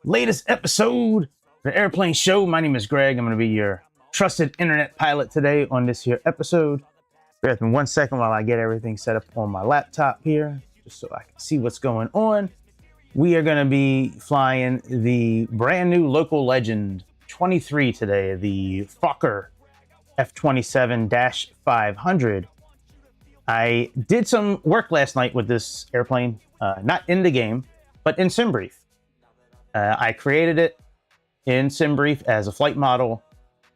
latest episode of the Airplane Show. My name is Greg. I'm going to be your trusted internet pilot today on this here episode. Bear with me 1 second while I get everything set up on my laptop here, just so I can see what's going on. We are going to be flying the brand new local legend 23 today, the Fokker F27-500. I did some work last night with this airplane, not in the game, but in SimBrief. I created it in SimBrief as a flight model.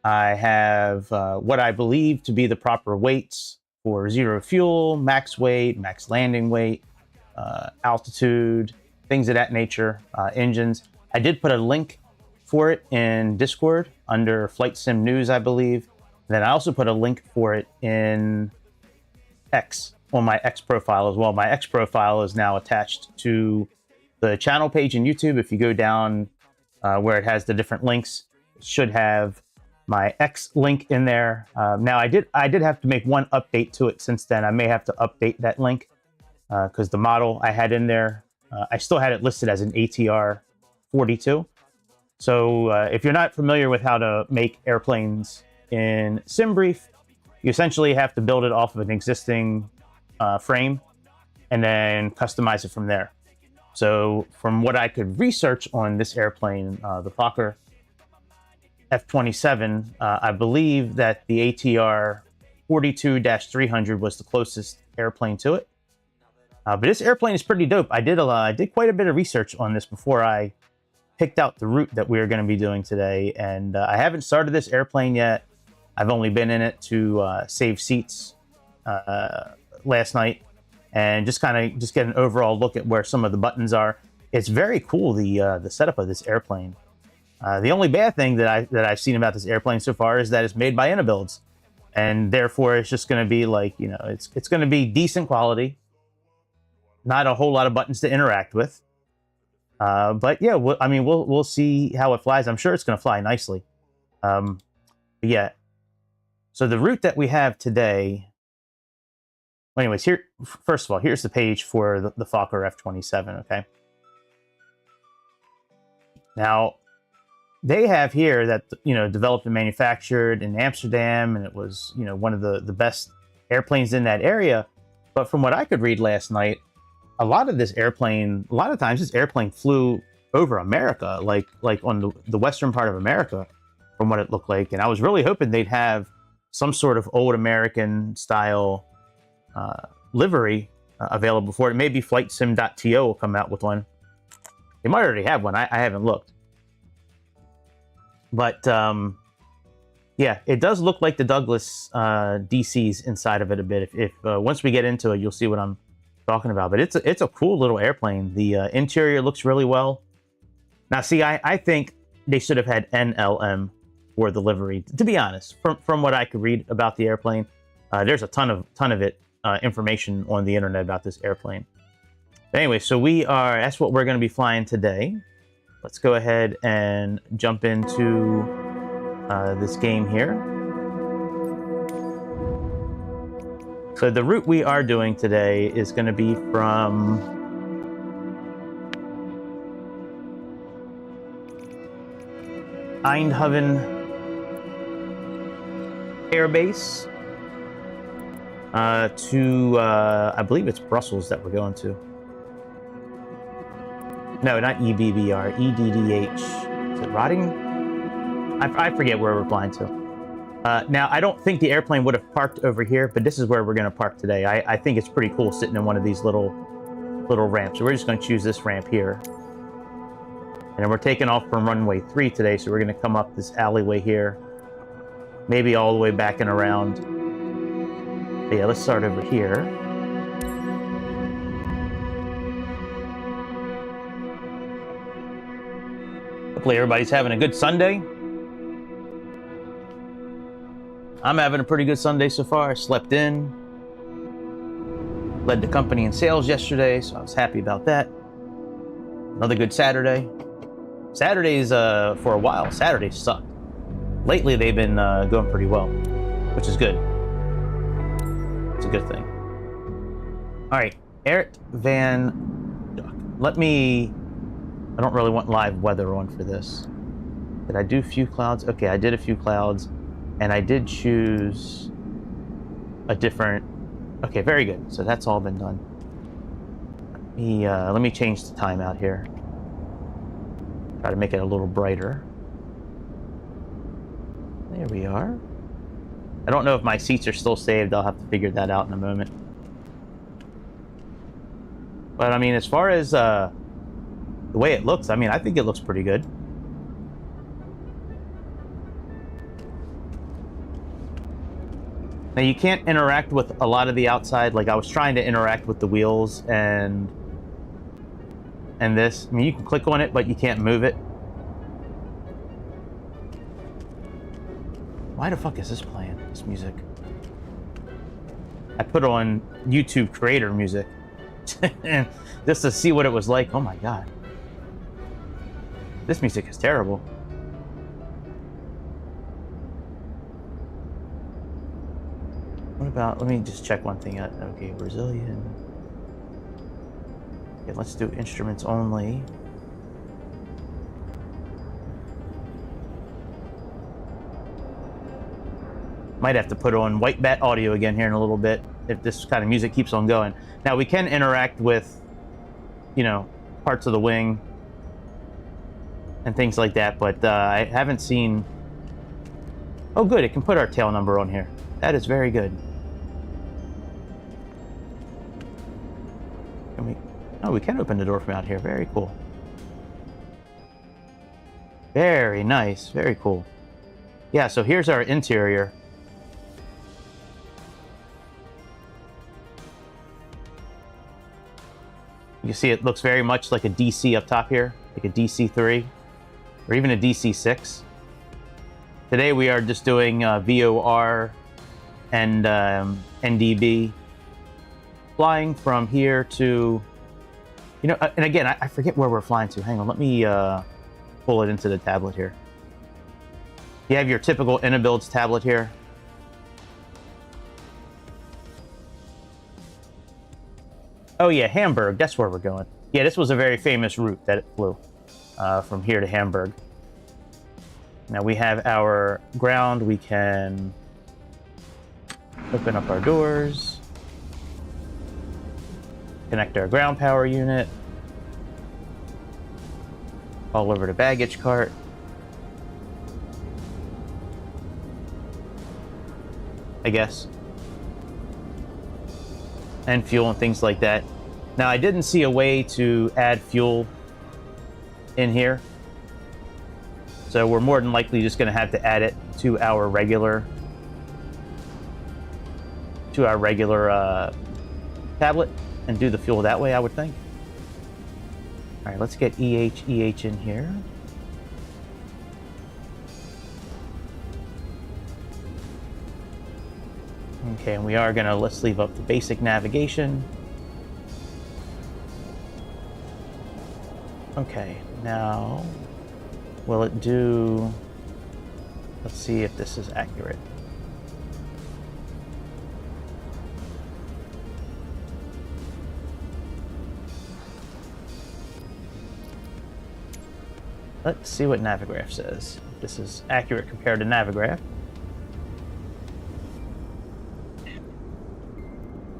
I have what I believe to be the proper weights for zero fuel, max weight, max landing weight, altitude, things of that nature, engines. I did put a link for it in Discord under Flight Sim News, I believe. Then I also put a link for it in X, on my X profile as well. My X profile is now attached to the channel page in YouTube. If you go down where it has the different links, it should have my X link in there. Now I did have to make one update to it since then. I may have to update that link because the model I had in there, I still had it listed as an ATR 42. So if you're not familiar with how to make airplanes in SimBrief, you essentially have to build it off of an existing frame and then customize it from there. So from what I could research on this airplane, the Fokker F27, I believe that the ATR 42-300 was the closest airplane to it. But this airplane is pretty dope. I did quite a bit of research on this before I picked out the route that we are going to be doing today. And I haven't started this airplane yet. I've only been in it to save seats last night and just get an overall look at where some of the buttons are. It's very cool, the setup of this airplane. The only bad thing that I've seen about this airplane so far is that it's made by 'iniBuilds, and therefore it's just going to be like, you know, it's going to be decent quality, not a whole lot of buttons to interact with. But yeah, we'll see how it flies. I'm sure it's going to fly nicely. But yeah. So the route that we have today, well, anyways, here, first of all, here's the page for the Fokker F27, okay? Now, they have here that, you know, developed and manufactured in Amsterdam, and it was, you know, one of the best airplanes in that area. But from what I could read last night, a lot of times this airplane flew over America, like on the western part of America, from what it looked like. And I was really hoping they'd have some sort of old American style livery available for it. Maybe FlightSim.to will come out with one. They might already have one. I haven't looked. But yeah, it does look like the Douglas DCs inside of it a bit. If once we get into it, you'll see what I'm talking about. But it's a cool little airplane. The interior looks really well. Now, see, I think they should have had NLM for the livery. To be honest, from what I could read about the airplane, there's a ton of information on the internet about this airplane. But anyway, so that's what we're going to be flying today. Let's go ahead and jump into this game here. So the route we are doing today is going to be from Eindhoven Air Base to I believe it's Brussels that we're going to. No, not EBBR, EDDH. Is it Rotterdam? I forget where we're flying to. Now, I don't think the airplane would have parked over here, but this is where we're going to park today. I think it's pretty cool sitting in one of these little ramps. So we're just going to choose this ramp here. And then we're taking off from runway 3 today, so we're going to come up this alleyway here. Maybe all the way back and around. But yeah, let's start over here. Hopefully everybody's having a good Sunday. I'm having a pretty good Sunday so far. I slept in. Led the company in sales yesterday, so I was happy about that. Another good Saturday. Saturdays, for a while, Saturdays sucked. Lately, they've been going pretty well, which is good. It's a good thing. All right, Eric Van Duck. Let me I don't really want live weather on for this. Did I do a few clouds? Okay, I did a few clouds, and I did choose a different... Okay, very good. So that's all been done. Let me change the timeout here. Try to make it a little brighter. There we are. I don't know if my seats are still saved. I'll have to figure that out in a moment. But I mean, as far as the way it looks, I mean, I think it looks pretty good. Now, you can't interact with a lot of the outside. Like, I was trying to interact with the wheels and this. I mean, you can click on it, but you can't move it. Why the fuck is this playing, this music? I put on YouTube creator music just to see what it was like. Oh my god. This music is terrible. What about, let me just check one thing out. Okay, Brazilian. Okay, let's do instruments only. Might have to put on white bat audio again here in a little bit if this kind of music keeps on going. Now we can interact with, you know, parts of the wing and things like that, but I haven't seen... Oh good, it can put our tail number on here. That is very good. Can we... Oh, we can open the door from out here. Very cool. Very nice. Very cool. Yeah, so here's our interior. You see it looks very much like a DC up top here, like a DC3, or even a DC6. Today we are just doing VOR and NDB, flying from here to, you know, and again, I forget where we're flying to. Hang on, let me pull it into the tablet here. You have your typical iniBuilds tablet here. Oh yeah, Hamburg, that's where we're going. Yeah, this was a very famous route that it flew from here to Hamburg. Now we have our ground. We can open up our doors, connect our ground power unit, all over the baggage cart. I guess. And fuel and things like that. Now, I didn't see a way to add fuel in here, so we're more than likely just going to have to add it to our regular tablet and do the fuel that way, I would think. All right, let's get EHEH in here. Okay, and we are gonna, let's leave up the basic navigation. Okay, now, will it do, let's see if this is accurate. Let's see what Navigraph says. If this is accurate compared to Navigraph.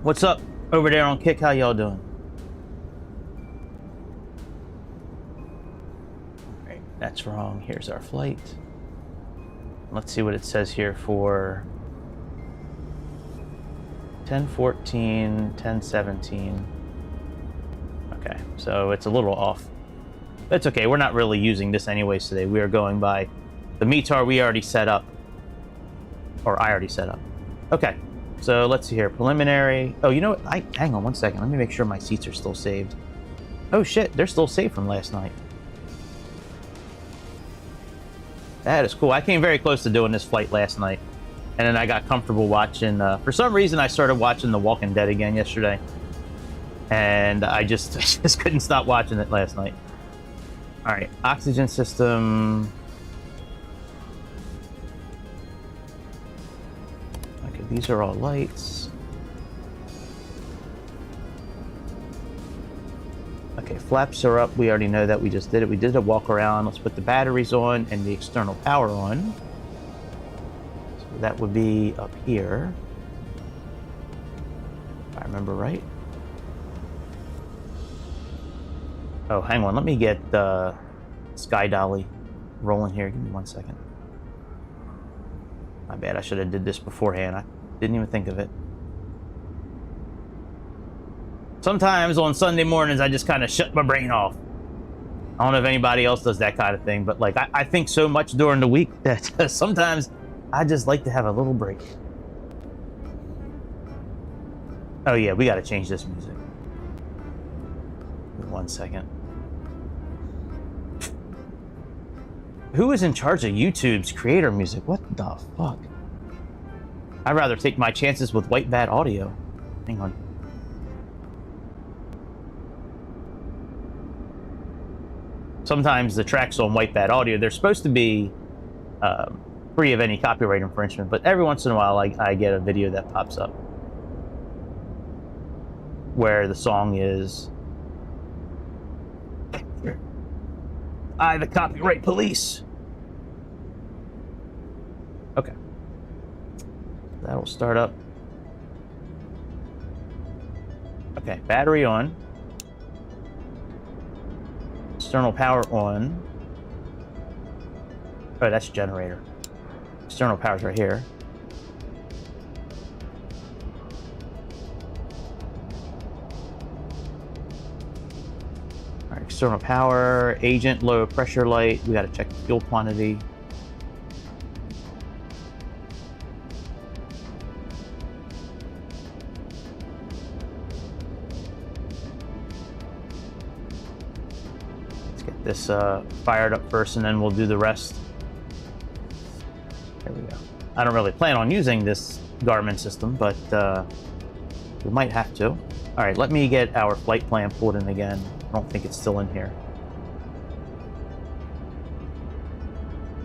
What's up over there on Kick? How y'all doing? Right, that's wrong. Here's our flight. Let's see what it says here for 10:14, 10:17. Okay, so it's a little off. That's okay. We're not really using this anyways today. We are going by the METAR we already set up, or I already set up. Okay. So let's see here, preliminary. Oh, you know what? Hang on one second. Let me make sure my seats are still saved. Oh shit, they're still saved from last night. That is cool. I came very close to doing this flight last night, and then I got comfortable watching. For some reason, I started watching The Walking Dead again yesterday, and I just couldn't stop watching it last night. All right, oxygen system. These are all lights. Okay, flaps are up. We already know that. We just did it. We did a walk around. Let's put the batteries on and the external power on. So that would be up here, if I remember right. Oh, hang on. Let me get the Sky Dolly rolling here. Give me 1 second. My bad. I should have did this beforehand. I didn't even think of it. Sometimes on Sunday mornings, I just kind of shut my brain off. I don't know if anybody else does that kind of thing, but like I think so much during the week that sometimes I just like to have a little break. Oh yeah, we got to change this music. 1 second. Who is in charge of YouTube's creator music? What the fuck? I'd rather take my chances with White Bat Audio. Hang on. Sometimes the tracks on White Bat Audio, they're supposed to be free of any copyright infringement, but every once in a while I get a video that pops up where the song is "I, the Copyright Police." Okay. That'll start up. Okay, battery on. External power on. Oh, that's generator. External power's right here. All right, external power, agent, low pressure light. We got to check the fuel quantity. This fired up first, and then we'll do the rest. There we go. I don't really plan on using this Garmin system, but we might have to. All right, let me get our flight plan pulled in again. I don't think it's still in here.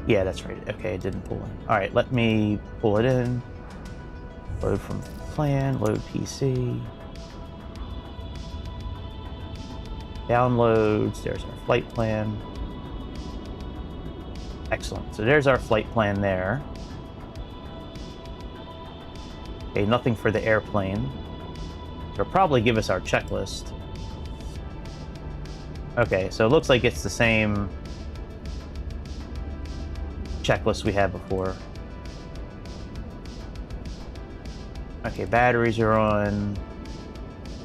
Yeah, that's right. Okay, it didn't pull in. All right, let me pull it in. Load from plan, load PC. Downloads, there's our flight plan. Excellent. So there's our flight plan there. Okay, nothing for the airplane. It'll probably give us our checklist. Okay, so it looks like it's the same checklist we had before. Okay, batteries are on.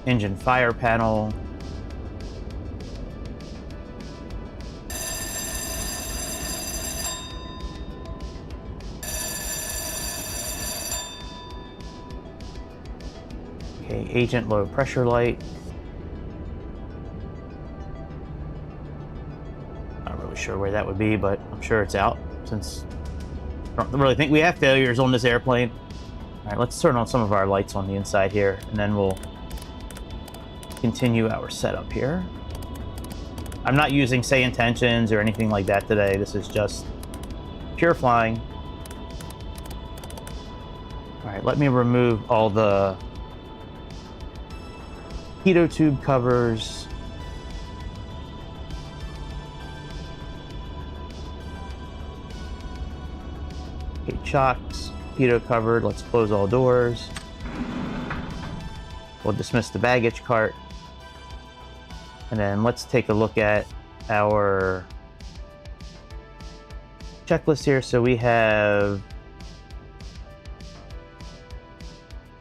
Engine fire panel. Okay, agent low pressure light. Not really sure where that would be, but I'm sure it's out since I don't really think we have failures on this airplane. All right, let's turn on some of our lights on the inside here, and then we'll continue our setup here. I'm not using say intentions or anything like that today. This is just pure flying. All right, let me remove all the pitot tube covers. Okay, chocks, pitot covered. Let's close all doors. We'll dismiss the baggage cart. And then let's take a look at our checklist here. So we have...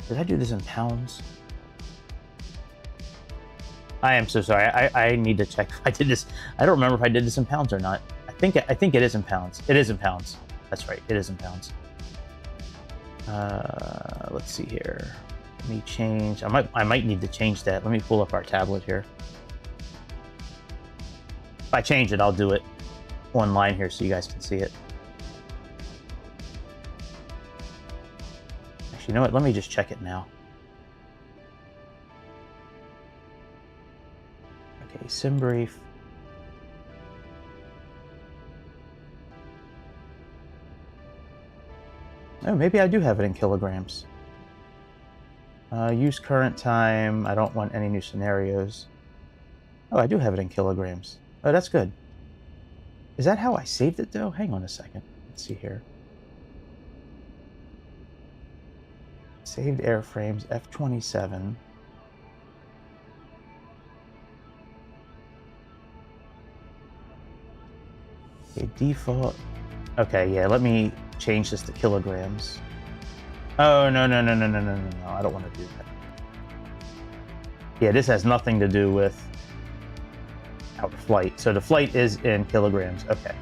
Did I do this in pounds? I am so sorry. I need to check if I did this. I don't remember if I did this in pounds or not. I think it is in pounds. It is in pounds. That's right. It is in pounds. Let's see here. Let me change. I might need to change that. Let me pull up our tablet here. If I change it, I'll do it online here so you guys can see it. Actually, you know what? Let me just check it now. Okay, SimBrief. Oh, maybe I do have it in kilograms. Use current time. I don't want any new scenarios. Oh, I do have it in kilograms. Oh, that's good. Is that how I saved it, though? Hang on a second. Let's see here. Saved airframes, F27. Okay, default. Okay, yeah, let me change this to kilograms. Oh, no. I don't want to do that. Yeah, this has nothing to do with our flight. So the flight is in kilograms. Okay.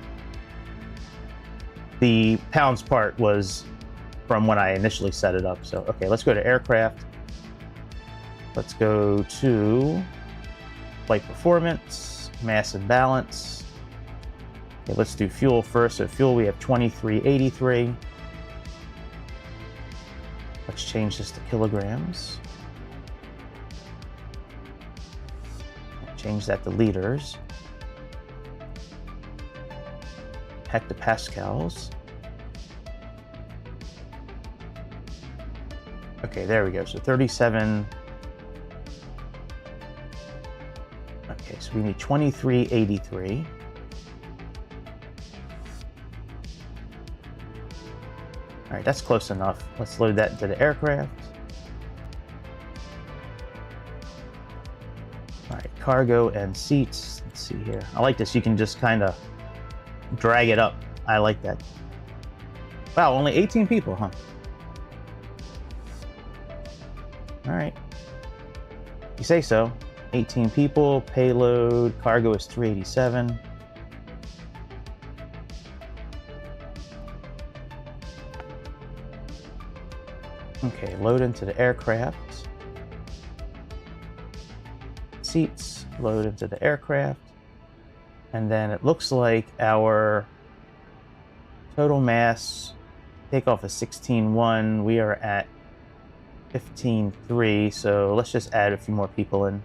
The pounds part was from when I initially set it up. So, okay, let's go to aircraft. Let's go to flight performance, mass and balance. Okay, let's do fuel first. So fuel, we have 2383. Let's change this to kilograms. Change that to liters. Hectopascals. Okay, there we go. So 37. Okay, so we need 2383. All right, that's close enough. Let's load that into the aircraft. All right, cargo and seats. Let's see here. I like this. You can just kind of drag it up. I like that. Wow, only 18 people, huh? All right. You say so. 18 people. Payload. Cargo is 387. Okay, load into the aircraft. Seats, load into the aircraft. And then it looks like our total mass takeoff is 16.1. We are at 15.3, so let's just add a few more people in.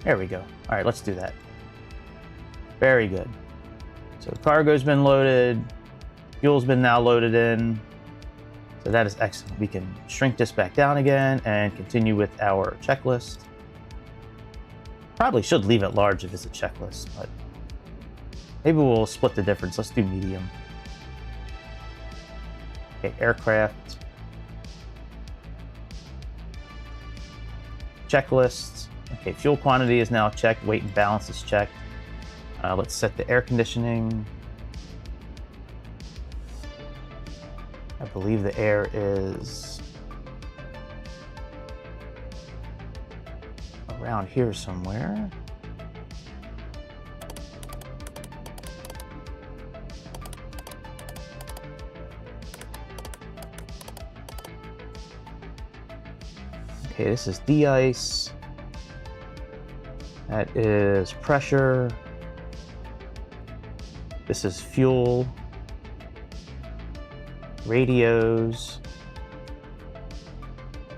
There we go. All right, let's do that. Very good. So the cargo's been loaded. Fuel's been now loaded in. So that is excellent. We can shrink this back down again and continue with our checklist. Probably should leave it large if it's a checklist, but maybe we'll split the difference. Let's do medium. Okay, aircraft. Checklist. Okay, fuel quantity is now checked. Weight and balance is checked. Let's set the air conditioning. I believe the air is around here somewhere. Okay, this is de-ice. That is pressure. This is fuel. Radios.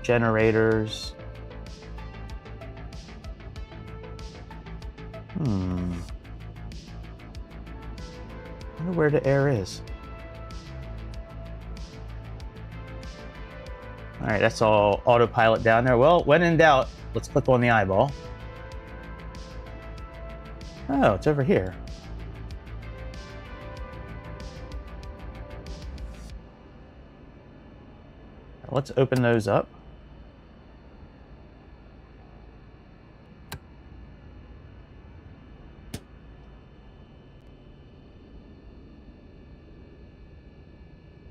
Generators. I wonder where the air is. All right, that's all autopilot down there. Well, when in doubt, let's click on the eyeball. Oh, it's over here. Let's open those up.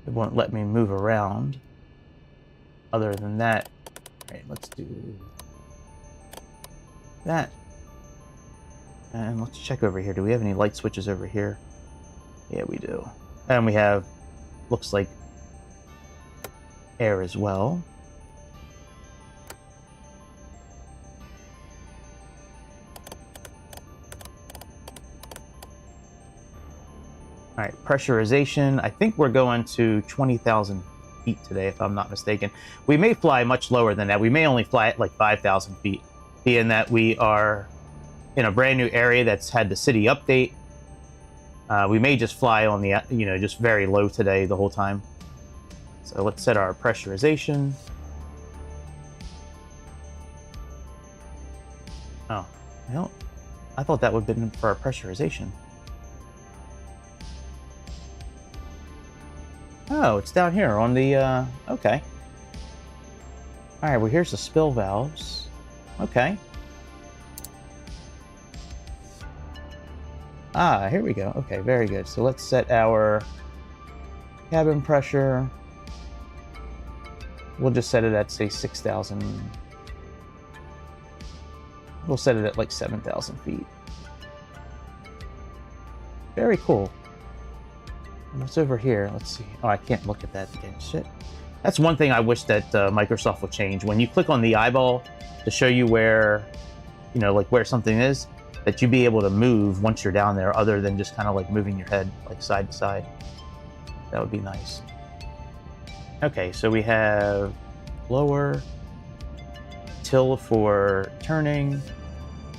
It won't let me move around. Other than that, all right, let's do that. And let's check over here. Do we have any light switches over here? Yeah, we do. And we have, looks like, air as well. All right, pressurization. I think we're going to 20,000 feet today, if I'm not mistaken. We may fly much lower than that. We may only fly at like 5,000 feet, being that we are in a brand new area that's had the city update. We may just fly on the, just very low today the whole time. So let's set our pressurization. Oh, well, I thought that would have been for our pressurization. Oh, it's down here on the, okay. All right, well, here's the spill valves. Okay. Ah, here we go. Okay, very good. So let's set our cabin pressure. We'll just set it at, say, 6,000. We'll set it at like 7,000 feet. Very cool. What's over here? Let's see. Oh, I can't look at that again. Shit. That's one thing I wish that Microsoft would change. When you click on the eyeball to show you where, like where something is, that you be able to move once you're down there, other than just kind of like moving your head like side to side. That would be nice. Okay, so we have lower, till for turning,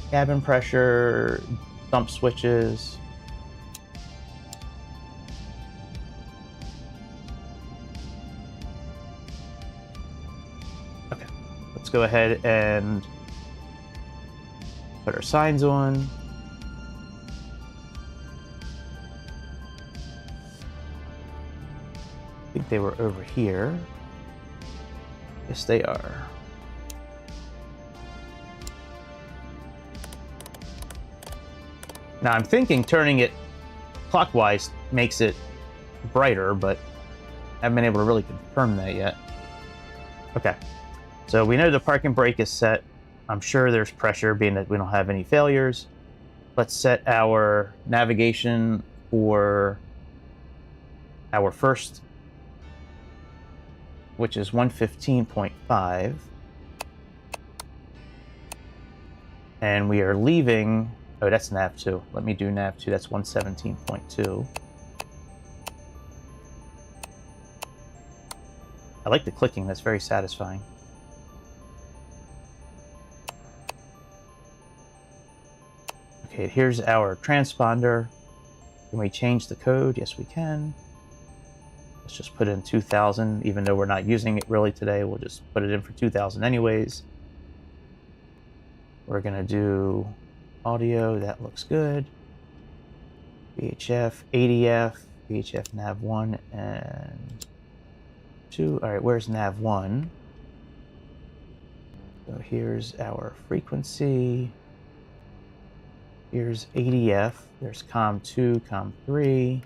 cabin pressure, dump switches. Okay, let's go ahead and put our signs on. I think they were over here. Yes, they are. Now I'm thinking turning it clockwise makes it brighter, but I haven't been able to really confirm that yet. Okay, so we know the parking brake is set. I'm sure there's pressure, being that we don't have any failures. Let's set our navigation for our first, which is 115.5. And we are leaving, oh, that's nav 2. Let me do nav 2, that's 117.2. I like the clicking, that's very satisfying. Okay, here's our transponder. Can we change the code? Yes, we can. Let's just put in 2000, even though we're not using it really today. We'll just put it in for 2000 anyways. We're gonna do audio, that looks good. VHF, ADF, VHF nav 1 and 2. All right, where's nav 1? So here's our frequency. Here's ADF, there's COM 2, COM 3,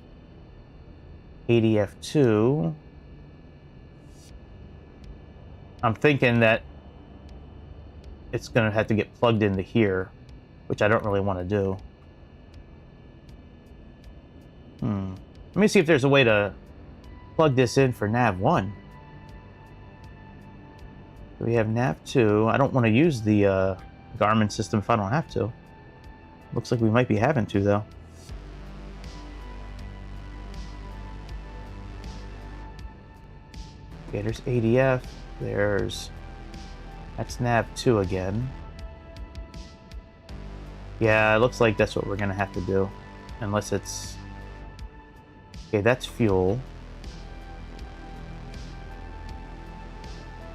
ADF 2. I'm thinking that it's going to have to get plugged into here, which I don't really want to do. Let me see if there's a way to plug this in for nav 1. We have nav 2. I don't want to use the Garmin system if I don't have to. Looks like we might be having to, though. Okay, there's ADF. That's nav 2 again. Yeah, it looks like that's what we're gonna have to do. Unless it's... Okay, that's fuel.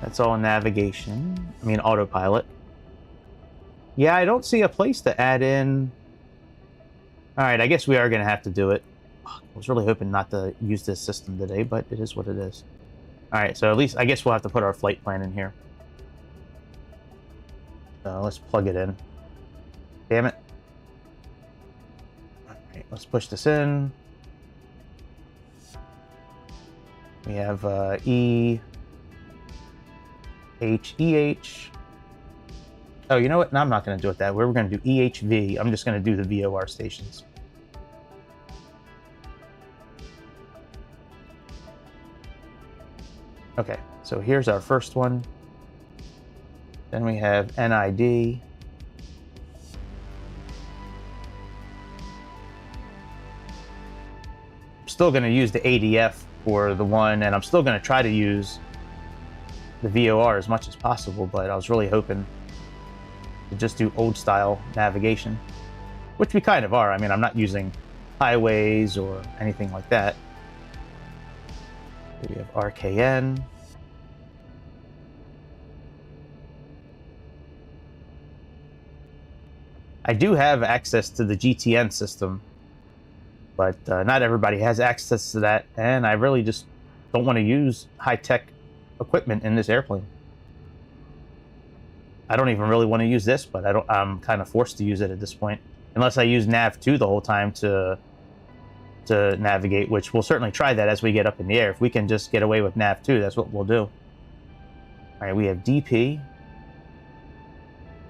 That's all navigation. I mean, autopilot. Yeah, I don't see a place to add in... Alright, I guess we are going to have to do it. I was really hoping not to use this system today, but it is what it is. Alright, so at least I guess we'll have to put our flight plan in here. So let's plug it in. Damn it. Alright, let's push this in. We have EHEH. Oh, you know what? No, I'm not going to do it that way. We're going to do EHV. I'm just going to do the VOR stations. Okay, so here's our first one. Then we have NID. I'm still going to use the ADF for the one, and I'm still going to try to use the VOR as much as possible, but I was really hoping to just do old style navigation, which we kind of are. I mean, I'm not using highways or anything like that. Here we have RKN. I do have access to the GTN system, but not everybody has access to that, and I really just don't want to use high-tech equipment in this airplane. I don't even really want to use this, but I'm kind of forced to use it at this point, unless I use nav2 the whole time to navigate, which we'll certainly try that as we get up in the air. If we can just get away with nav2, that's what we'll do. All right, we have DP.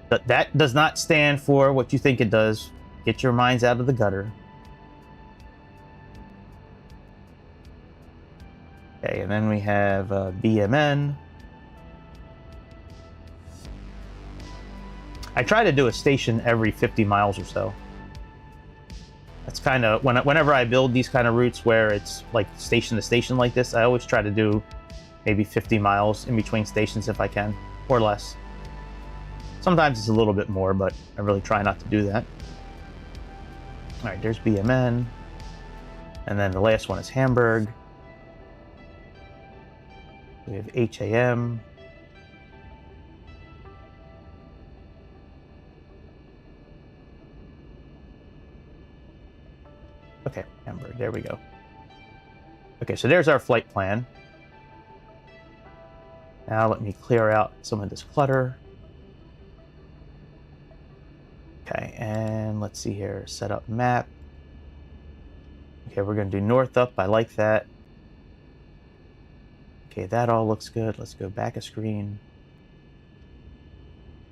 But that does not stand for what you think it does. Get your minds out of the gutter. Okay, and then we have BMN. I try to do a station every 50 miles or so. That's kind of, whenever I build these kind of routes where it's like station to station like this, I always try to do maybe 50 miles in between stations if I can, or less. Sometimes it's a little bit more, but I really try not to do that. All right, there's BMN. And then the last one is Hamburg. We have HAM. Okay, Hamburg, there we go. Okay, so there's our flight plan. Now let me clear out some of this clutter. Okay, and let's see here, set up map. Okay, we're gonna do north up, I like that. Okay, that all looks good. Let's go back a screen.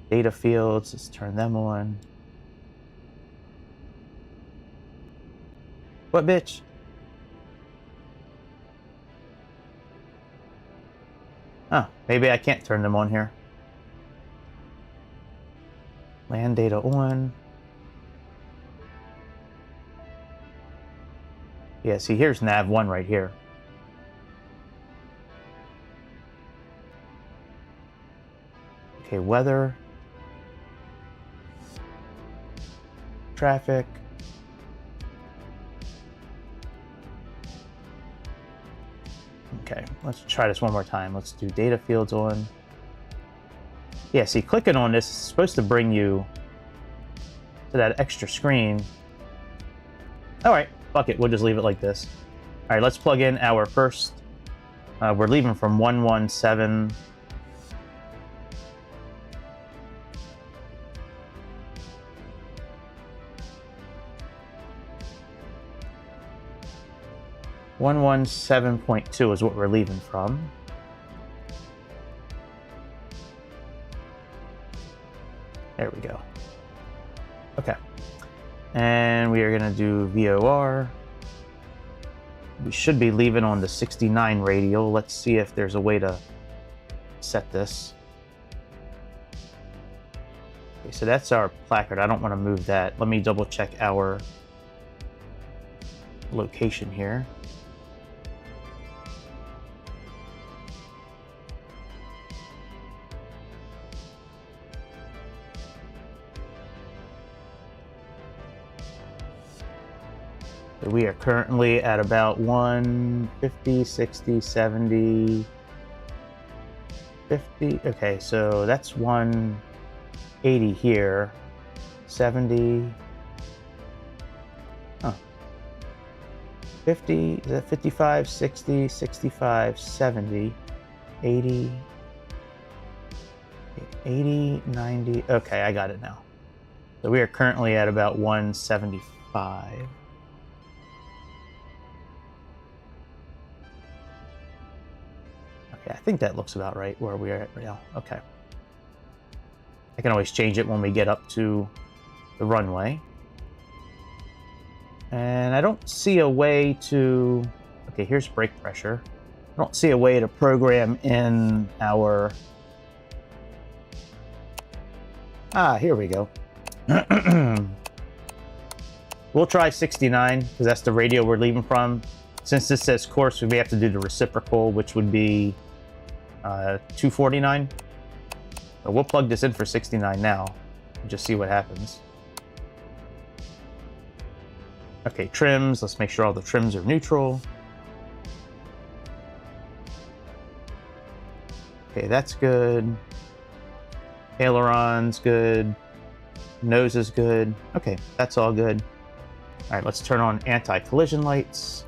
Data fields, let's turn them on. What, bitch? Oh, maybe I can't turn them on here. Land data on. Yeah, see, here's nav1 right here. Okay, weather. Traffic. Okay, let's try this one more time. Let's do data fields on. Yeah, see, clicking on this is supposed to bring you to that extra screen. All right, fuck it, we'll just leave it like this. All right, let's plug in our first. We're leaving from 117. .2 is what we're leaving from. There we go. Okay. And we are going to do VOR. We should be leaving on the 69 radial. Let's see if there's a way to set this. Okay, so that's our placard. I don't want to move that. Let me double check our location here. We are currently at about 150, 60, 70, 50. Okay, so that's 180 here. 70. Huh. 50, is that 55, 60, 65, 70, 80, 80, 90. Okay, I got it now. So we are currently at about 175. I think that looks about right where we are at now. Okay. I can always change it when we get up to the runway. And I don't see a way to... Okay, here's brake pressure. I don't see a way to program in our... Ah, here we go. We'll try 69, because that's the radio we're leaving from. Since this says course, we may have to do the reciprocal, which would be 249. So we'll plug this in for 69 now and just see what happens. Okay, trims. Let's make sure all the trims are neutral. Okay, that's good. Aileron's good. Nose is good. Okay, that's all good. All right, let's turn on anti-collision lights.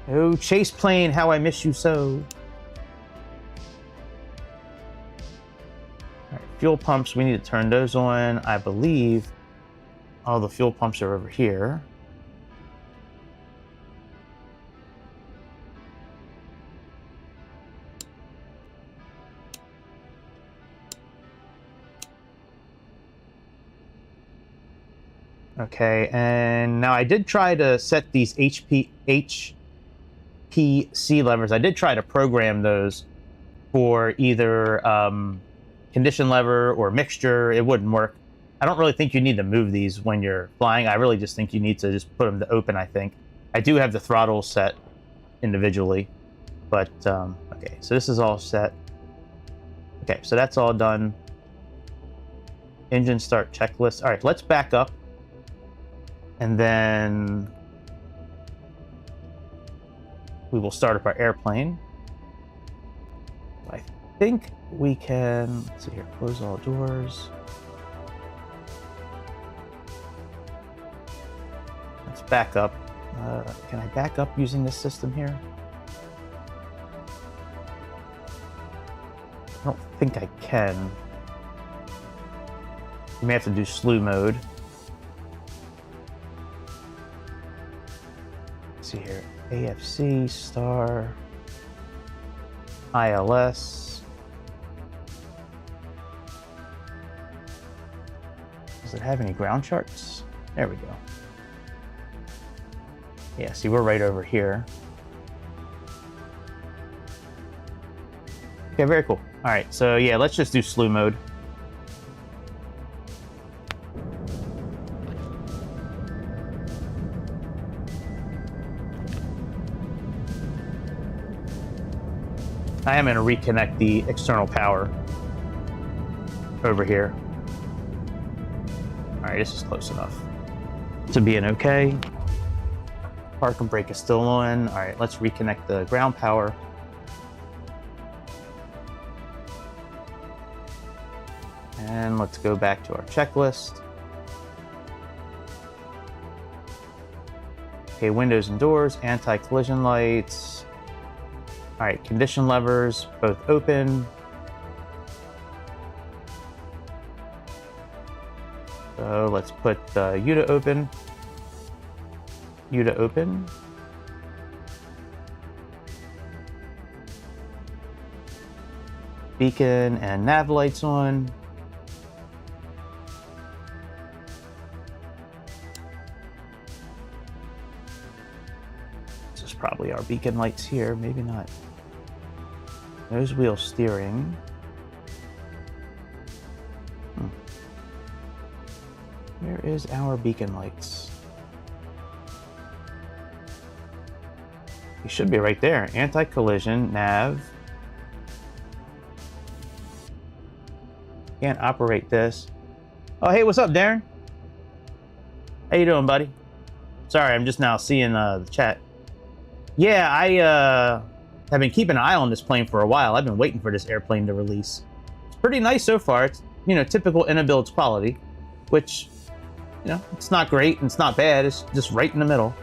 Oh, chase plane, how I miss you so. All right, fuel pumps, we need to turn those on. I believe all the fuel pumps are over here. Okay, and now I did try to set these HPC levers. I did try to program those for either condition lever or mixture. It wouldn't work. I don't really think you need to move these when you're flying. I really just think you need to just put them to open, I think. I do have the throttle set individually, but okay, so this is all set. Okay, so that's all done. Engine start checklist. All right, let's back up. And then we will start up our airplane. I think we can, let's see here, close all doors. Let's back up. Can I back up using this system here? I don't think I can. You may have to do slew mode. See here, AFC, star, ILS. Does it have any ground charts? There we go. Yeah, see, we're right over here. Okay, very cool. All right, so yeah, let's just do slew mode. I am going to reconnect the external power over here. All right, this is close enough to being okay. Park and brake is still on. All right, let's reconnect the ground power. And let's go back to our checklist. Okay, windows and doors, anti-collision lights. All right, condition levers, both open. So let's put U to open. U to open. Beacon and nav lights on. This is probably our beacon lights here, maybe not. Nose wheel steering. Where is our beacon lights? They should be right there. Anti-collision, nav. Can't operate this. Oh, hey, what's up, Darren? How you doing, buddy? Sorry, I'm just now seeing the chat. Yeah, I have been keeping an eye on this plane for a while. I've been waiting for this airplane to release. It's pretty nice so far. It's, you know, typical iniBuilds quality, which, you know, it's not great and it's not bad. It's just right in the middle.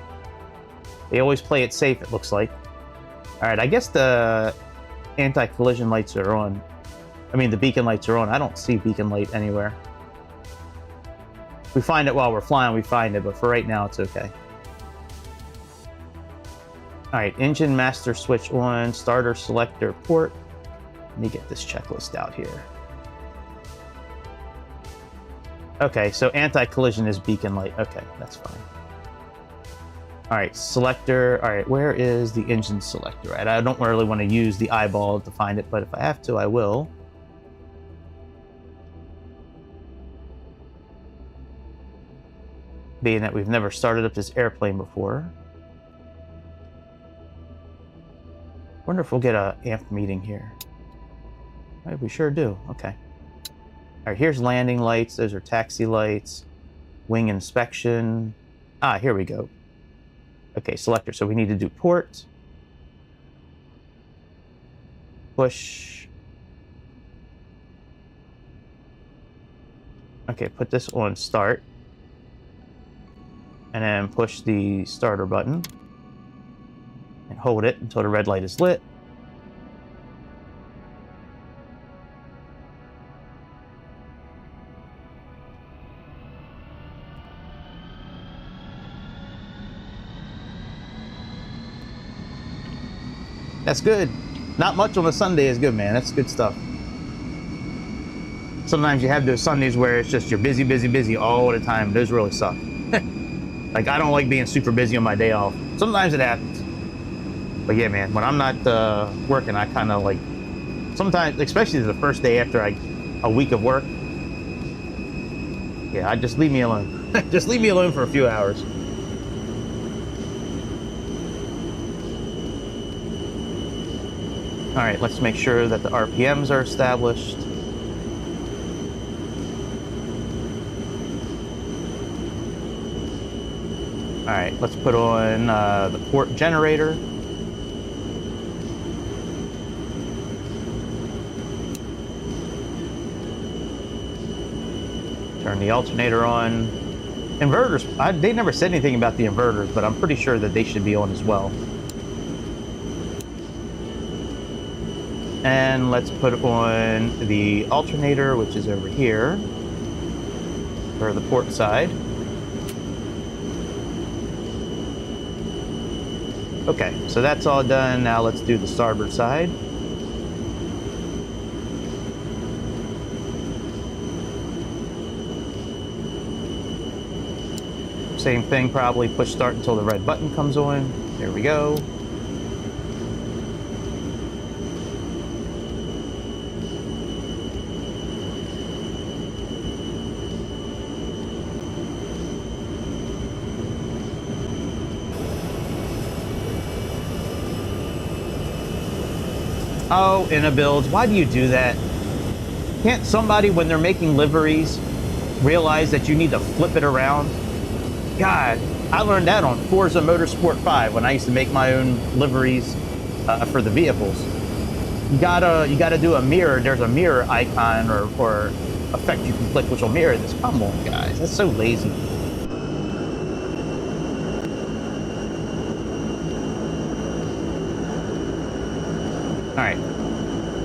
They always play it safe, it looks like. All right, I guess the anti-collision lights are on. I mean, the beacon lights are on. I don't see beacon light anywhere. If we find it while we're flying, we find it, but for right now, it's okay. All right, engine master switch on, starter selector port. Let me get this checklist out here. Okay, so anti-collision is beacon light. Okay, that's fine. All right, selector. All right, where is the engine selector at? I don't really want to use the eyeball to find it, but if I have to, I will. Being that we've never started up this airplane before. Wonder if we'll get a AMP meeting here. All right, we sure do. Okay. All right, here's landing lights. Those are taxi lights. Wing inspection. Ah, here we go. Okay, selector. So we need to do port. Push. Okay, put this on start. And then push the starter button. And hold it until the red light is lit. That's good. Not much on a Sunday is good, man. That's good stuff. Sometimes you have those Sundays where it's just you're busy, busy, busy all the time. Those really suck. Like, I don't like being super busy on my day off. Sometimes it happens. But yeah, man, when I'm not working, I kind of like, sometimes, especially the first day after a week of work, yeah, just leave me alone. Just leave me alone for a few hours. All right, let's make sure that the RPMs are established. All right, let's put on the port generator. Turn the alternator on. Inverters, they never said anything about the inverters, but I'm pretty sure that they should be on as well. And let's put on the alternator, which is over here, for the port side. Okay, so that's all done. Now let's do the starboard side. Same thing, probably push start until the red button comes on. There we go. Oh, iniBuilds, why do you do that? Can't somebody, when they're making liveries, realize that you need to flip it around? God, I learned that on Forza Motorsport 5 when I used to make my own liveries for the vehicles. You gotta do a mirror. There's a mirror icon or effect you can click which will mirror this. Come on, guys, that's so lazy. All right,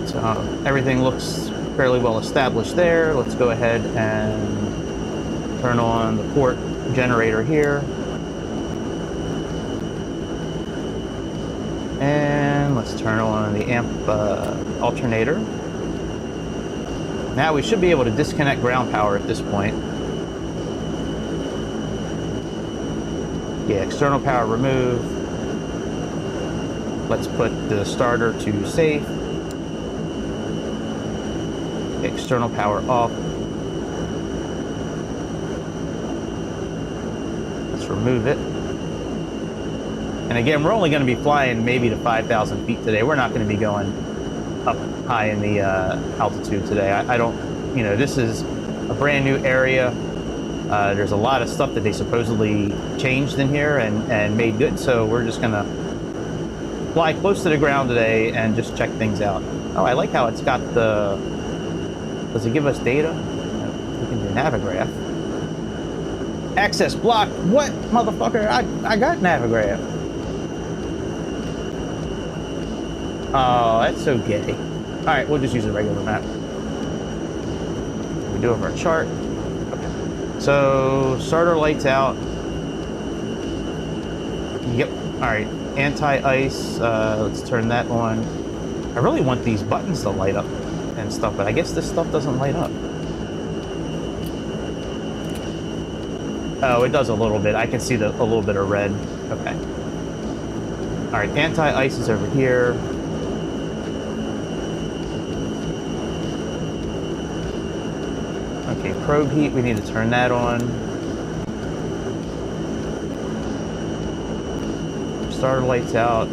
so everything looks fairly well established there. Let's go ahead and turn on the port generator here. And let's turn on the amp alternator. Now we should be able to disconnect ground power at this point. Yeah, external power remove. Let's put the starter to safe. External power off. Let's remove it. And again, we're only going to be flying maybe to 5,000 feet today. We're not going to be going up high in the altitude today. I don't, you know, this is a brand new area. There's a lot of stuff that they supposedly changed in here and made good. So we're just going to fly close to the ground today and just check things out. Oh, I like how it's got the, does it give us data? We can do Navigraph. Access blocked. What, motherfucker? I got Navigraph. Oh, that's so gay. All right, we'll just use a regular map. We do have our chart. Okay. So starter lights out. Yep. All right. Anti-ice. Let's turn that on. I really want these buttons to light up and stuff, but I guess this stuff doesn't light up. Oh, it does a little bit. I can see a little bit of red. Okay. All right, anti-ice is over here. Okay, probe heat, we need to turn that on. Starter lights out.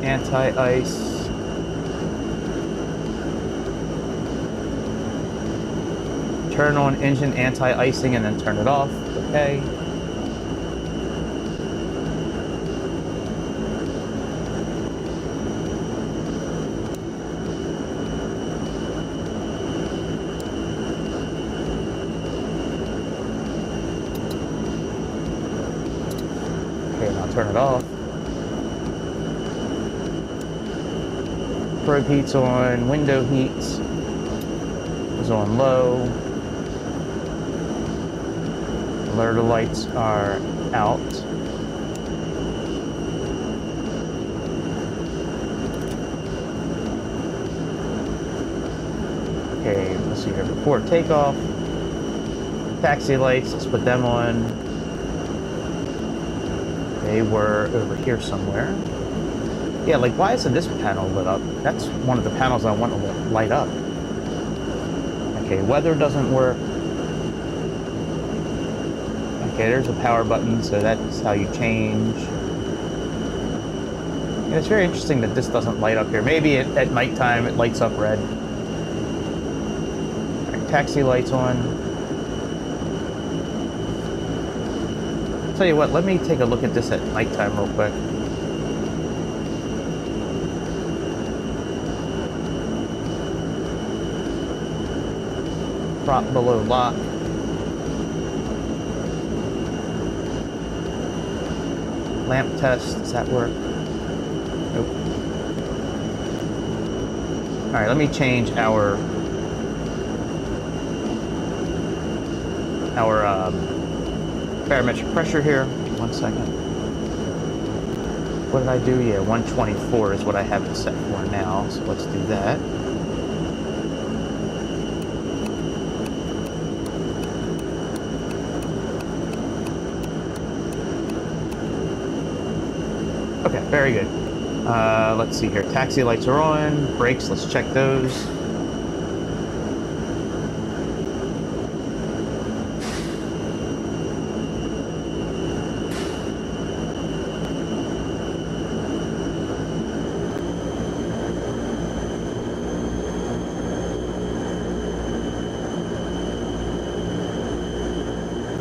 Anti-ice. turn on engine anti-icing and then turn it off. Okay. Okay, now turn it off. Probe heat's on, window heats is on low. Alerter lights are out. Okay, let's see here, before takeoff. Taxi lights, let's put them on. They were over here somewhere. Yeah, like, why isn't this panel lit up? That's one of the panels I want to light up. Okay, weather doesn't work. Okay, there's a power button, so that's how you change. And it's very interesting that this doesn't light up here. Maybe at nighttime it lights up red. All right, taxi lights on. Tell you what, let me take a look at this at nighttime real quick. Prop below lock. Lamp test, does that work? Nope. Alright, let me change our barometric pressure here. 1 second. What did I do? Yeah, 124 is what I have it set for now, so let's do that. Okay, very good. Let's see here. Taxi lights are on. Brakes, let's check those.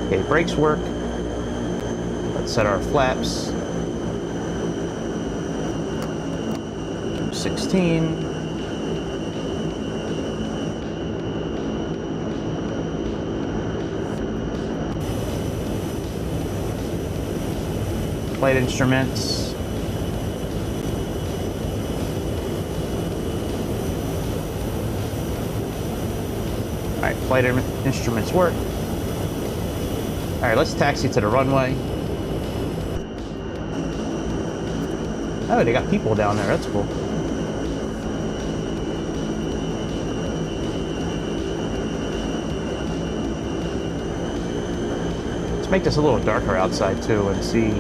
Okay, brakes work. Let's set our flaps. 16. Flight instruments. Alright, flight instruments work. Alright, let's taxi to the runway. Oh, they got people down there, that's cool. Let's make this a little darker outside too and see.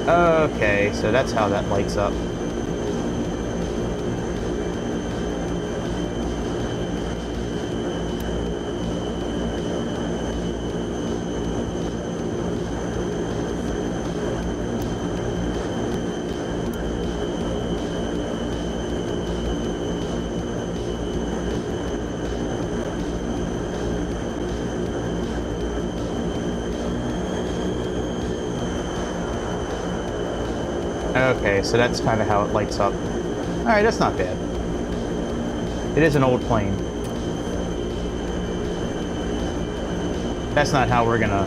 Okay, so that's how that lights up. Okay, so that's kind of how it lights up. Alright, that's not bad. It is an old plane. That's not how we're gonna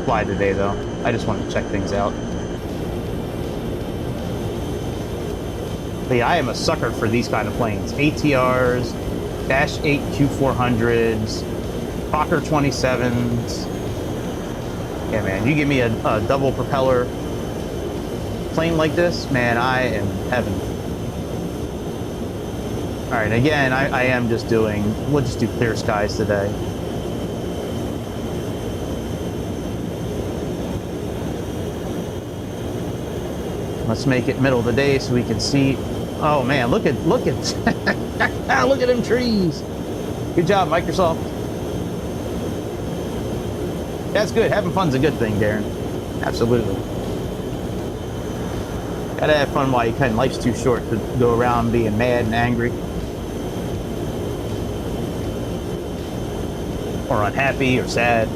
fly today, though. I just wanted to check things out. But yeah, I am a sucker for these kind of planes. ATRs, Dash 8 Q400s, Fokker 27s. Yeah, man, you give me a double propeller plane like this, man, I am heaven. Alright, again, I am just doing, we'll just do clear skies today. Let's make it middle of the day so we can see. Oh man, look at look at them trees. Good job, Microsoft. That's good. Having fun's a good thing, Darren. Absolutely. Gotta have fun while you can. Life's too short to go around being mad and angry. Or unhappy or sad.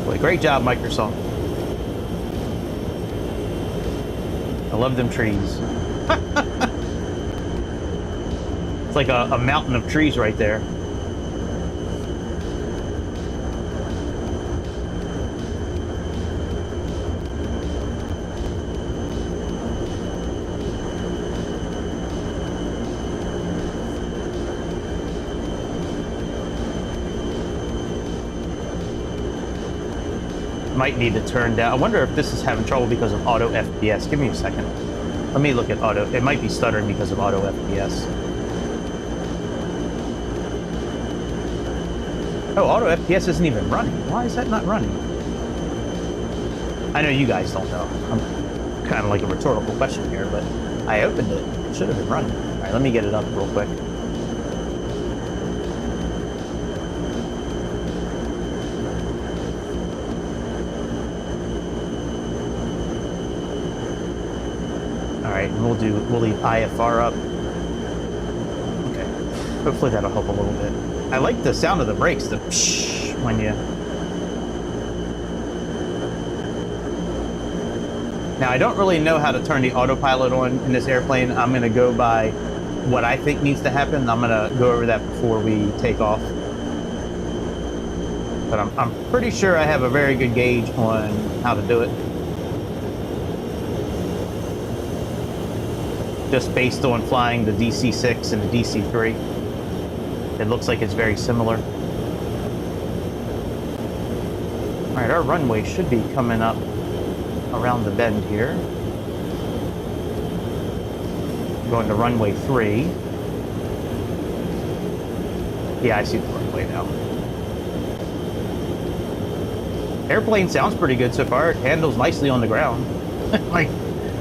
Boy, great job, Microsoft. I love them trees. It's like a mountain of trees right there. Might need to turn down. I wonder if this is having trouble because of auto FPS. Give me a second. Let me look at auto. It might be stuttering because of auto FPS. Oh, auto FPS isn't even running. Why is that not running? I know you guys don't know. I'm kind of like a rhetorical question here, but I opened it. It should have been running. All right, let me get it up real quick. We'll leave IFR up. Okay. Hopefully that'll help a little bit. I like the sound of the brakes, the psh when you... Now, I don't really know how to turn the autopilot on in this airplane. I'm going to go by what I think needs to happen. I'm going to go over that before we take off. But I'm pretty sure I have a very good gauge on how to do it. Just based on flying the DC-6 and the DC-3. It looks like it's very similar. All right, our runway should be coming up around the bend here. Going to runway 3. Yeah, I see the runway now. Airplane sounds pretty good so far. It handles nicely on the ground. Like,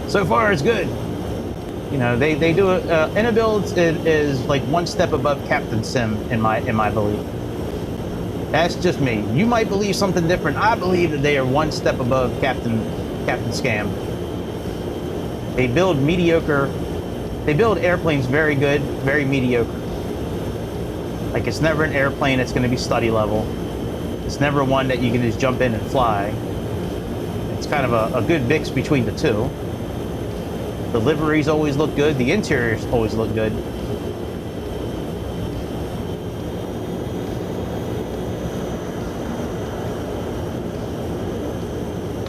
so far it's good. You know, they do it. iniBuilds is like one step above Captain Sim in my belief. That's just me. You might believe something different. I believe that they are one step above Captain Scam. They build mediocre. They build airplanes very good, very mediocre. Like, it's never an airplane that's going to be study level. It's never one that you can just jump in and fly. It's kind of a good mix between the two. The liveries always look good. The interiors always look good.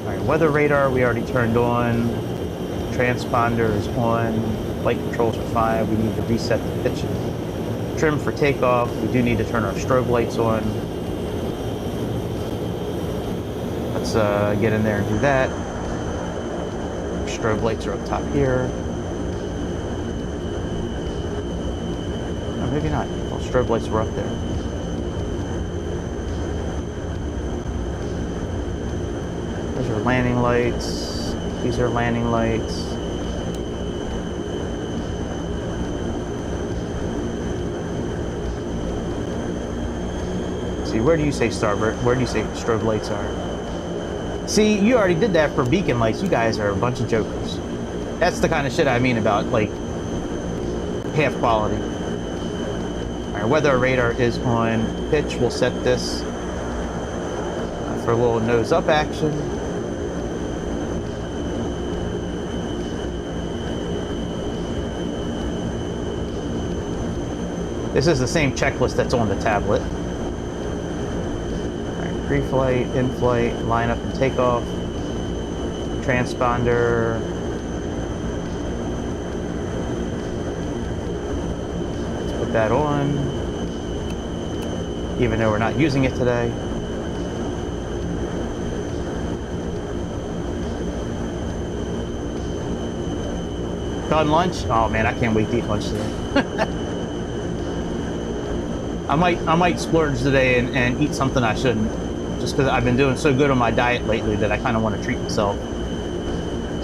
All right, weather radar we already turned on. Transponder is on. Flight controls are fine. We need to reset the pitch and trim for takeoff. We do need to turn our strobe lights on. Let's get in there and do that. Strobe lights are up top here. No, maybe not. Well, strobe lights were up there. Those are landing lights. These are landing lights. Let's see, where do you say starboard? Where do you say strobe lights are? See, you already did that for beacon lights. You guys are a bunch of jokers. That's the kind of shit I mean about, like, half quality. All right, weather radar is on. Pitch, we'll set this for a little nose up action. This is the same checklist that's on the tablet. Pre-flight, in-flight, line up and takeoff, transponder, let's put that on, even though we're not using it today. Done lunch? Oh man, I can't wait to eat lunch today. I might splurge today and eat something I shouldn't. Just because I've been doing so good on my diet lately that I kind of want to treat myself.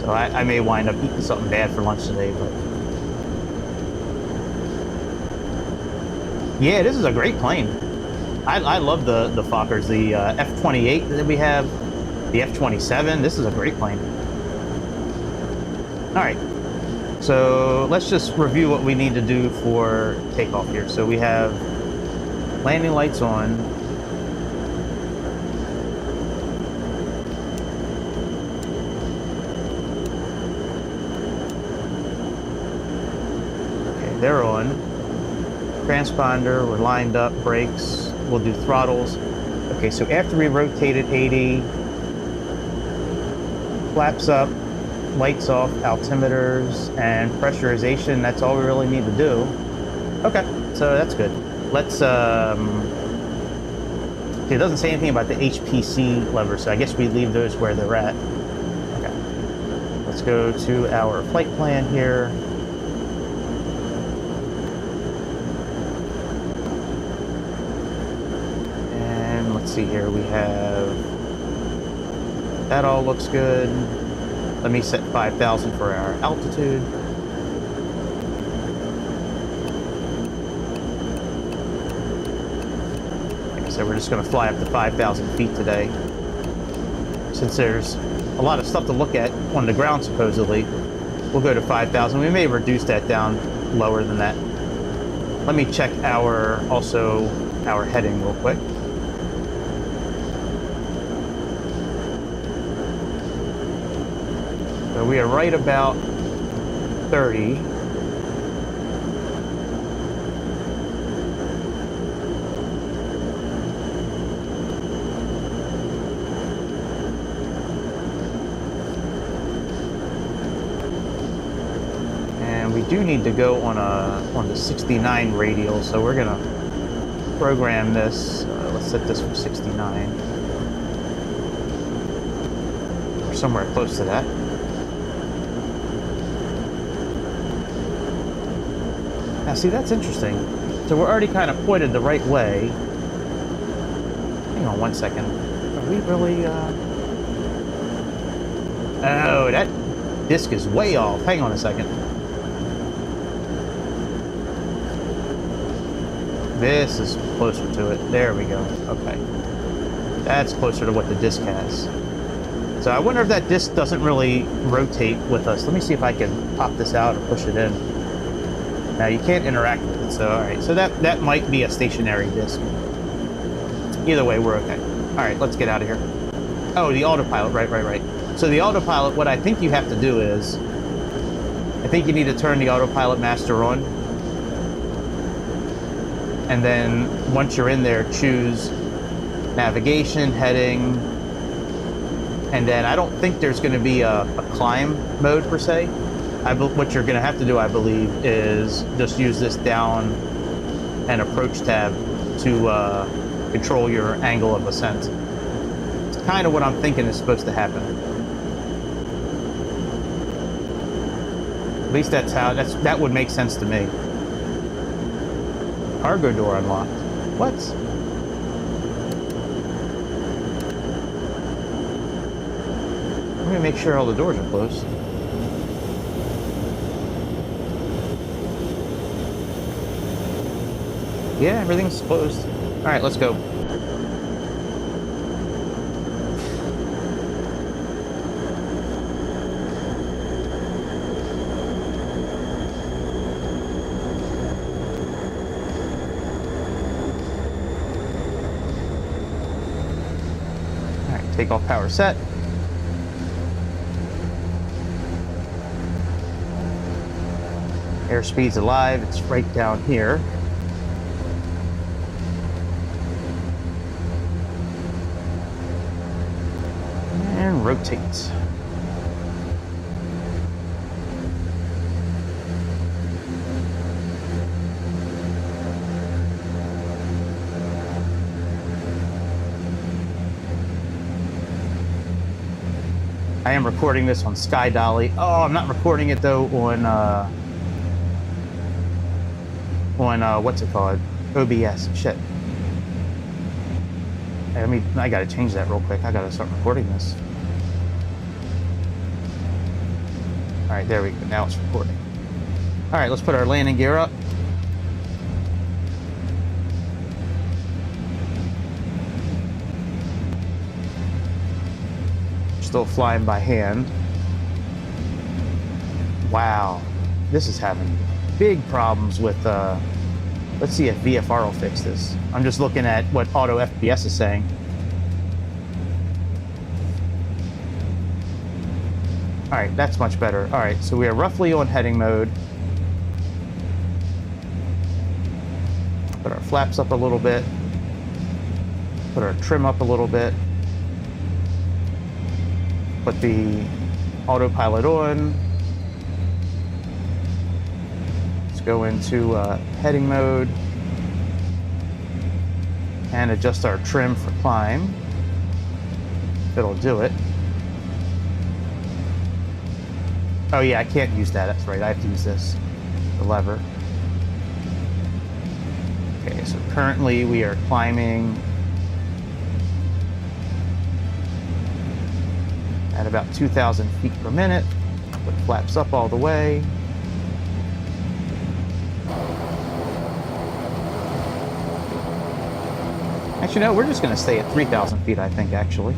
So I may wind up eating something bad for lunch today, but... Yeah, this is a great plane. I love the Fokkers, the F28 that we have, the F27. This is a great plane. All right, so let's just review what we need to do for takeoff here. So we have landing lights on. Okay, they're on. Transponder, we're lined up, brakes, we'll do throttles. Okay, so after we rotated 80, flaps up, lights off, altimeters, and pressurization, that's all we really need to do. Okay, so that's good. Let's, okay, it doesn't say anything about the HPC levers, so I guess we leave those where they're at. Okay, let's go to our flight plan here. And let's see here, we have, that all looks good. Let me set 5,000 for our altitude. So we're just going to fly up to 5,000 feet today. Since there's a lot of stuff to look at on the ground, supposedly, we'll go to 5,000. We may reduce that down lower than that. Let me check our heading real quick. So we are right about 30. We do need to go on the 69 radial, so we're gonna program this. Let's set this for 69, or somewhere close to that. Now, see, that's interesting. So we're already kind of pointed the right way. Hang on one second. Are we really? Oh, that disc is way off. Hang on a second. This is closer to it. There we go. Okay. That's closer to what the disc has. So I wonder if that disc doesn't really rotate with us. Let me see if I can pop this out or push it in. Now you can't interact with it, so all right. So that might be a stationary disc. Either way, we're okay. All right, let's get out of here. Oh, the autopilot, right. So the autopilot, what I think you have to do is, I think you need to turn the autopilot master on. And then once you're in there, choose navigation, heading, and then I don't think there's going to be a climb mode per se. What you're going to have to do, I believe, is just use this down and approach tab to control your angle of ascent. It's kind of what I'm thinking is supposed to happen. At least that would make sense to me. Cargo door unlocked. What? Let me make sure all the doors are closed. Yeah, everything's closed. All right, let's go. Takeoff power set. Airspeed's alive, it's right down here. And rotate. I am recording this on Sky Dolly. Oh, I'm not recording it though on what's it called? OBS. Shit. I gotta change that real quick. I gotta start recording this. All right, there we go. Now it's recording. All right, let's put our landing gear up. Still flying by hand. Wow, this is having big problems with, let's see if VFR will fix this. I'm just looking at what Auto FPS is saying. All right, that's much better. All right, so we are roughly on heading mode. Put our flaps up a little bit. Put our trim up a little bit. Put the autopilot on. Let's go into heading mode and adjust our trim for climb. It'll do it. Oh yeah, I can't use that. That's right. I have to use this, the lever. Okay, so currently we are climbing at about 2,000 feet per minute. Put flaps up all the way. Actually, no, we're just going to stay at 3,000 feet, I think, actually.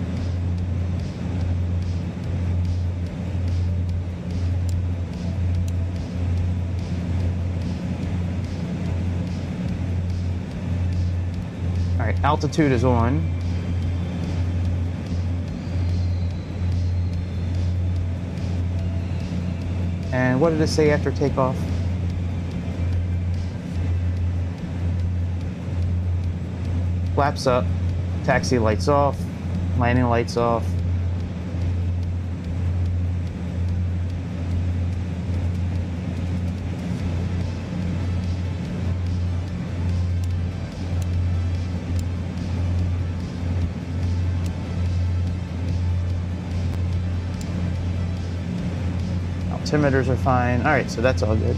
All right, altitude is on. And what did it say after takeoff? Flaps up, taxi lights off, landing lights off. Altimeters are fine. All right, so that's all good.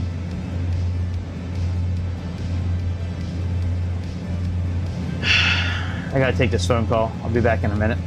I gotta take this phone call. I'll be back in a minute.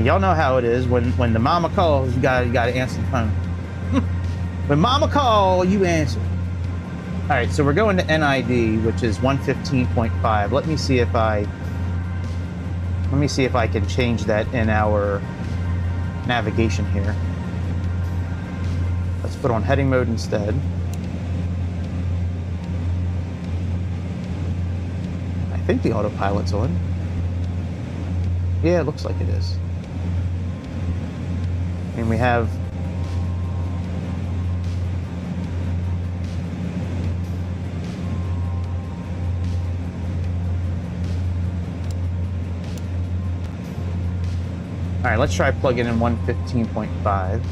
Y'all know how it is when the mama calls, you gotta answer the phone. When mama calls, you answer. All right, so we're going to NID, which is 115.5. Let me see if I can change that in our navigation here. Let's put on heading mode instead. I think the autopilot's on. Yeah, it looks like it is. And we have right, let's try plugging in 115.5.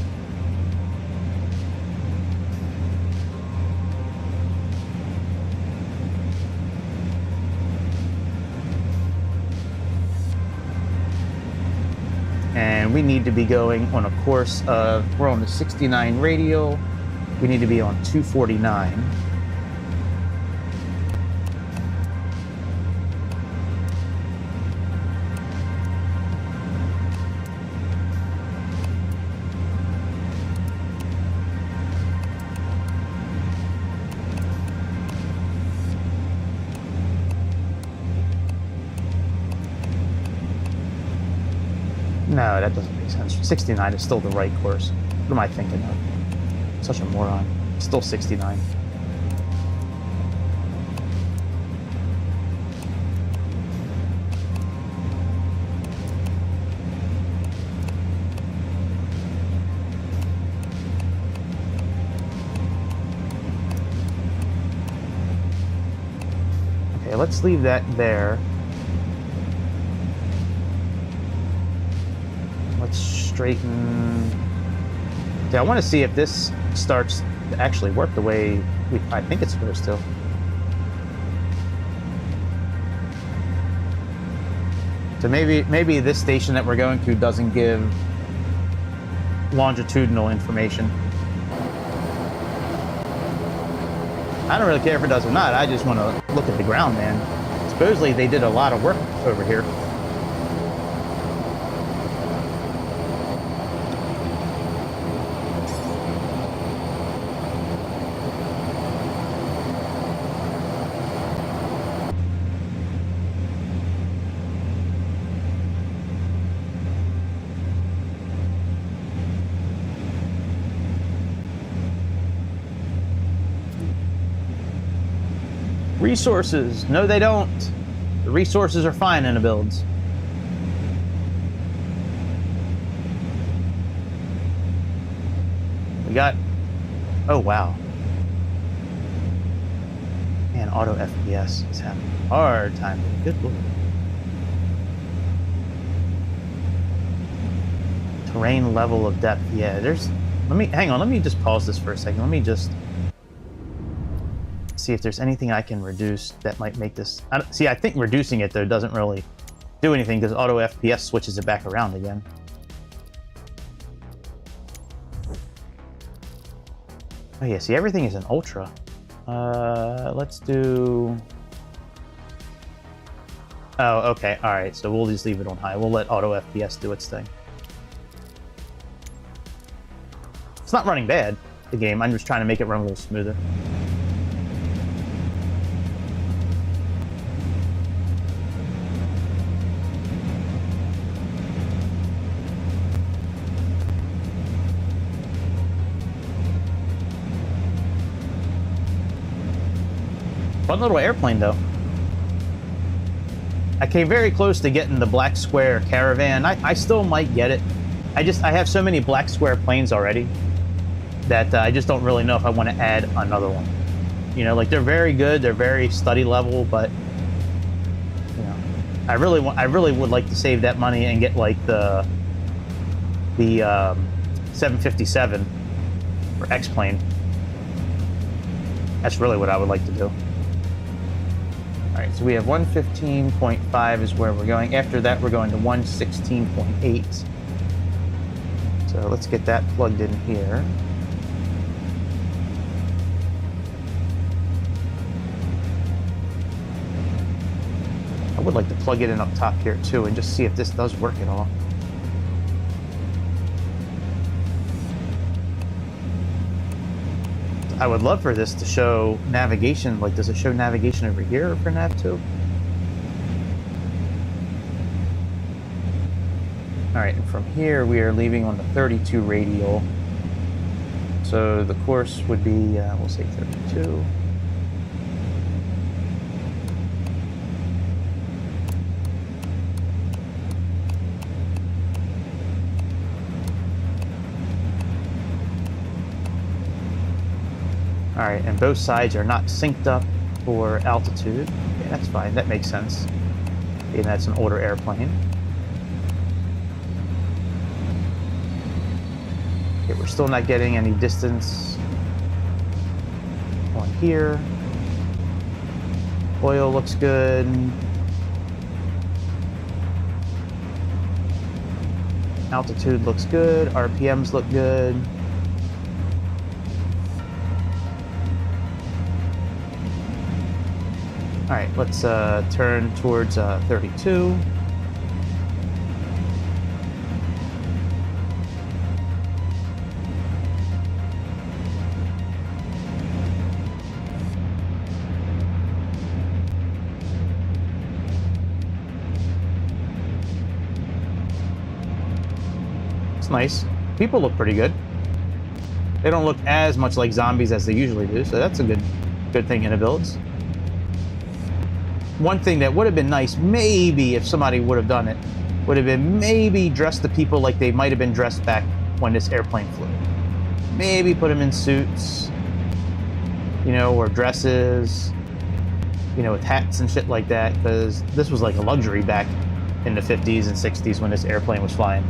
And we need to be going on a course of, we're on the 69 radial. We need to be on 249. No, that doesn't make sense. 69 is still the right course. What am I thinking of? Such a moron. Still 69. Okay, let's leave that there. Let's straighten. Yeah, I want to see if this starts to actually work the way I think it's supposed to. So maybe this station that we're going to doesn't give longitudinal information. I don't really care if it does or not. I just want to look at the ground, man. Supposedly they did a lot of work over here. Resources. No, they don't. The resources are fine in iniBuilds. We got... Oh, wow. Man, auto FPS is having a hard time. Good lord. Terrain level of depth. Yeah, there's... Hang on, let me just pause this for a second. Let me just... see if there's anything I can reduce that might make this... I think reducing it, though, doesn't really do anything because auto FPS switches it back around again. Oh, yeah, see, everything is in ultra. Let's do... Oh, okay, alright, so we'll just leave it on high. We'll let auto FPS do its thing. It's not running bad, the game. I'm just trying to make it run a little smoother. Fun little airplane, though. I came very close to getting the black square Caravan. I still might get it. I have so many black square planes already that I just don't really know if I want to add another one. You know, like, they're very good, they're very study level, but you know, I really would like to save that money and get like the 757 for X-plane. That's really what I would like to do. All right, so we have 115.5 is where we're going. After that, we're going to 116.8. So let's get that plugged in here. I would like to plug it in up top here too and just see if this does work at all. I would love for this to show navigation. Like, does it show navigation over here for nav2? All right, and from here we are leaving on the 32 radial. So the course would be, we'll say 32. All right, and both sides are not synced up for altitude. Okay, that's fine, that makes sense. And that's an older airplane. Okay, we're still not getting any distance on here. Oil looks good. Altitude looks good. RPMs look good. All right, let's turn towards 32. It's nice. People look pretty good. They don't look as much like zombies as they usually do, so that's a good thing in iniBuilds. One thing that would have been nice, maybe if somebody would have done it, would have been maybe dress the people like they might have been dressed back when this airplane flew. Maybe put them in suits, you know, or dresses, you know, with hats and shit like that, because this was like a luxury back in the 50s and 60s when this airplane was flying.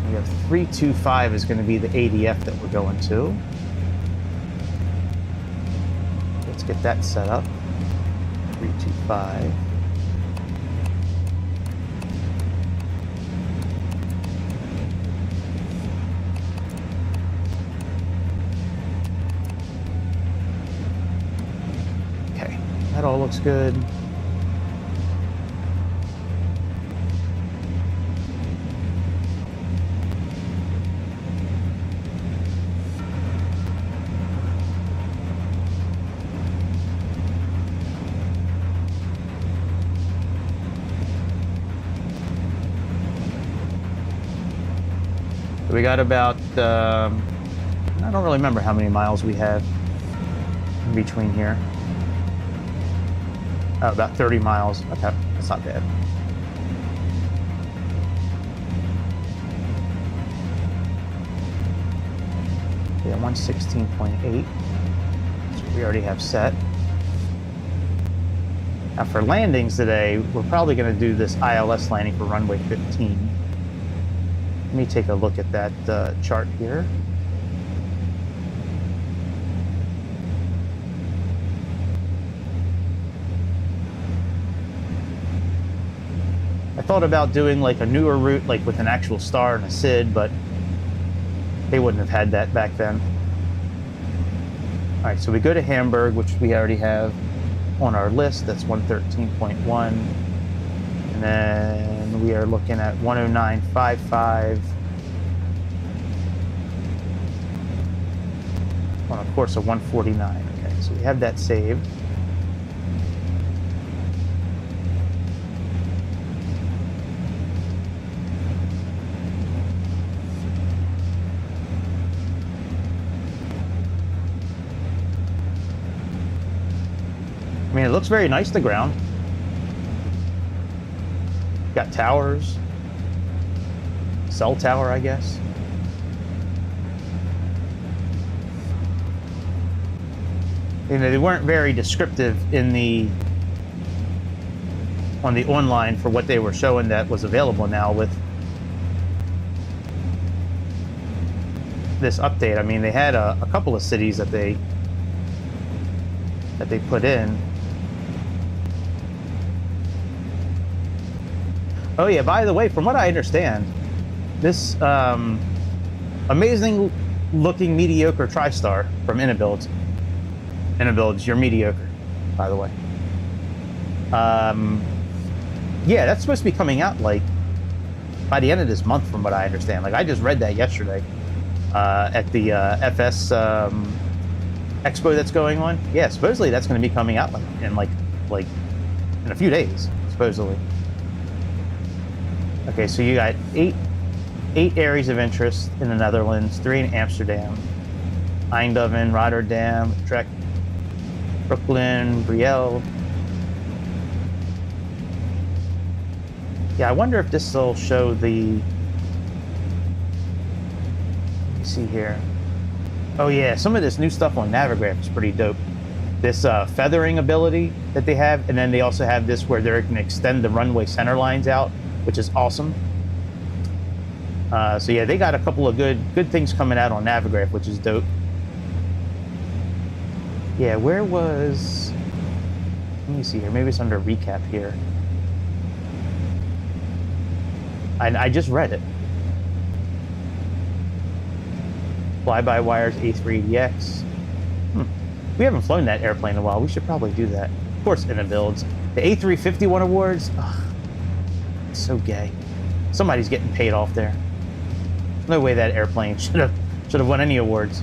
We have 325 is going to be the ADF that we're going to. Let's get that set up. 325. Okay, that all looks good. We got about, I don't really remember how many miles we have in between here. Oh, about 30 miles. Okay, that's not bad. Yeah, 116.8. So we already have set. Now for landings today, we're probably going to do this ILS landing for runway 15. Let me take a look at that chart here. I thought about doing like a newer route, like with an actual star and a SID, but they wouldn't have had that back then. All right, so we go to Hamburg, which we already have on our list. That's 113.1. And then we are looking at 109.55 on a course of 149. Okay, so we have that saved. I mean, it looks very nice, the ground. Got towers, cell tower, I guess. You know, they weren't very descriptive in on the online for what they were showing that was available now with this update. I mean, they had a couple of cities that they put in. Oh yeah, by the way, from what I understand, this amazing looking mediocre TriStar from iniBuilds. iniBuilds, you're mediocre, by the way. Yeah, that's supposed to be coming out like by the end of this month from what I understand. Like I just read that yesterday at the FS expo that's going on. Yeah, supposedly that's going to be coming out in like in a few days, supposedly. Okay, so you got 8 8 areas of interest in the Netherlands, 3 in Amsterdam, Eindhoven, Rotterdam, Utrecht, Brooklyn, Brielle. Yeah, I wonder if this will show the... Let me see here. Oh yeah, some of this new stuff on Navigraph is pretty dope. This feathering ability that they have, and then they also have this where they can extend the runway center lines out, which is awesome. So yeah, they got a couple of good things coming out on Navigraph, which is dope. Yeah, where was... Let me see here. Maybe it's under recap here. I just read it. Fly-by-wires A3 EDDH. We haven't flown that airplane in a while. We should probably do that. Of course, iniBuilds. The A351 awards. Ugh, it's so gay. Somebody's getting paid off there. No way that airplane should have won any awards.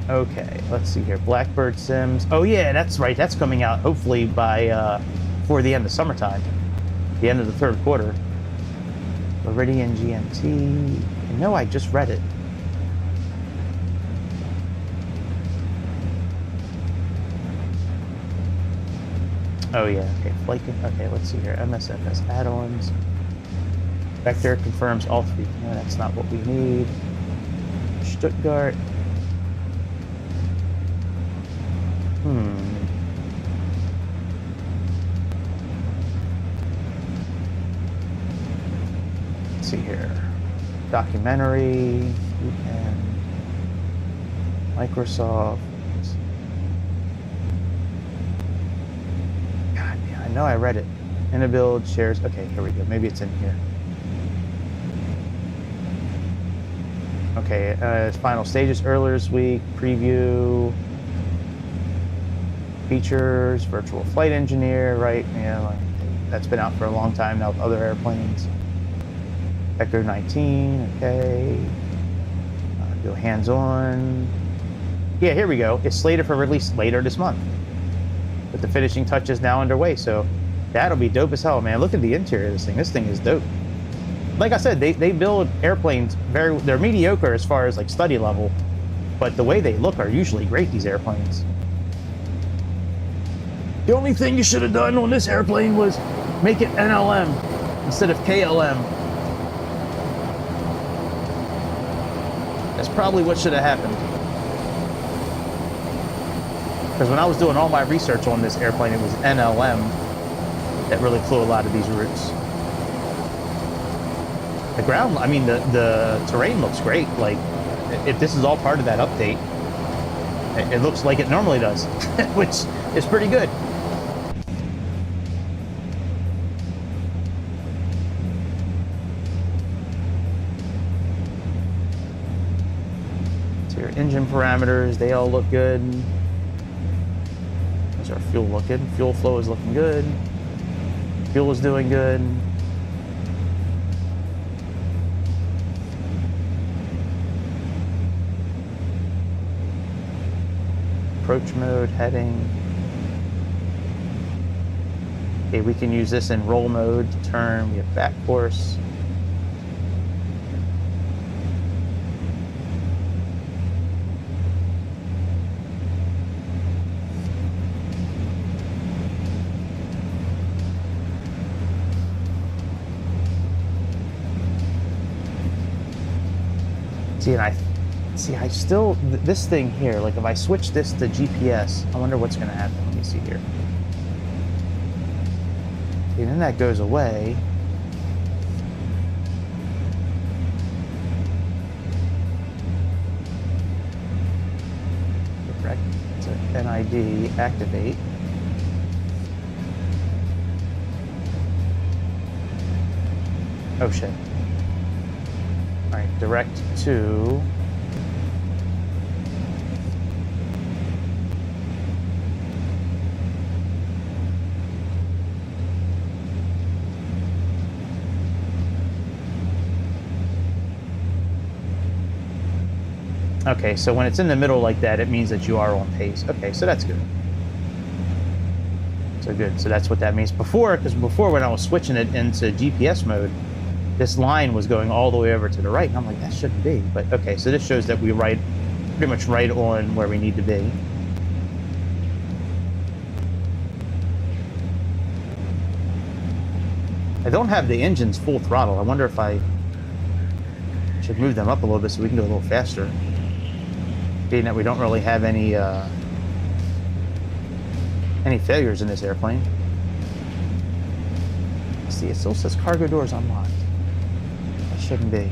Okay, let's see here. Blackbird Sims. Oh yeah, that's right. That's coming out hopefully by before the end of summertime, the end of the third quarter. Meridian GMT. No, I just read it. Oh yeah. Okay, flight. Okay, let's see here. MSFS add-ons. Vector confirms all 3. No, that's not what we need. Stuttgart. Let's see here. Documentary. Weekend. Microsoft. God, yeah, I know I read it. iniBuilds shares. Okay, here we go. Maybe it's in here. Okay, final stages earlier this week. Preview. Features, virtual flight engineer, right? Yeah, like, that's been out for a long time now with other airplanes. Vector 19, okay. Go hands-on. Yeah, here we go. It's slated for release later this month. But the finishing touches now underway, so that'll be dope as hell, man. Look at the interior of this thing. This thing is dope. Like I said, they build airplanes they're mediocre as far as like study level, but the way they look are usually great, these airplanes. The only thing you should have done on this airplane was make it NLM instead of KLM. That's probably what should have happened. Because when I was doing all my research on this airplane, it was NLM that really flew a lot of these routes. The ground, I mean, the terrain looks great. Like, if this is all part of that update, it looks like it normally does, which is pretty good. Engine parameters, they all look good. How's our fuel looking? Fuel flow is looking good. Fuel is doing good. Approach mode, heading. Okay, we can use this in roll mode to turn. We have back course. See, I still, this thing here, like if I switch this to GPS, I wonder what's going to happen. Let me see here. Okay, then that goes away. Correct. It's a NID, activate. Oh shit. Alright, direct to... Okay, so when it's in the middle like that, it means that you are on pace. Okay, so that's good. So good, so that's what that means. Before, because before when I was switching it into GPS mode, this line was going all the way over to the right. And I'm like, that shouldn't be. But okay, so this shows that we pretty much right on where we need to be. I don't have the engines full throttle. I wonder if I should move them up a little bit so we can go a little faster. Being that we don't really have any failures in this airplane. See, it still says cargo doors unlocked. That shouldn't be.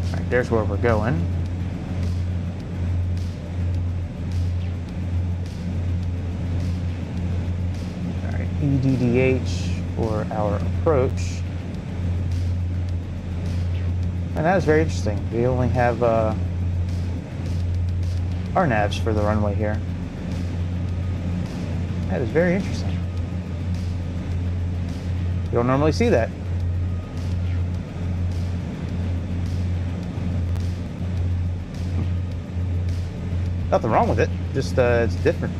All right, there's where we're going. All right, EDDH for our approach. And that is very interesting. We only have RNAVs for the runway here. That is very interesting. You don't normally see that. Nothing wrong with it, just it's different.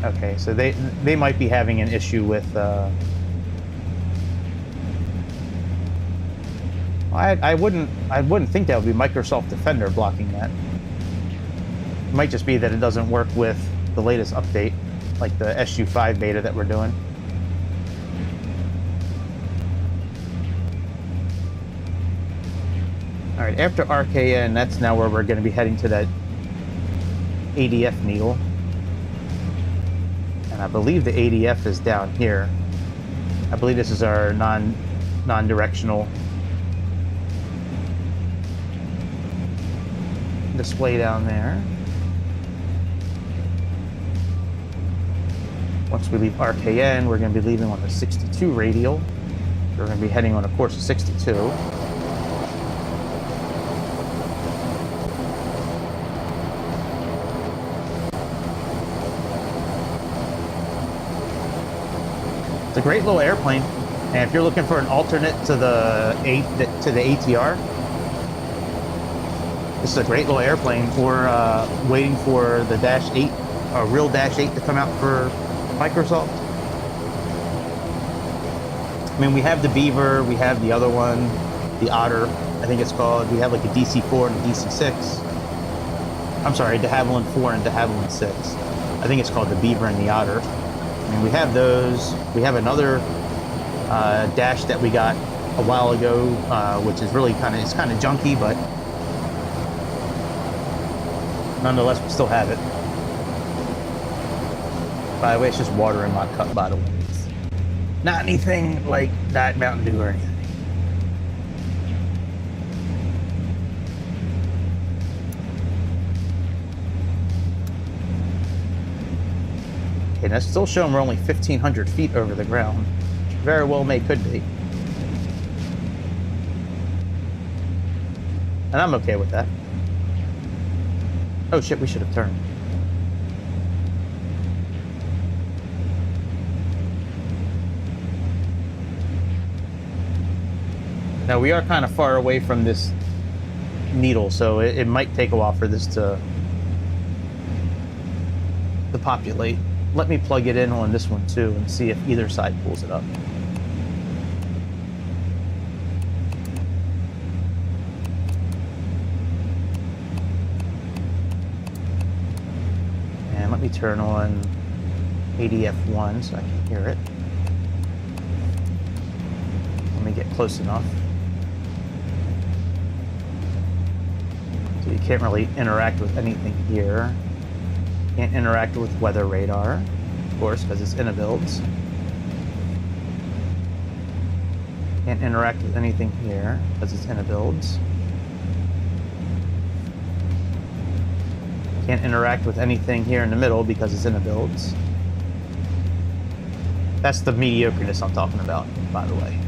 Okay, so they might be having an issue with I wouldn't think that would be Microsoft Defender blocking that. It might just be that it doesn't work with the latest update, like the SU5 beta that we're doing. All right, after RKN, that's now where we're going to be heading to that ADF needle. And I believe the ADF is down here. I believe this is our non-directional display down there. Once we leave RKN, we're going to be leaving on the 62 radial. We're going to be heading on a course of 62. It's a great little airplane, and if you're looking for an alternate to the ATR, this is a great little airplane. We're waiting for the Dash 8, a real Dash 8 to come out for Microsoft. I mean, we have the Beaver, we have the other one, the Otter, I think it's called. We have like a DC-4 and a DC-6. I'm sorry, de Havilland 4 and de Havilland 6. I think it's called the Beaver and the Otter. I mean, we have those. We have another Dash that we got a while ago, which is really kind of junky, but nonetheless, we still have it. By the way, it's just water in my cup, by the way. It's not anything like Diet Mountain Dew or anything. Okay, that's still showing we're only 1,500 feet over the ground. Which very well could be. And I'm okay with that. Oh shit, we should have turned. Now we are kind of far away from this needle, so it might take a while for this to populate. Let me plug it in on this one too and see if either side pulls it up. And let me turn on ADF1 so I can hear it. Let me get close enough. So you can't really interact with anything here. Can't interact with weather radar, of course, because it's iniBuilds. Can't interact with anything here because it's iniBuilds. Can't interact with anything here in the middle because it's iniBuilds. That's the mediocreness I'm talking about, by the way.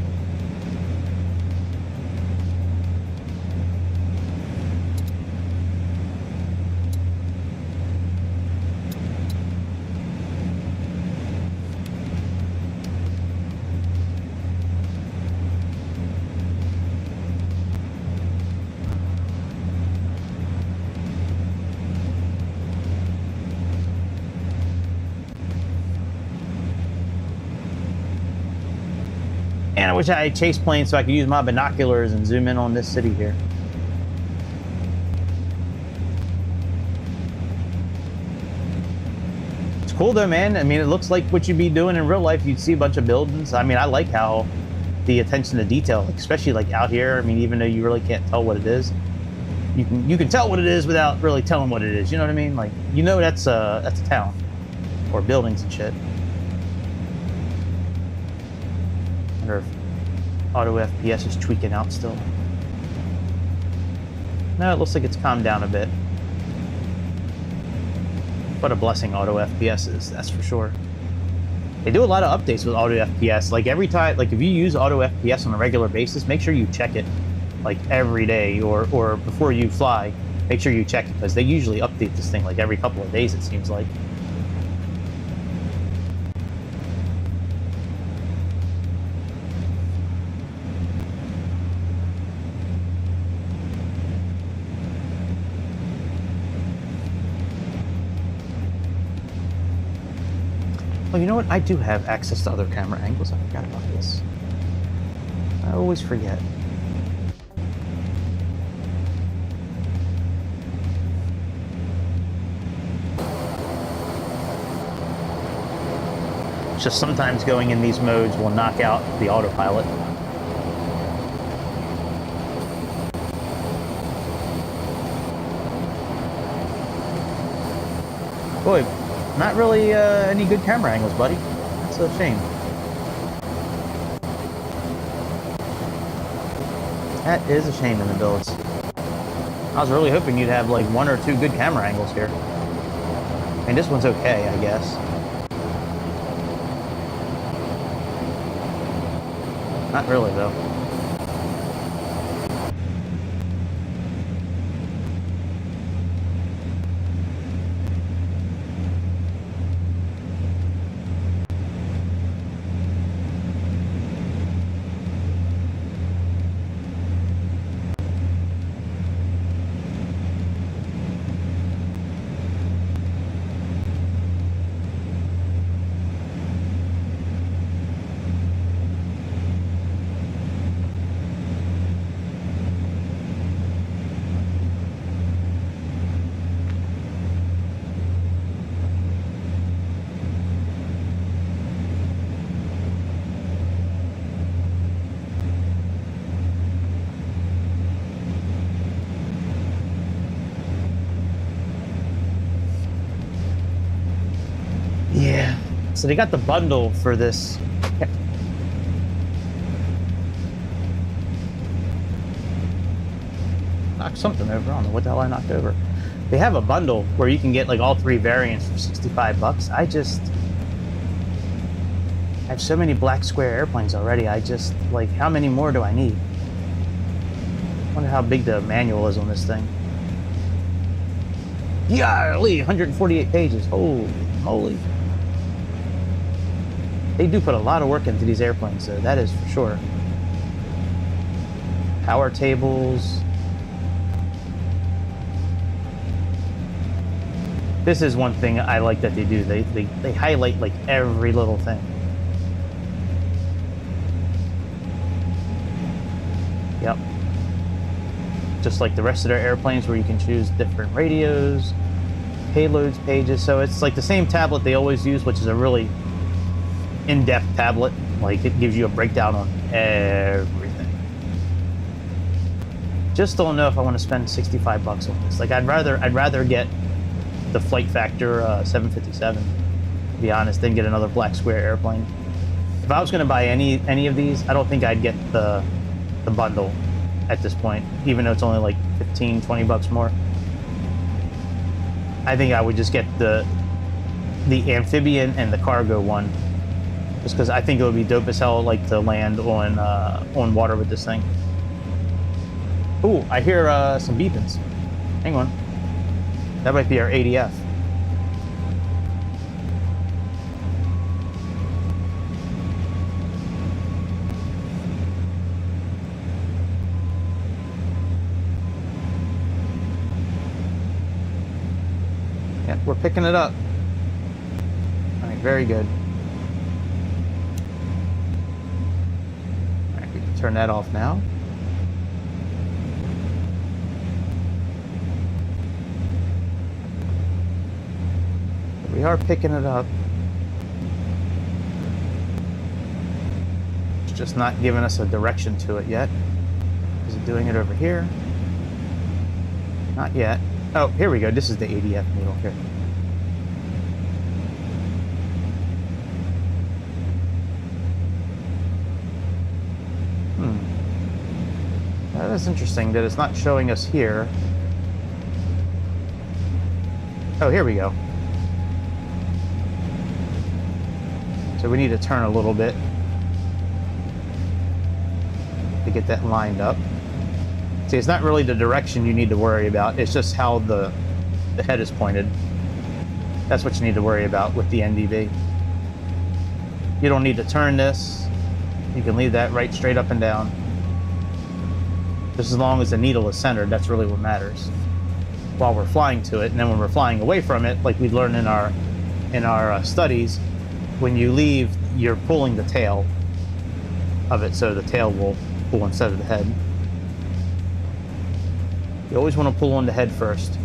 And I wish I had chase planes so I could use my binoculars and zoom in on this city here. It's cool though, man. I mean, it looks like what you'd be doing in real life. You'd see a bunch of buildings. I mean, I like how the attention to detail, especially like out here. I mean, even though you really can't tell what it is, you can tell what it is without really telling what it is. You know what I mean? Like, you know, that's a town or buildings and shit. I wonder if Auto FPS is tweaking out still. No, it looks like it's calmed down a bit. What a blessing Auto FPS is, that's for sure. They do a lot of updates with Auto FPS. Like every time, like if you use Auto FPS on a regular basis, make sure you check it like every day or before you fly. Make sure you check it because they usually update this thing like every couple of days, it seems like. Oh, you know what? I do have access to other camera angles. I forgot about this. I always forget. It's just sometimes going in these modes will knock out the autopilot. Boy, not really any good camera angles, buddy. That's a shame. That is a shame in the builds. I was really hoping you'd have like 1 or 2 good camera angles here. I mean, this one's okay, I guess. Not really, though. Yeah. So they got the bundle for this. Knocked something over. I don't know what the hell I knocked over. They have a bundle where you can get like all 3 variants for 65 bucks. I have so many black square airplanes already. Like, how many more do I need? I wonder how big the manual is on this thing. Golly, 148 pages. Holy moly. They do put a lot of work into these airplanes, though. That is for sure. Power tables. This is one thing I like that they do. They highlight like every little thing. Yep. Just like the rest of their airplanes where you can choose different radios, payloads pages. So it's like the same tablet they always use, which is a really in-depth tablet. Like, it gives you a breakdown on everything. Just don't know if I want to spend 65 bucks on this. Like, I'd rather get the Flight Factor 757, to be honest, than get another black square airplane. If I was going to buy any of these, I don't think I'd get the bundle at this point, even though it's only like 15, 20 bucks more. I think I would just get the amphibian and the cargo one, just because I think it would be dope as hell, like, to land on water with this thing. Ooh, I hear some beepings. Hang on. That might be our ADF. Yeah, we're picking it up. All right, very good. turn that off now. We are picking it up. It's just not giving us a direction to it yet. Is it doing it over here? Not yet. Oh, here we go. This is the ADF needle here. That is interesting that it's not showing us here. Oh, here we go. So we need to turn a little bit to get that lined up. See, it's not really the direction you need to worry about. It's just how the head is pointed. That's what you need to worry about with the NDB. You don't need to turn this. You can leave that right straight up and down. Just as long as the needle is centered, that's really what matters while we're flying to it. And then when we're flying away from it, like we learned in our studies, when you leave, you're pulling the tail of it, so the tail will pull instead of the head. You always want to pull on the head first.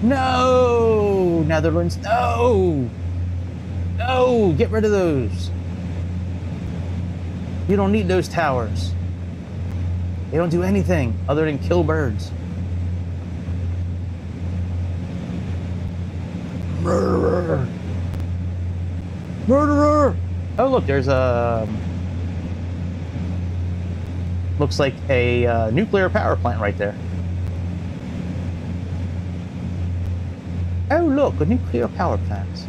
No! Netherlands, no! No! Get rid of those. You don't need those towers. They don't do anything other than kill birds. Murderer! Murderer! Oh, look, there's a... looks like a nuclear power plant right there. Oh, look, a nuclear power plant.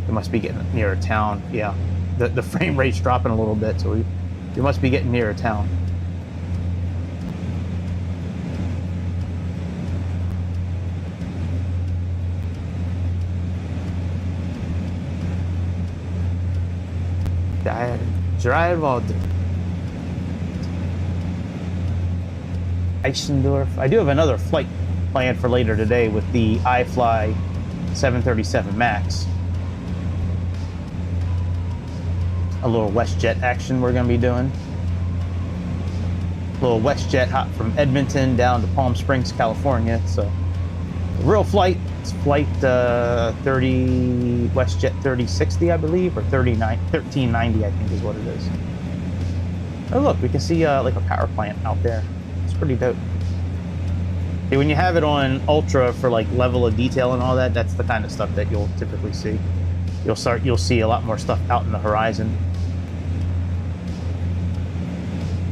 We must be getting near a town, yeah. The frame rate's dropping a little bit, so we must be getting near a town. Eindhoven. I do have another flight planned for later today with the iFly 737 MAX. A little WestJet action we're going to be doing. A little WestJet hop from Edmonton down to Palm Springs, California. So, a real flight. It's flight 30, WestJet 3060, I believe, or 1390, I think is what it is. Oh, look, we can see like a power plant out there. It's pretty dope. See, when you have it on ultra for like level of detail and all that, that's the kind of stuff that you'll typically see. You'll see a lot more stuff out in the horizon.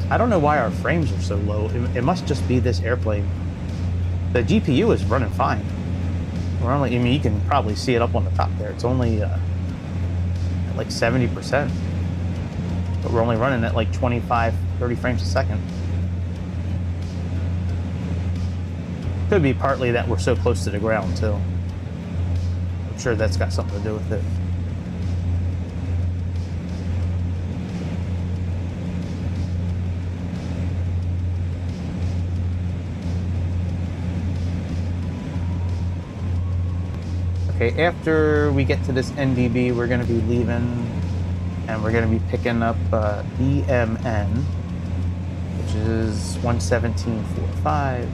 I don't know why our frames are so low. It must just be this airplane. The GPU is running fine. We're only, I mean, you can probably see it up on the top there. It's only like 70%. But we're only running at like 25, 30 frames a second. Could be partly that we're so close to the ground too. I'm sure that's got something to do with it. Okay, after we get to this NDB, we're going to be leaving, and we're going to be picking up BMN, which is 117.45.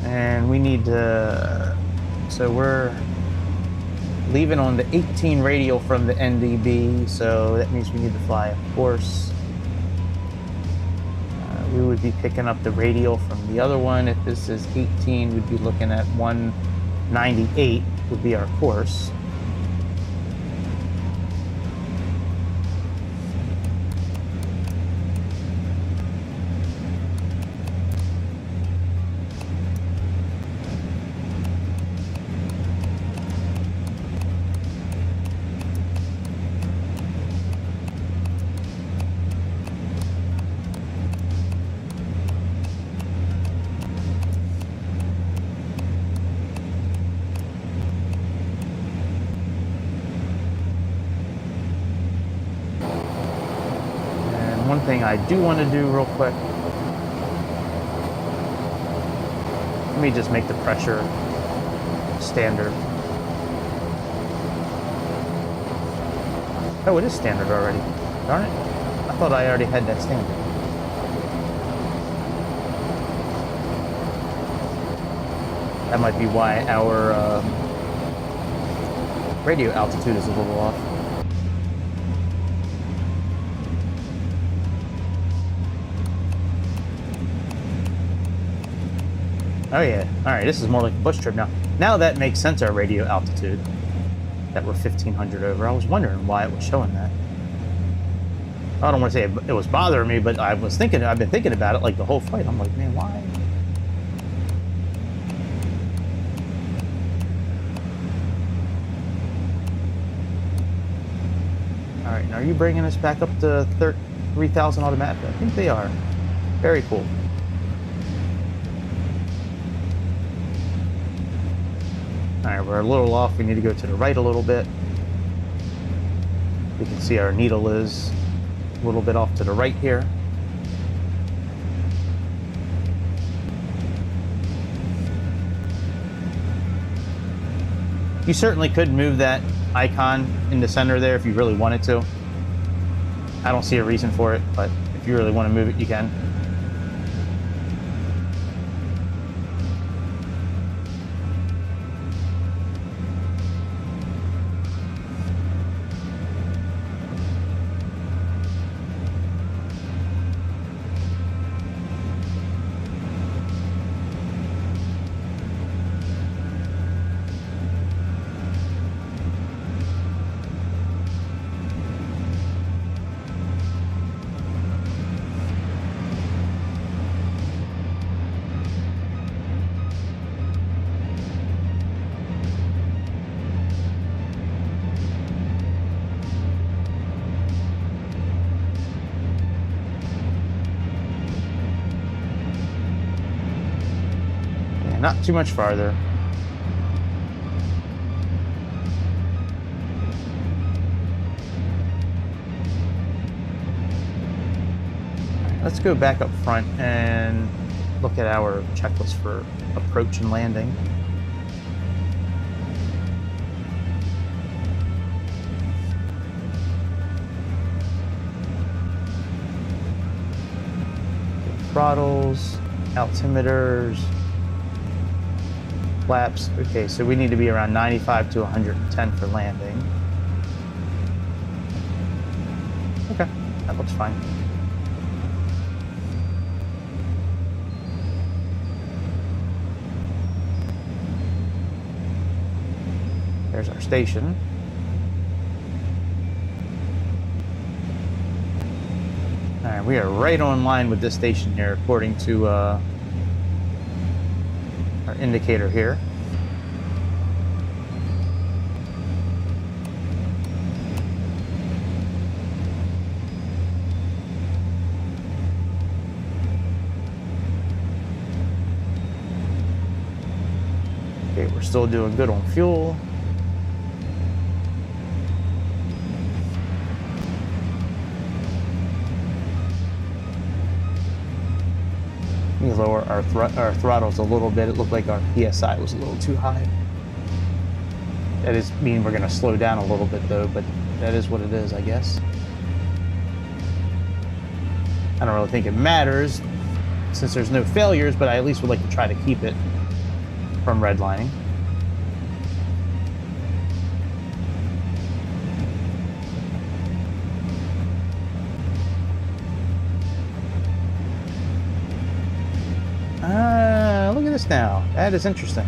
And we need to... So we're leaving on the 18 radial from the NDB, so that means we need to fly a course. We would be picking up the radial from the other one. If this is 18, we'd be looking at 198 would be our course. thing I do want to do real quick. Let me just make the pressure standard. Oh, it is standard already. Darn it. I thought I already had that standard. That might be why our radio altitude is a little off. Oh yeah, alright, this is more like a bush trip now. Now that makes sense, our radio altitude. That we're 1,500 over. I was wondering why it was showing that. I don't want to say it was bothering me, but I've been thinking about it like the whole flight. I'm like, man, why? Alright, now are you bringing us back up to 3,000 automatic? I think they are. Very cool. Alright, we're a little off. We need to go to the right a little bit. You can see our needle is a little bit off to the right here. You certainly could move that icon in the center there if you really wanted to. I don't see a reason for it, but if you really want to move it, you can. Not too much farther. Let's go back up front and look at our checklist for approach and landing. Throttles, altimeters, flaps. Okay, so we need to be around 95 to 110 for landing. Okay, that looks fine. There's our station. All right, we are right on line with this station here, according to our indicator here. Okay, we're still doing good on fuel. Let me lower our throttles a little bit. It looked like our PSI was a little too high. That is mean we're going to slow down a little bit though, but that is what it is, I guess. I don't really think it matters since there's no failures, but I at least would like to try to keep it from redlining. Look at this now. That is interesting.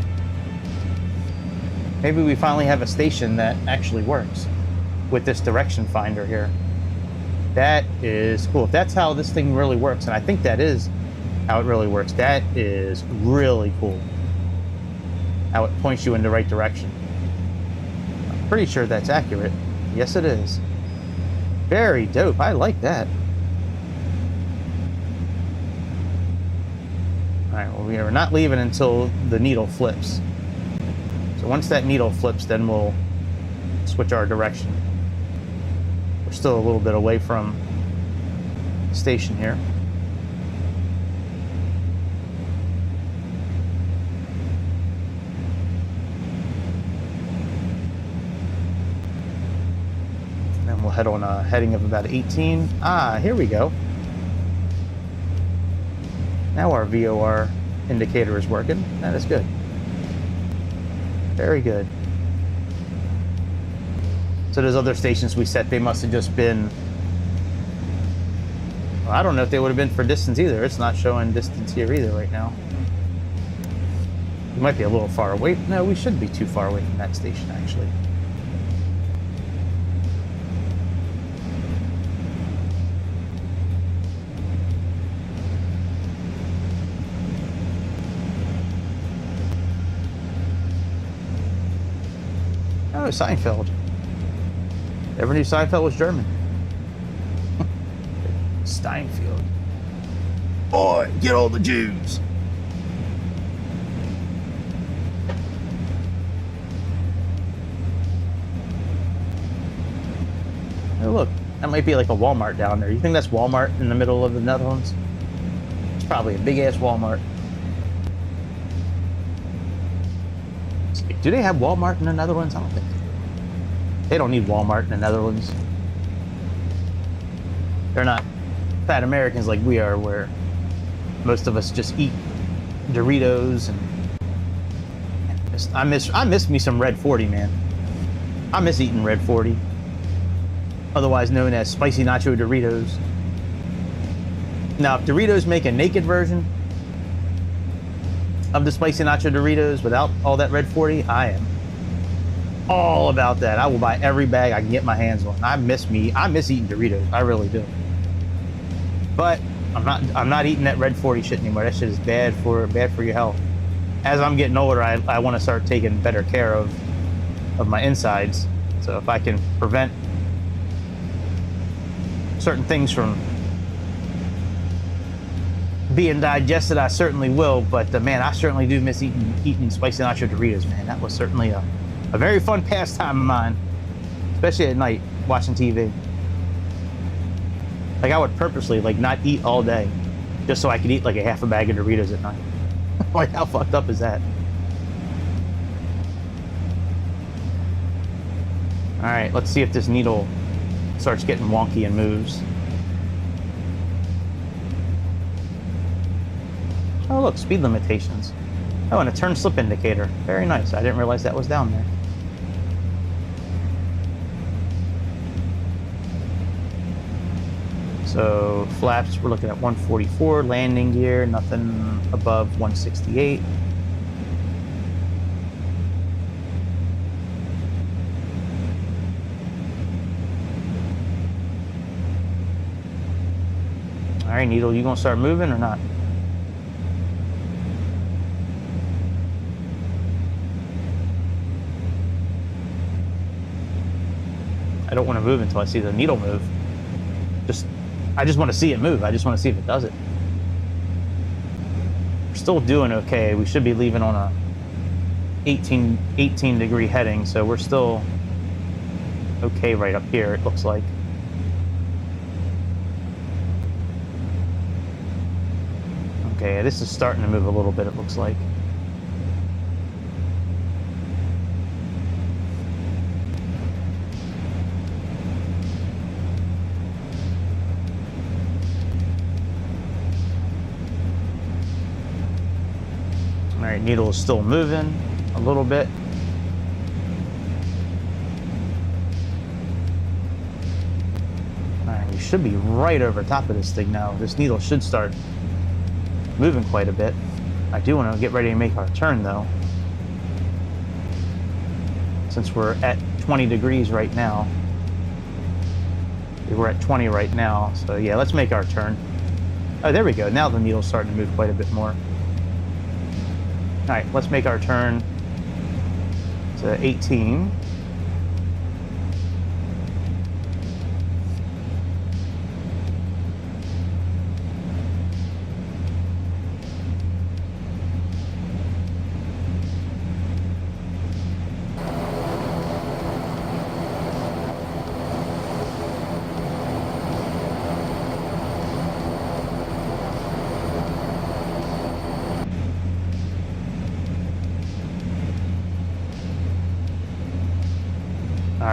Maybe we finally have a station that actually works with this direction finder here. That is cool. If that's how this thing really works, and I think that is how it really works, that is really cool. How it points you in the right direction. I'm pretty sure that's accurate. Yes, it is. Very dope. I like that. Alright, well, we are not leaving until the needle flips. So once that needle flips, then we'll switch our direction. We're still a little bit away from station here. And we'll head on a heading of about 18. Ah, here we go. Now our VOR indicator is working. That is good. Very good. So those other stations we set, they must have just been... Well, I don't know if they would have been for distance either. It's not showing distance here either right now. We might be a little far away. No, we shouldn't be too far away from that station, actually. Oh, Seinfeld. Never knew Seinfeld was German. Steinfeld. Boy, get all the Jews. Oh, look. That might be like a Walmart down there. You think that's Walmart in the middle of the Netherlands? It's probably a big-ass Walmart. Do they have Walmart in the Netherlands? I don't think so. They don't need Walmart in the Netherlands. They're not fat Americans like we are, where most of us just eat Doritos and I miss me some Red 40, man. I miss eating Red 40, otherwise known as spicy nacho Doritos. Now, if Doritos make a naked version of the spicy nacho Doritos without all that Red 40, I am all about that. I will buy every bag I can get my hands on. I miss eating Doritos. I really do. But I'm not eating that Red 40 shit anymore. That shit is bad for your health. As I'm getting older, I want to start taking better care of my insides. So if I can prevent certain things from being digested, I certainly will. But man, I certainly do miss eating spicy nacho Doritos, man. That was certainly a very fun pastime of mine, especially at night watching TV. Like, I would purposely like not eat all day just so I could eat like a half a bag of Doritos at night. Like, how fucked up is that? All right, let's see if this needle starts getting wonky and moves. Oh, look, speed limitations. Oh, and a turn slip indicator. Very nice. I didn't realize that was down there. So flaps, we're looking at 144. Landing gear, nothing above 168. All right, needle, you gonna start moving or not? I don't want to move until I see the needle move. I just want to see it move. I just want to see if it does it. We're still doing okay. We should be leaving on a 18 degree heading, so we're still okay right up here, it looks like. Okay, this is starting to move a little bit, it looks like. All right, needle is still moving a little bit. All right, we should be right over top of this thing now. This needle should start moving quite a bit. I do want to get ready to make our turn though, since we're at 20 degrees right now. We're at 20 right now, so yeah, let's make our turn. Oh, there we go. Now the needle's starting to move quite a bit more. All right, let's make our turn to 18.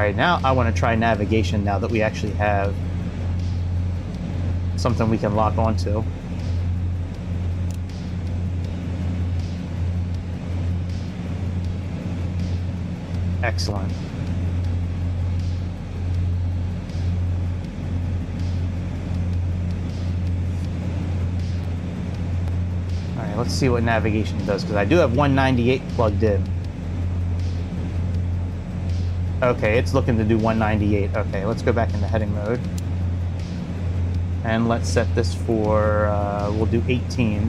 right, now I want to try navigation now that we actually have something we can lock onto. Excellent. All right, let's see what navigation does, because I do have 198 plugged in. Okay, it's looking to do 198. Okay, let's go back into heading mode. And let's set this for, we'll do 18.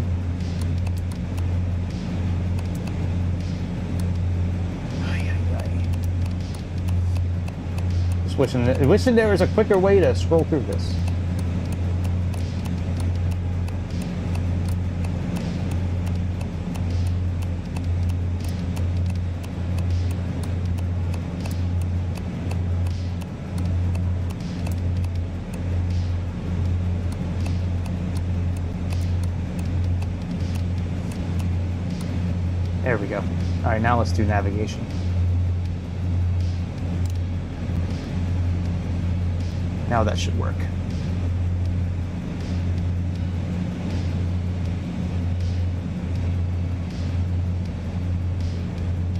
Just wishing there was a quicker way to scroll through this. There we go. All right, now let's do navigation. Now that should work.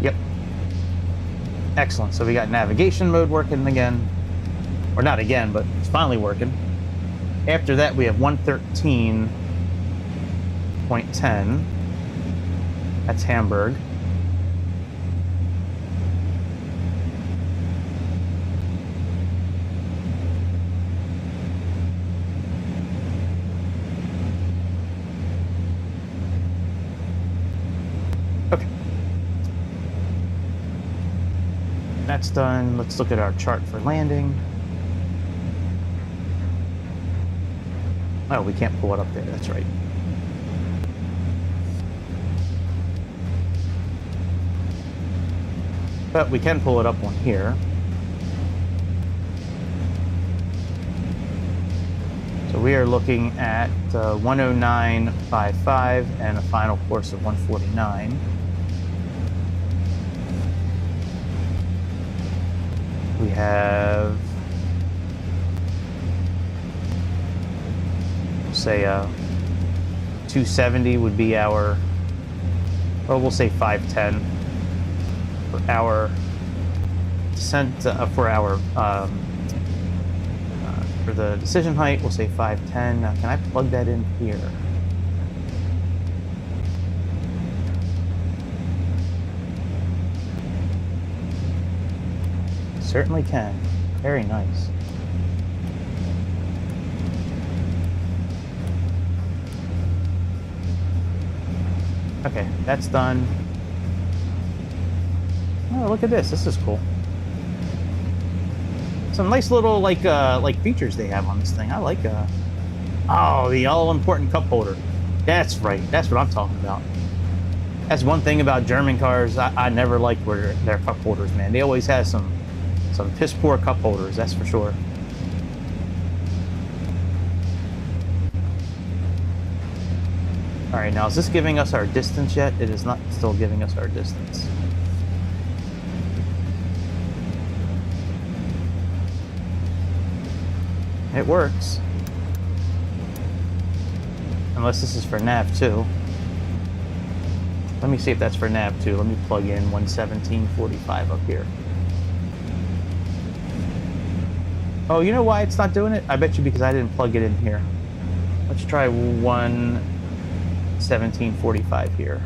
Yep. Excellent. So we got navigation mode working again. Or not again, but it's finally working. After that, we have 113.10. That's Hamburg. Okay. That's done. Let's look at our chart for landing. Oh, we can't pull it up there. That's right. But we can pull it up on here. So we are looking at 109.55 and a final course of 149. We have, say, 270 would be our, well, we'll say 510. For our descent, for the decision height, we'll say 510. Now, can I plug that in here? Certainly can. Very nice. Okay, that's done. Oh, look at this. This is cool. Some nice little like features they have on this thing. I like oh, the all-important cup holder. That's right. That's what I'm talking about. That's one thing about German cars I never liked, were their cup holders, man. They always have some piss poor cup holders, that's for sure. All right, now is this giving us our distance yet? It is not still giving us our distance. It works. Unless this is for nav 2. Let me see if that's for nav 2. Let me plug in 117.45 up here. Oh, you know why it's not doing it? I bet you because I didn't plug it in here. Let's try 117.45 here.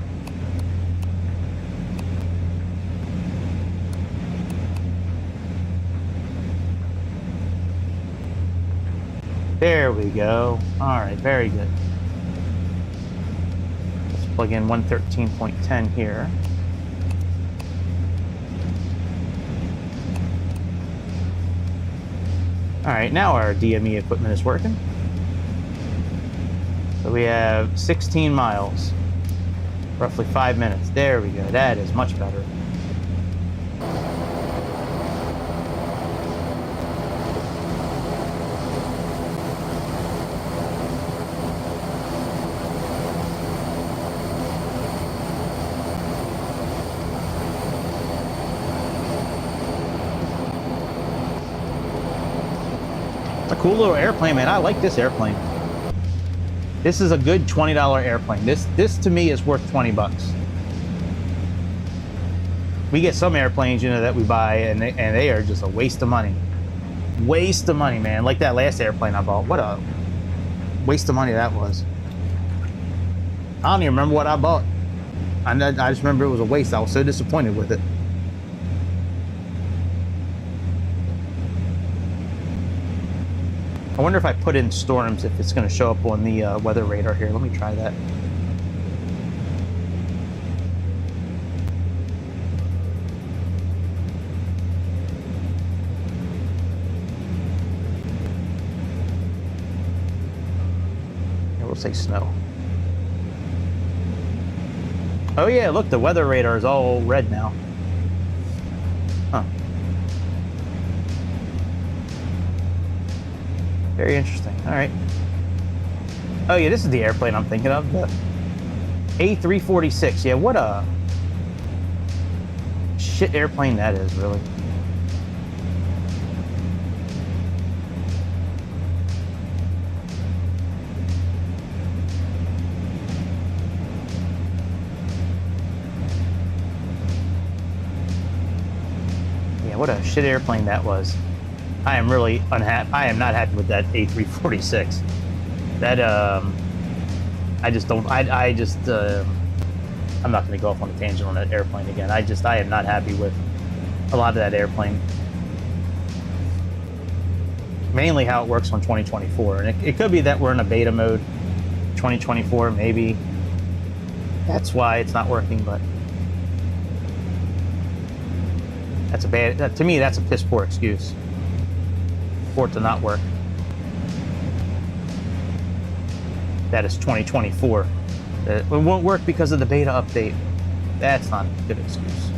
There we go. All right, very good. Let's plug in 113.10 here. All right, now our DME equipment is working. So we have 16 miles, roughly 5 minutes. There we go. That is much better. Cool little airplane, man. I like this airplane. This is a good $20 airplane. This to me is worth 20 bucks. We get some airplanes, you know, that we buy, and they are just a waste of money. Waste of money, man. Like that last airplane I bought. What a waste of money that was. I don't even remember what I bought. I just remember it was a waste. I was so disappointed with it. I wonder if I put in storms, if it's going to show up on the weather radar here. Let me try that. Here, we'll say snow. Oh yeah, look, the weather radar is all red now. Huh. Very interesting. All right. Oh yeah, this is the airplane I'm thinking of. The A346. Yeah, what a shit airplane that is, really. Yeah, what a shit airplane that was. I am really unhappy. I am not happy with that A346. That I just don't. I'm not going to go off on a tangent on that airplane again. I am not happy with a lot of that airplane. Mainly how it works on 2024, and it could be that we're in a beta mode. 2024, maybe. That's why it's not working, but that's a bad. To me, that's a piss poor excuse for it to not work. That is 2024. It won't work because of the beta update. That's not a good excuse.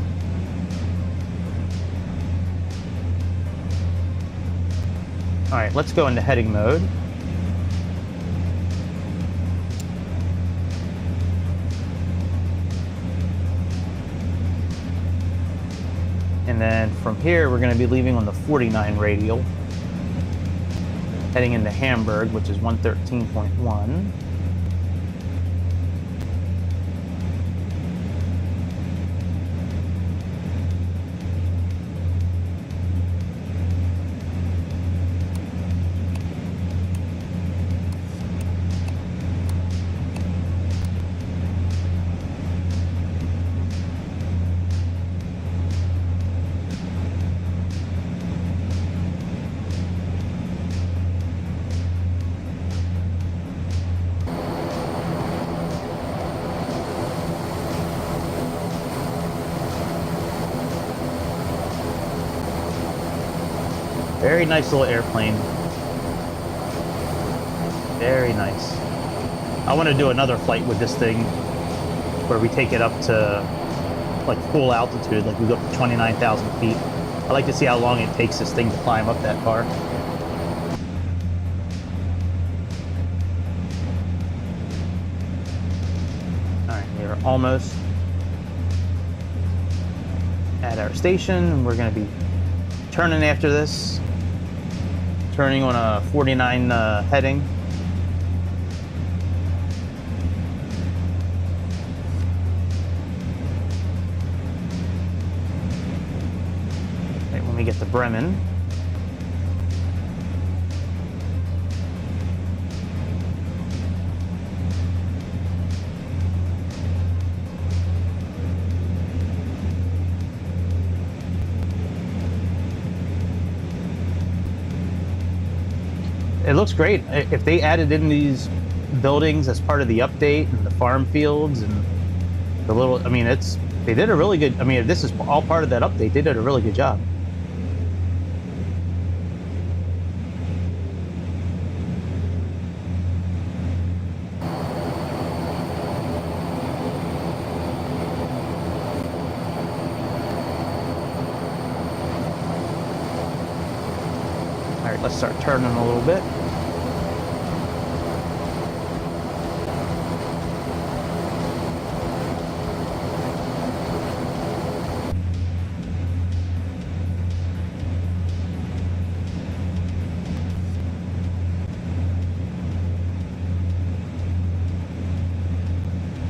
All right, let's go into heading mode. And then from here, we're going to be leaving on the 49 radial, heading into Hamburg, which is 113.1. Very nice little airplane. Very nice. I want to do another flight with this thing where we take it up to like full altitude, like we go up to 29,000 feet. I'd like to see how long it takes this thing to climb up that far. Alright, we are almost at our station, and we're going to be turning after this. Turning on a 49 heading. Right when we get to Bremen. It looks great. If they added in these buildings as part of the update and the farm fields and the little, I mean, they did a really good, I mean, if this is all part of that update, they did a really good job. All right, let's start turning a little bit.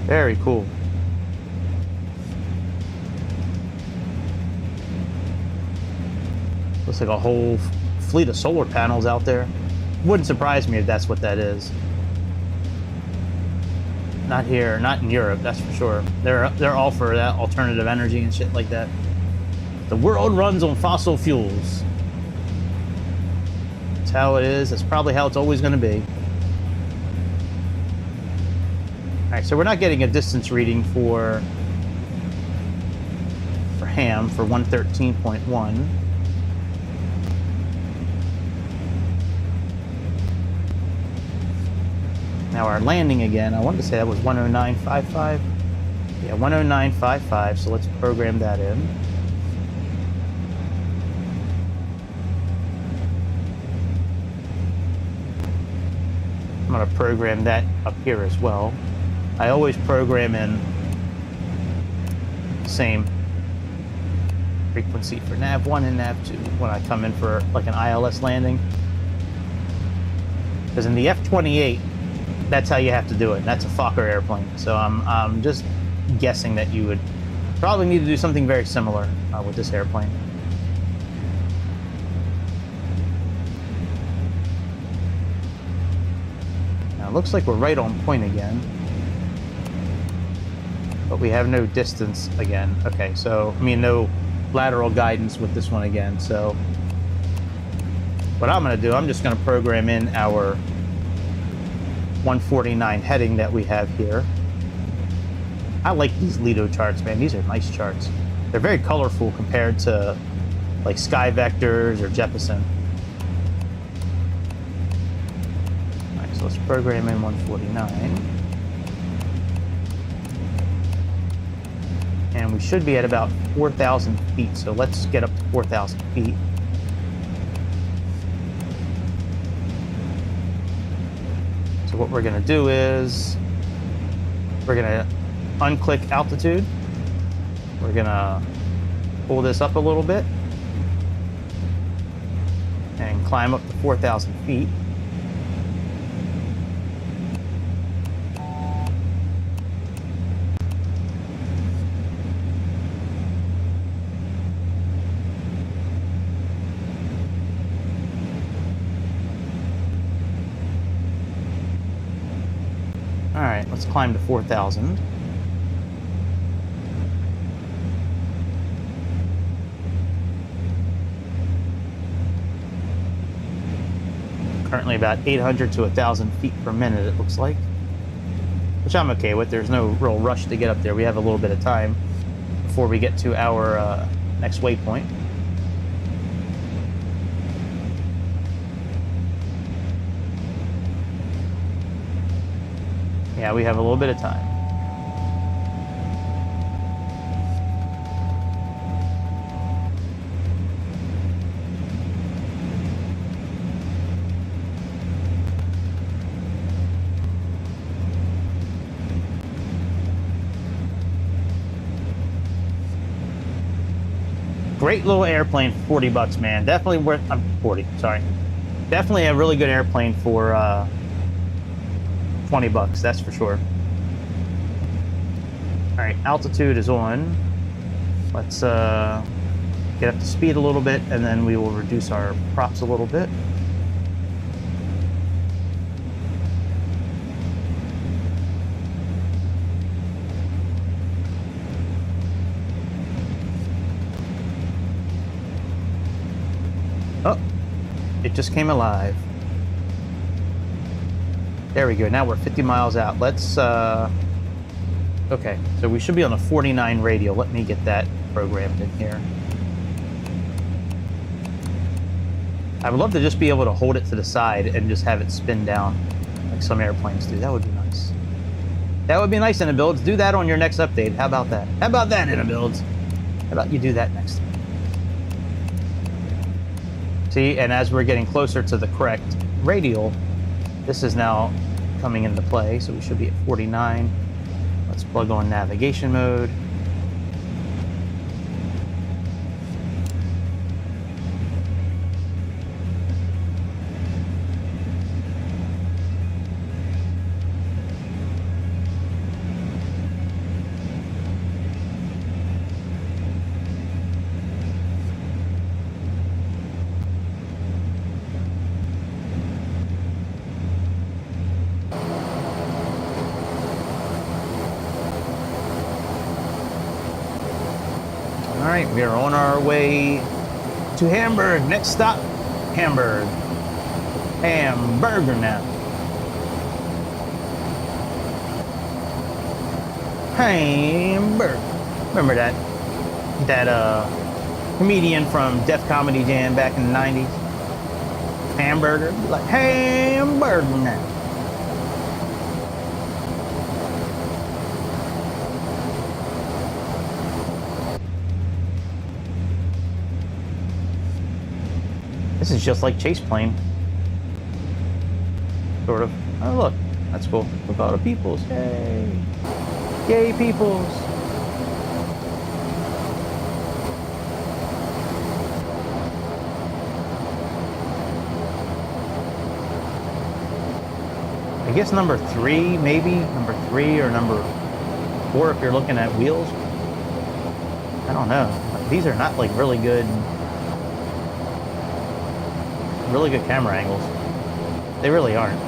Very cool. Looks like a whole fleet of solar panels out there. Wouldn't surprise me if that's what that is. Not here, not in Europe, that's for sure. They're all for that alternative energy and shit like that. The world runs on fossil fuels. That's how it is. That's probably how it's always going to be. All right, so we're not getting a distance reading for ham for 113.1. Now our landing again, I wanted to say that was 109.55. Yeah, 109.55, so let's program that in. I'm going to program that up here as well. I always program in the same frequency for nav1 and nav2 when I come in for like an ILS landing. Because in the F28, that's how you have to do it. That's a Fokker airplane. So I'm just guessing that you would probably need to do something very similar with this airplane. Now it looks like we're right on point again. But we have no distance again. Okay, so, I mean, no lateral guidance with this one again. So what I'm going to do, I'm just going to program in our 149 heading that we have here. I like these Lido charts, man. These are nice charts. They're very colorful compared to like Sky Vectors or Jeppesen. All right, so let's program in 149. And we should be at about 4,000 feet, so let's get up to 4,000 feet. So what we're going to do is we're going to unclick altitude. We're going to pull this up a little bit and climb up to 4,000 feet. All right, let's climb to 4,000. Currently about 800 to 1,000 feet per minute, it looks like. Which I'm okay with. There's no real rush to get up there. We have a little bit of time before we get to our next waypoint. Yeah, we have a little bit of time. Great little airplane for 40 bucks, man. Definitely worth, I'm 40, sorry. Definitely a really good airplane for 20 bucks, that's for sure. All right, altitude is on. Let's get up to speed a little bit, and then we will reduce our props a little bit. Oh, it just came alive. There we go. Now we're 50 miles out. Let's, okay, so we should be on a 49 radial. Let me get that programmed in here. I would love to just be able to hold it to the side and just have it spin down like some airplanes do. That would be nice. That would be nice, iniBuilds. Do that on your next update. How about that? How about that, iniBuilds? How about you do that next time? See, and as we're getting closer to the correct radial, this is now coming into play, so we should be at 49. Let's plug on navigation mode. right, we are on our way to Hamburg. Next stop, Hamburg. Hamburger now. Hamburg. Remember that comedian from Def Comedy Jam back in the 90s? Hamburger. Like, Hamburger now. This is just like Chase Plane. Sort of. Oh, look. That's cool. Look at all the peoples. Yay. Yay, peoples. I guess number 3, maybe. Number 3 or number 4 if you're looking at wheels. I don't know. These are not like really good camera angles. They really aren't.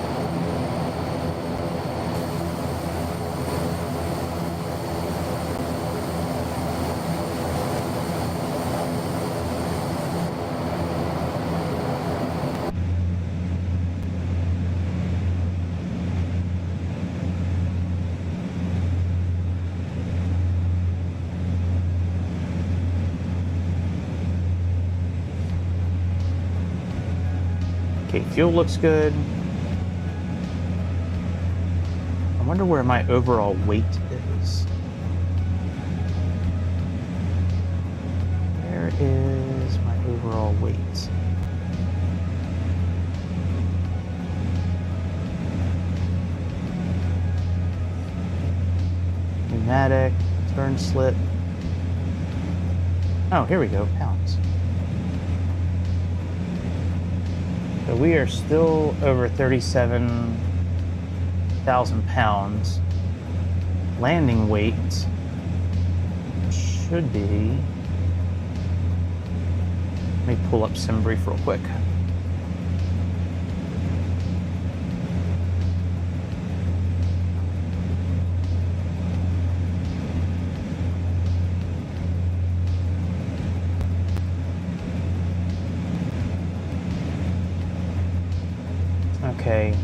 Okay, fuel looks good. I wonder where my overall weight is. Where is my overall weight? Pneumatic, turn slip. Oh, here we go, pounds. So we are still over 37,000 pounds. Landing weight should be... Let me pull up SimBrief real quick. Okay,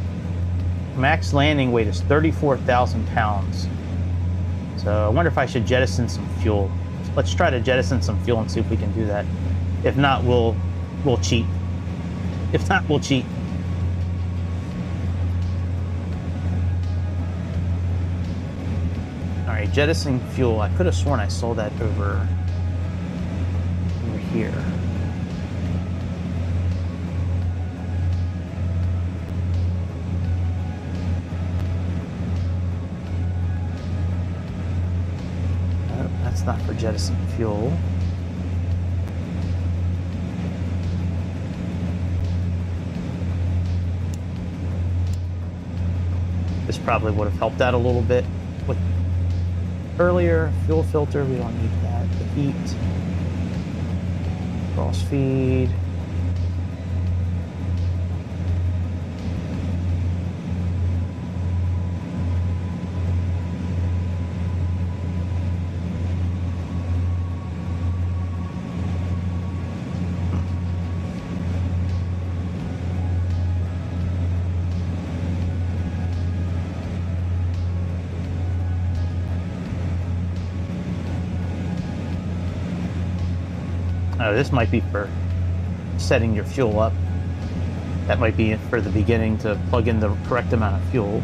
max landing weight is 34,000 pounds. So I wonder if I should jettison some fuel. Let's try to jettison some fuel and see if we can do that. If not, we'll cheat. If not, we'll cheat. All right, jettisoning fuel. I could have sworn I saw that over here. Not for jettisoning fuel. This probably would have helped out a little bit with earlier. Fuel filter, we don't need that. The heat, cross feed. Oh, this might be for setting your fuel up. That might be for the beginning to plug in the correct amount of fuel.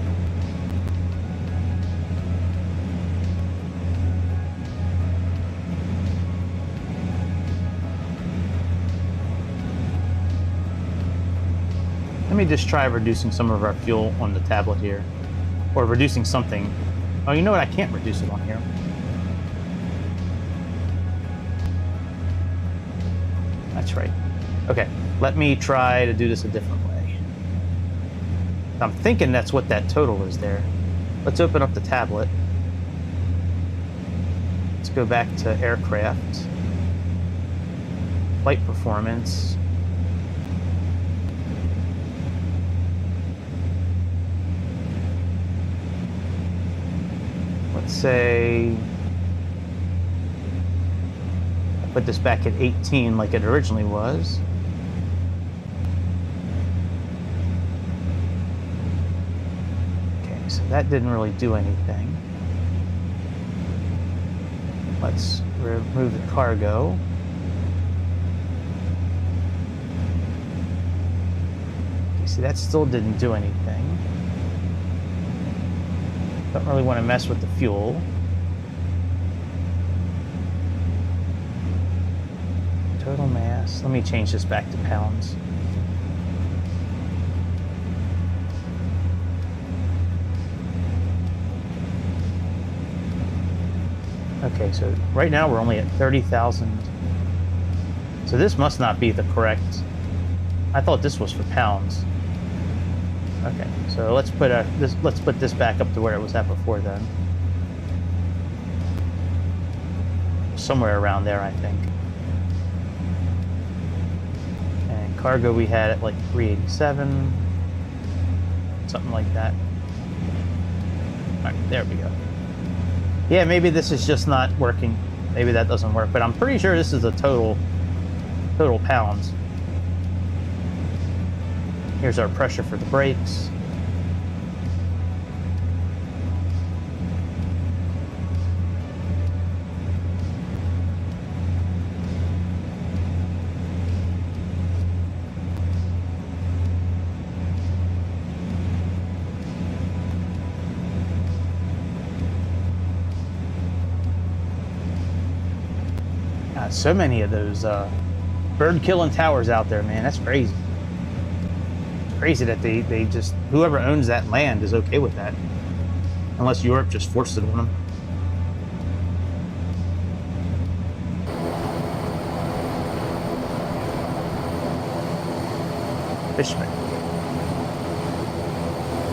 Let me just try reducing some of our fuel on the tablet here. Or reducing something. Oh, you know what? I can't reduce it on here. That's right. Okay, let me try to do this a different way. I'm thinking that's what that total is there. Let's open up the tablet. Let's go back to aircraft. Flight performance. Let's say Put this back at 18 like it originally was. Okay, so that didn't really do anything. Let's remove the cargo. Okay, see, that still didn't do anything. Don't really want to mess with the fuel. Total mass. Let me change this back to pounds. Okay, so right now we're only at 30,000. So this must not be the correct. I thought this was for pounds. Okay, so let's put this back up to where it was at before then. Somewhere around there, I think. And cargo we had at like 387, something like that. All right, there we go. Yeah, maybe this is just not working. Maybe that doesn't work, but I'm pretty sure this is a total pounds. Here's our pressure for the brakes. God, so many of those bird-killing towers out there, man. That's crazy. Crazy that they just, whoever owns that land is okay with that, unless Europe just forced it on them. Fishman,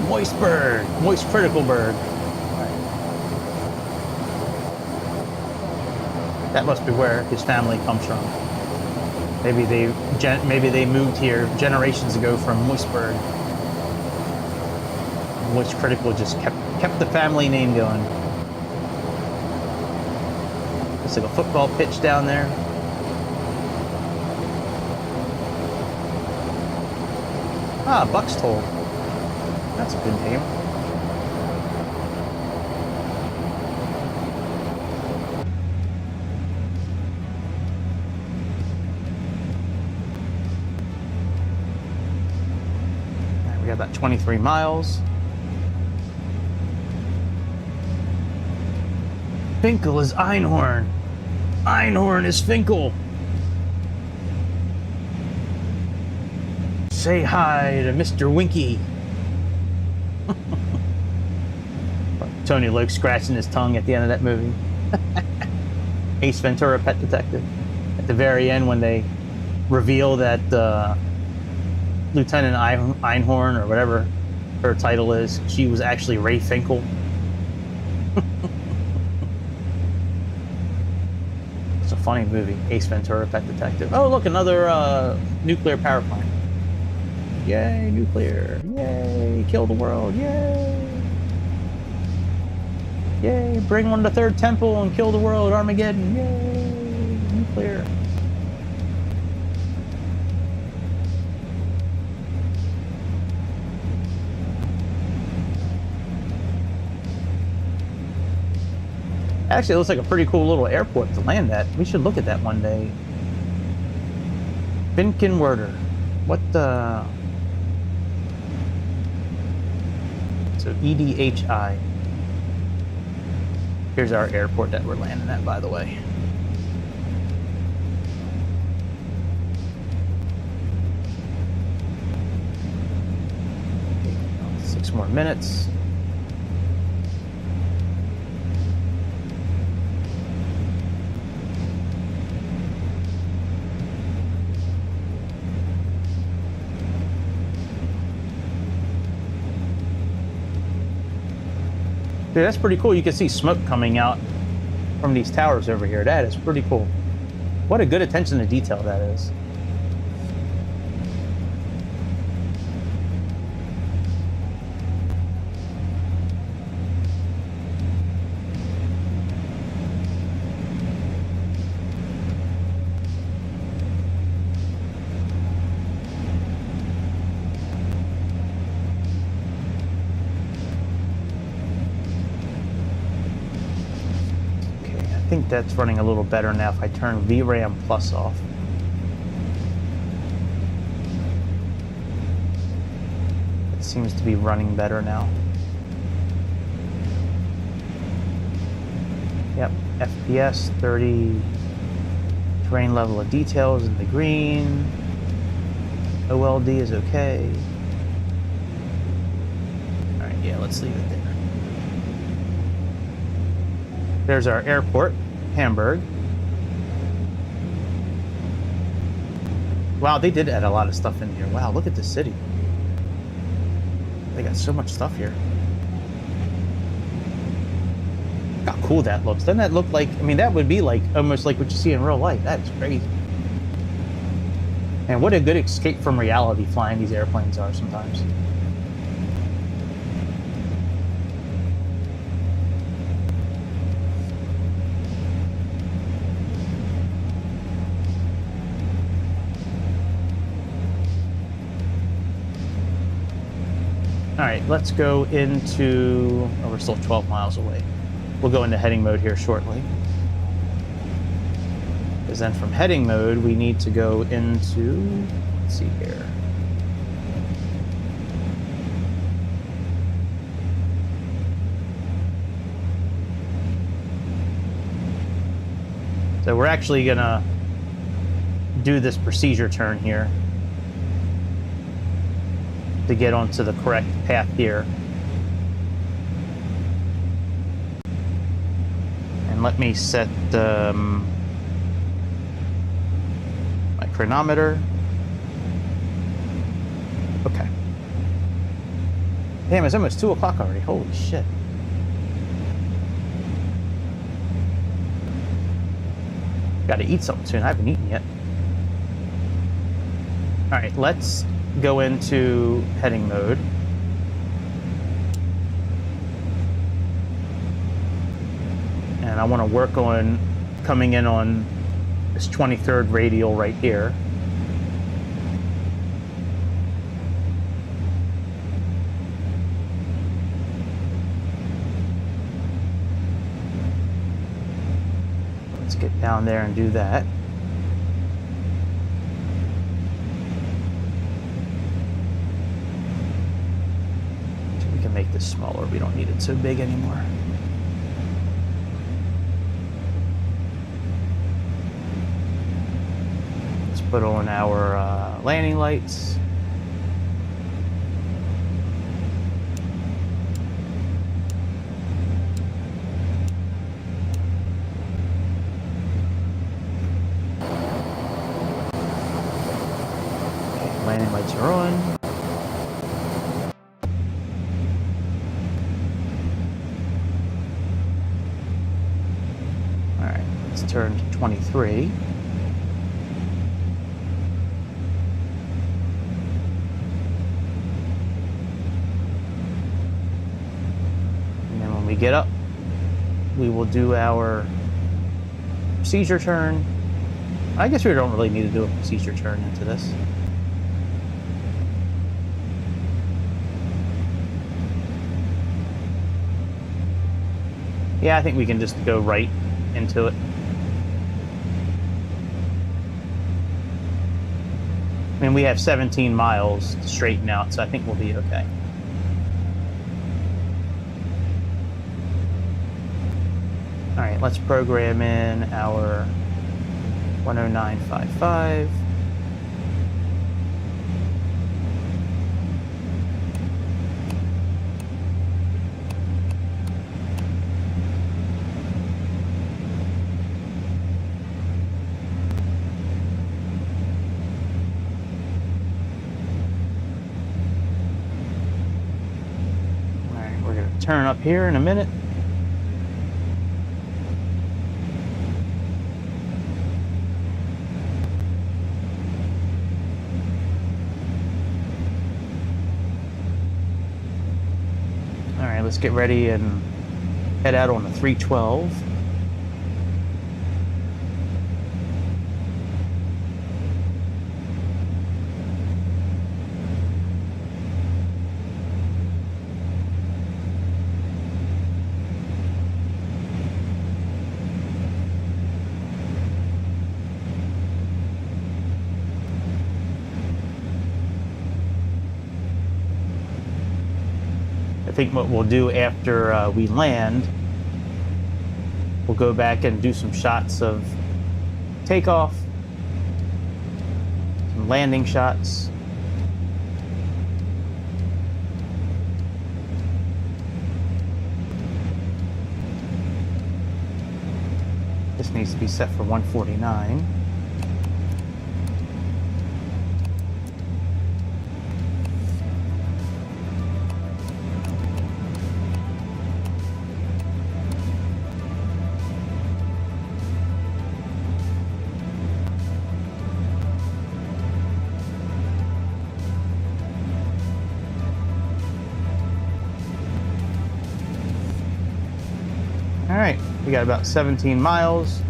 moist bird, moist critical bird. Right. That must be where his family comes from. Maybe they moved here generations ago from Moistburg. Moist Critical just kept the family name going. Looks like a football pitch down there. Ah, Buck's Toll. That's a good name. We got about 23 miles. Finkel is Einhorn. Einhorn is Finkel. Say hi to Mr. Winky. Tony Luke scratching his tongue at the end of that movie. Ace Ventura, Pet Detective. At the very end when they reveal that Lieutenant Einhorn, or whatever her title is, she was actually Ray Finkel. It's a funny movie, Ace Ventura, Pet Detective. Oh, look, another nuclear power plant. Yay, nuclear. Yay, kill the world. Yay. Yay, bring one to Third Temple and kill the world. Armageddon. Yay, nuclear. Actually, it looks like a pretty cool little airport to land at. We should look at that one day. Finkenwerder. What the... So, EDHI. Here's our airport that we're landing at, by the way. Okay, 6 more minutes. Dude, that's pretty cool. You can see smoke coming out from these towers over here. That is pretty cool. What a good attention to detail that is. think that's running a little better now if I turn VRAM Plus off. It seems to be running better now. Yep, FPS 30. Terrain level of details in the green. OLD is okay. Alright, yeah, let's leave it there. There's our airport, Hamburg. Wow, they did add a lot of stuff in here. Wow, look at this city. They got so much stuff here. Look how cool that looks. Doesn't that look like, I mean, that would be like, almost like what you see in real life. That is crazy. And what a good escape from reality flying these airplanes are sometimes. All right, let's go into, oh, we're still 12 miles away. We'll go into heading mode here shortly. Because then from heading mode, we need to go into, let's see here. So we're actually gonna do this procedure turn here to get onto the correct path here. And let me set my chronometer. Okay. Damn, it's almost 2 o'clock already. Holy shit. Gotta eat something soon. I haven't eaten yet. All right, let's go into heading mode. And I want to work on coming in on this 23rd radial right here. Let's get down there and do that. Make this smaller. We don't need it so big anymore. Let's put on our landing lights. Okay, landing lights are on. Turn to 23. And then when we get up, we will do our procedure turn. I guess we don't really need to do a procedure turn into this. Yeah, I think we can just go right into it. I mean, we have 17 miles to straighten out, so I think we'll be okay. All right, let's program in our 10955. Turn up here in a minute. All right, let's get ready and head out on the 312. think what we'll do after we land, we'll go back and do some shots of takeoff, some landing shots. This needs to be set for 149. All right, we got about 17 miles.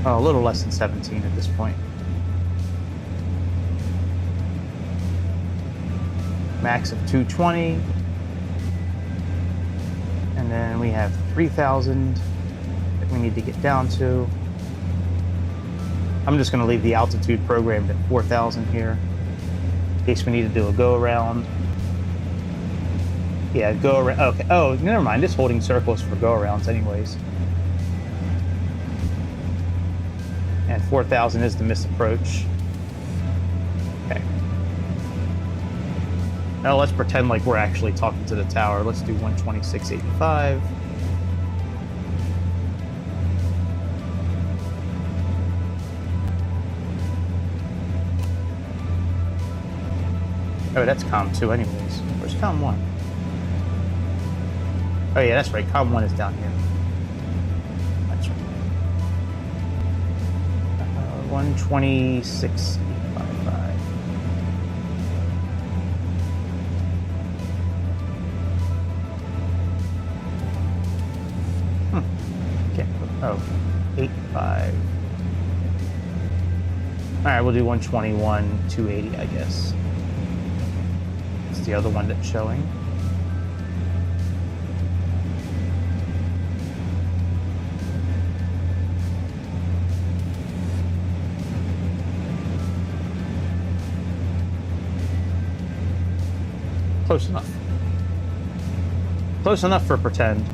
Oh, a little less than 17 at this point. Max of 220. And then we have 3,000 that we need to get down to. I'm just going to leave the altitude programmed at 4,000 here, in case we need to do a go around. Yeah, go around. Okay. Oh, never mind. This holding circles for go arounds, anyways. And 4,000 is the miss approach. Okay. Now let's pretend like we're actually talking to the tower. Let's do 126.85. Oh, that's COM 2 anyways. Where's COM 1? Oh yeah, that's right. COM 1 is down here. That's right. 126.85. Okay. Oh, 85. All right, we'll do 121.280, I guess. It's the other one that's showing. Close enough. Close enough for pretend.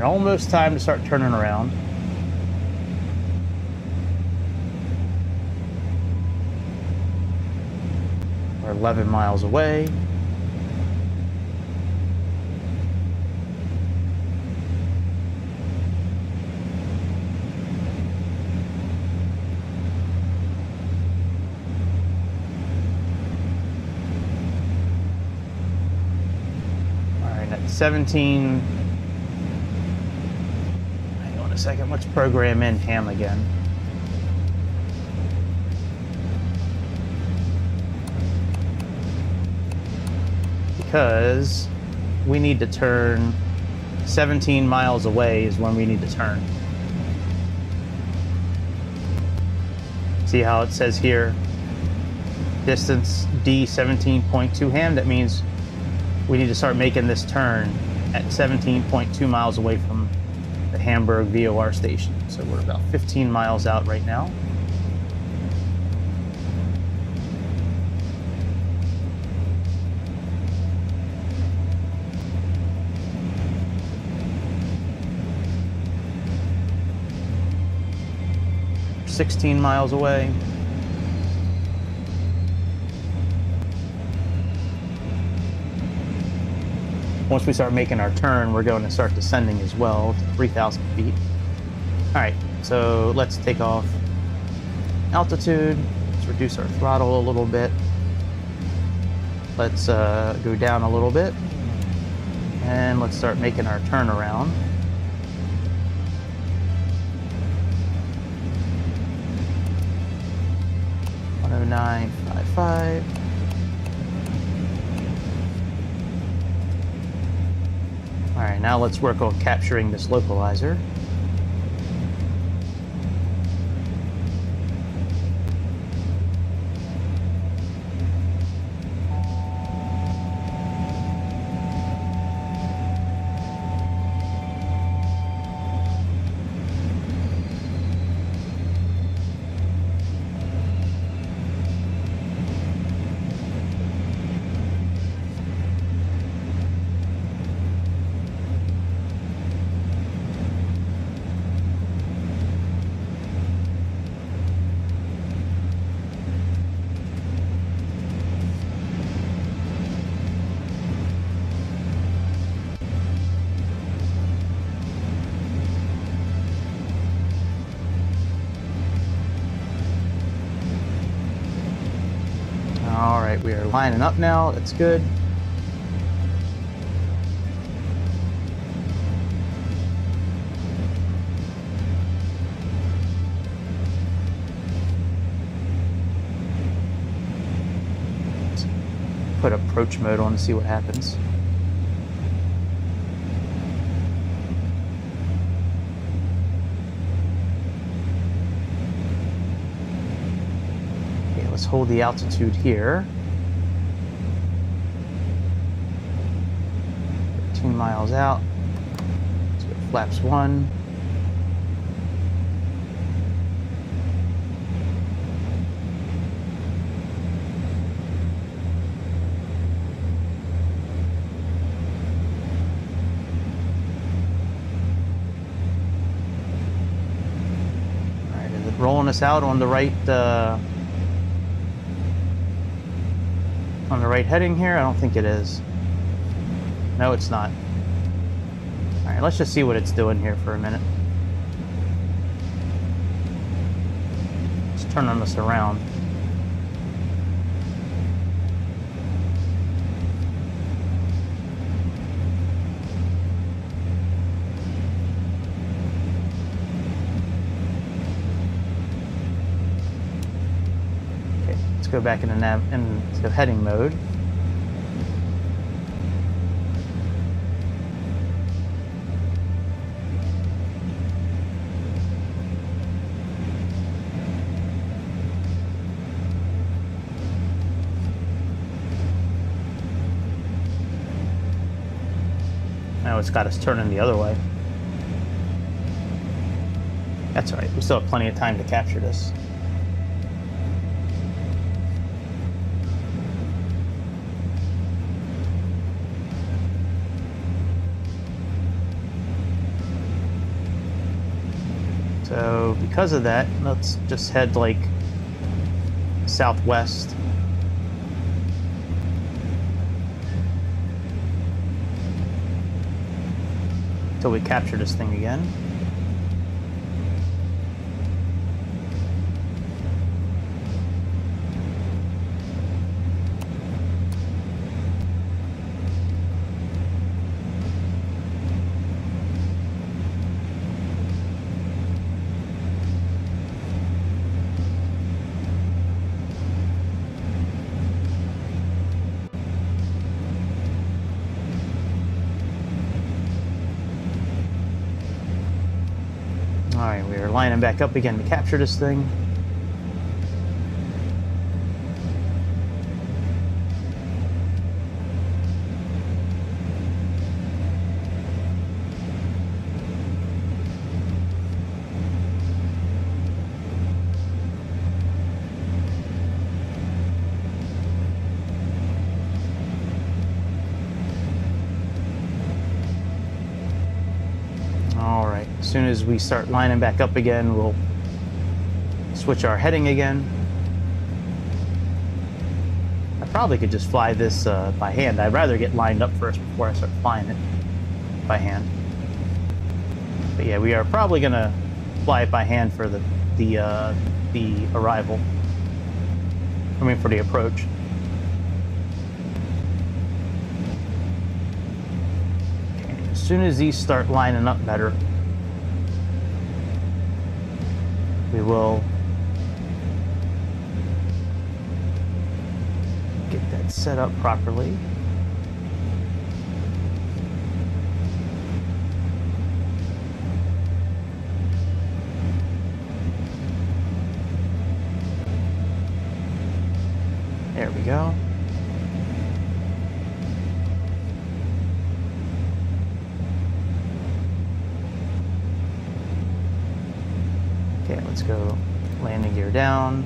Almost time to start turning around. We're 11 miles away. All right, at 17. Second, let's program in ham again. Because we need to turn 17 miles away is when we need to turn. See how it says here, distance D 17.2 ham? That means we need to start making this turn at 17.2 miles away from the Hamburg VOR station. So we're about 15 miles out right now. 16 miles away. Once we start making our turn, we're going to start descending as well to 3,000 feet. All right, so let's take off altitude. Let's reduce our throttle a little bit. Let's go down a little bit. And let's start making our turnaround. $109.55. All right, now let's work on capturing this localizer. All right, we are lining up now. That's good. Let's put approach mode on to see what happens. Let's hold the altitude here. 13 miles out. Let's go flaps 1. All right, is it rolling us out on the right heading here? I don't think it is. No, it's not. All right, let's just see what it's doing here for a minute. It's turning us around. Okay, let's go back into heading mode. Now it's got us turning the other way. That's all right. We still have plenty of time to capture this. So because of that, let's just head like southwest. Until we capture this thing again. Alright, we are lining back up again to capture this thing. As soon as we start lining back up again, we'll switch our heading again. I probably could just fly this by hand. I'd rather get lined up first before I start flying it by hand. But yeah, we are probably gonna fly it by hand for the arrival. I mean, for the approach. Okay, as soon as these start lining up better, we will get that set up properly. There we go. Okay, let's go landing gear down.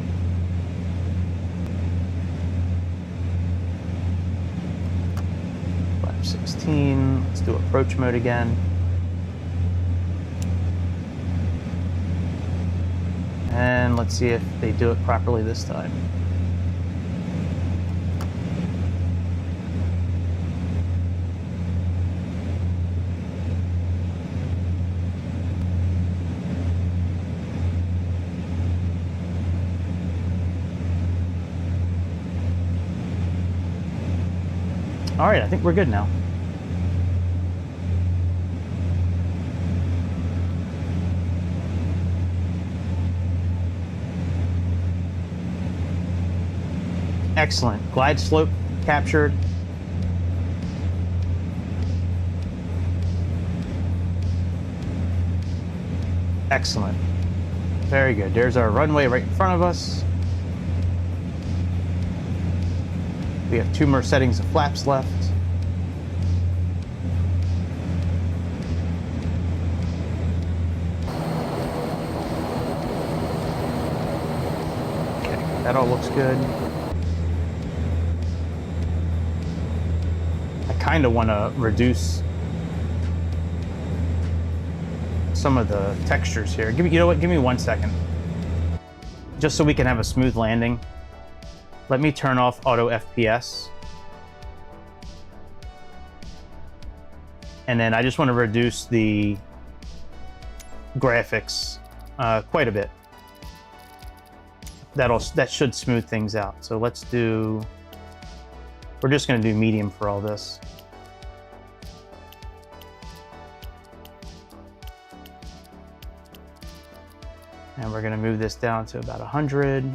Flap 16. Let's do approach mode again. And let's see if they do it properly this time. All right, I think we're good now. Excellent. Glide slope captured. Excellent. Very good. There's our runway right in front of us. We have 2 more settings of flaps left. Okay, that all looks good. I kind of want to reduce some of the textures here. You know what? Give me 1 second. Just so we can have a smooth landing. Let me turn off auto FPS. And then I just want to reduce the graphics quite a bit. That should smooth things out. So let's do, we're just going to do medium for all this. And we're going to move this down to about 100.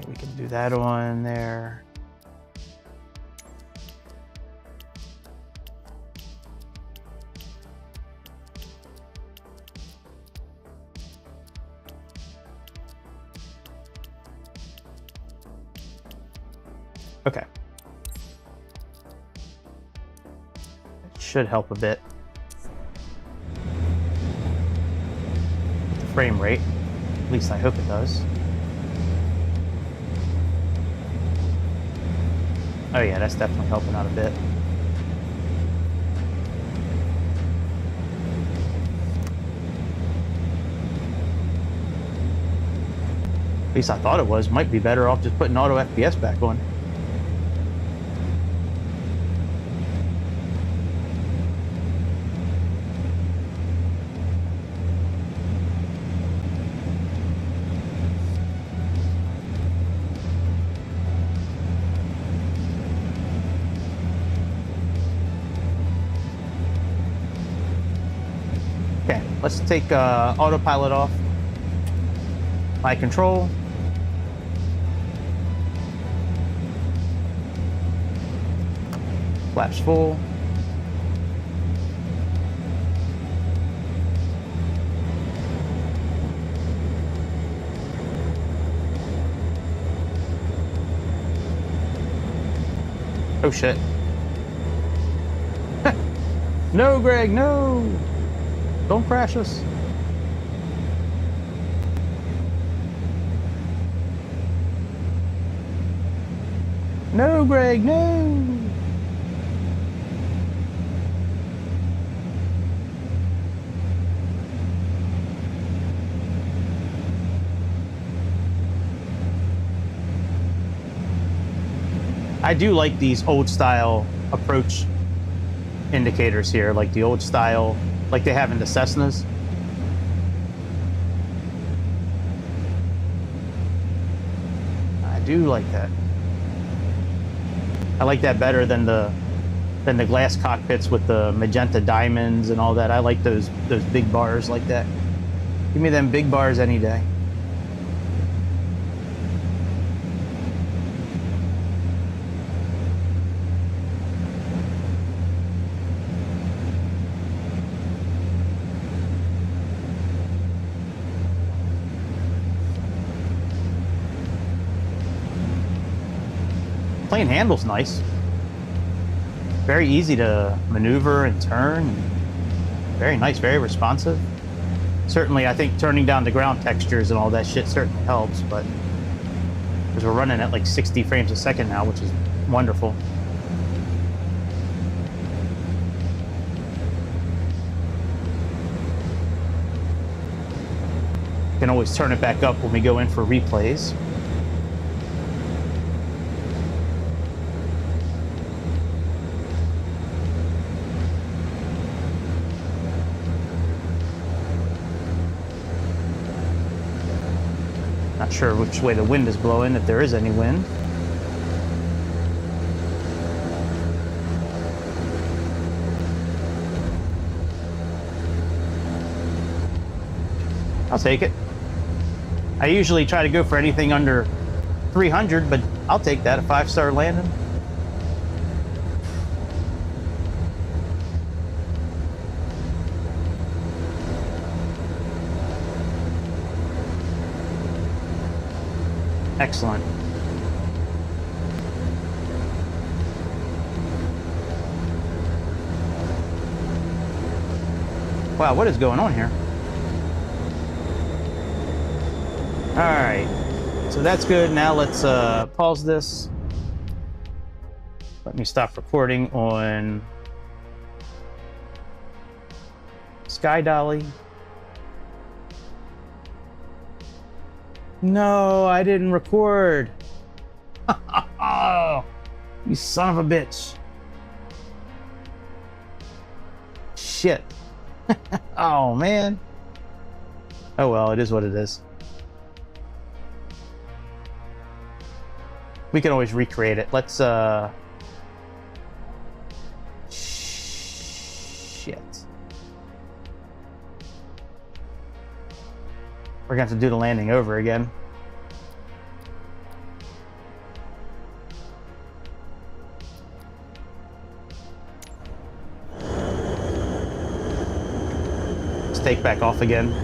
We can do that one there. Okay. It should help a bit. The frame rate. At least I hope it does. Oh yeah, that's definitely helping out a bit. At least I thought it was. Might be better off just putting auto FPS back on. Let's take autopilot off. My control. Flaps full. Oh shit. No, Greg, no! Don't crash us. No, Greg, no! I do like these old style approach indicators here, like the old style, like they have in the Cessnas. I do like that. I like that better than the glass cockpits with the magenta diamonds and all that. I like those big bars like that. Give me them big bars any day. Plane handles nice. Very easy to maneuver and turn. Very nice, very responsive. Certainly, I think turning down the ground textures and all that shit certainly helps, but because we're running at like 60 frames a second now, which is wonderful. Can always turn it back up when we go in for replays. Not sure which way the wind is blowing, if there is any wind. I'll take it. I usually try to go for anything under 300, but I'll take that, a 5-star landing. Excellent. Wow, what is going on here? All right, so that's good. Now let's pause this. Let me stop recording on Sky Dolly. No, I didn't record. Oh, you son of a bitch. Shit. Oh, man. Oh, well, it is what it is. We can always recreate it. Let's, shit. We're going to have to do the landing over again. Let's take back off again.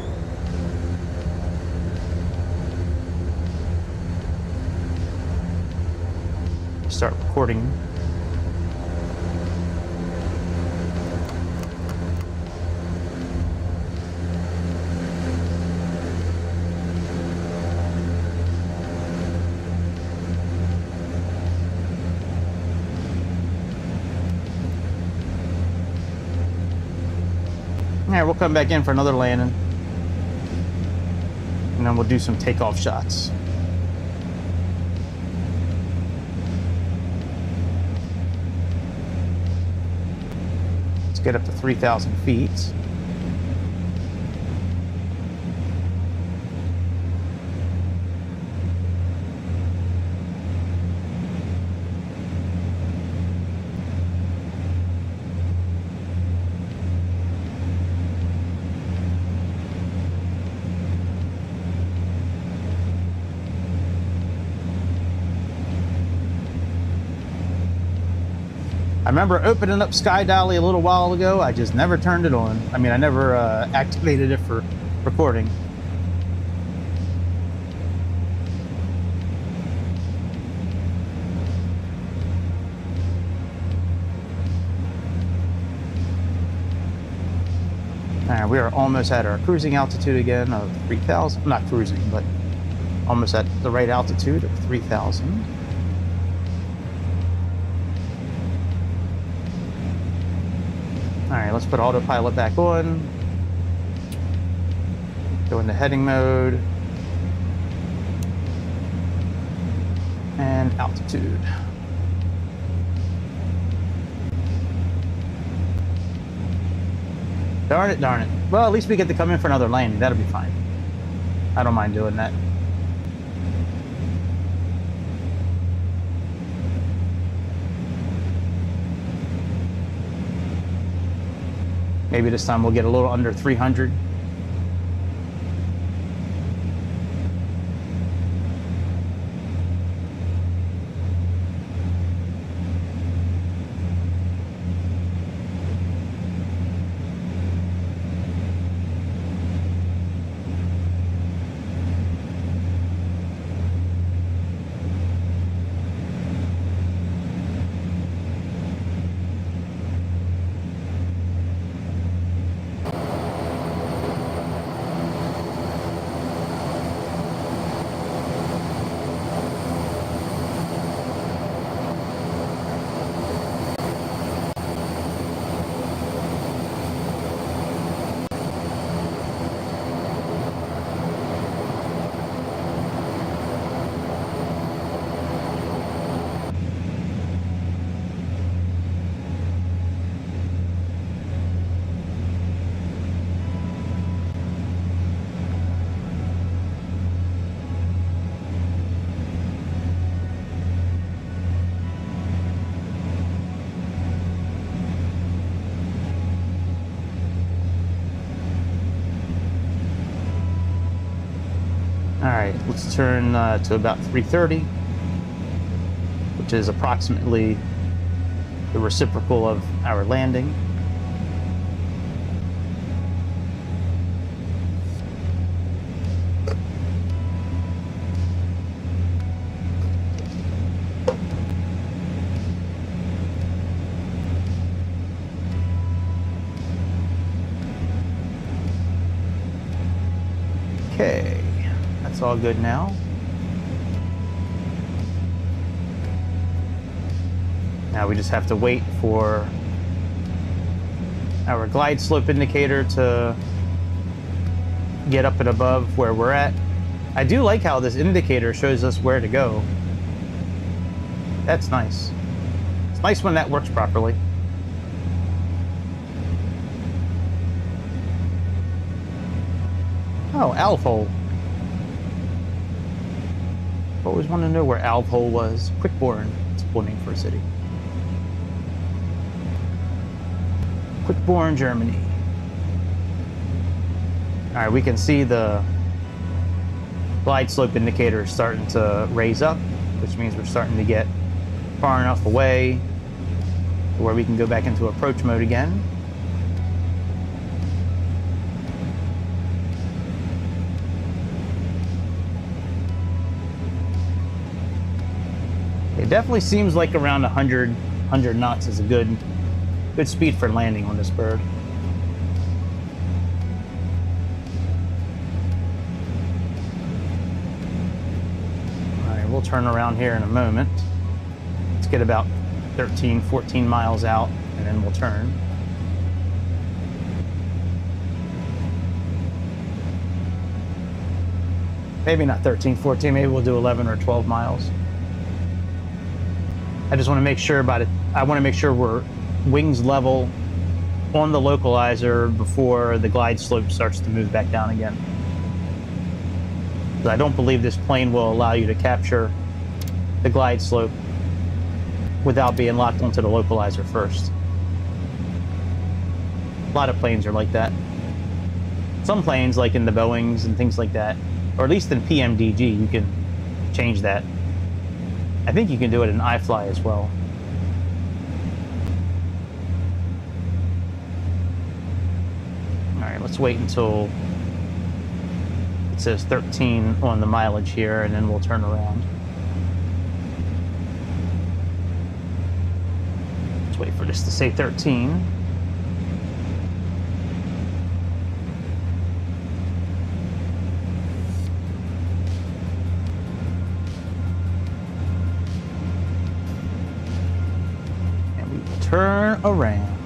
Start recording. All right, we'll come back in for another landing, and then we'll do some takeoff shots. Let's get up to 3,000 feet. I remember opening up Sky Dolly a little while ago. I just never turned it on. I mean, I never activated it for recording. All right, we are almost at our cruising altitude again of 3,000. Not cruising, but almost at the right altitude of 3,000. All right, let's put autopilot back on. Go into heading mode. And altitude. Darn it, darn it. Well, at least we get to come in for another landing. That'll be fine. I don't mind doing that. Maybe this time we'll get a little under 300. Alright, let's turn to about 330, which is approximately the reciprocal of our landing. Okay. It's all good now. Now we just have to wait for our glide slope indicator to get up and above where we're at. I do like how this indicator shows us where to go. That's nice. It's nice when that works properly. Oh, Alfhole. Always want to know where Alfhole was. Quickborn. It's a cool name for a city. Quickborn, Germany. Alright, we can see the glide slope indicator starting to raise up, which means we're starting to get far enough away where we can go back into approach mode again. It definitely seems like around 100 knots is a good speed for landing on this bird. All right, we'll turn around here in a moment. Let's get about 13, 14 miles out, and then we'll turn. Maybe not 13, 14, maybe we'll do 11 or 12 miles. I just want to make sure I want to make sure we're wings level on the localizer before the glide slope starts to move back down again. I don't believe this plane will allow you to capture the glide slope without being locked onto the localizer first. A lot of planes are like that. Some planes, like in the Boeings and things like that, or at least in PMDG, you can change that. I think you can do it in iFly as well. All right, let's wait until it says 13 on the mileage here, and then we'll turn around. Let's wait for this to say 13. Turn around.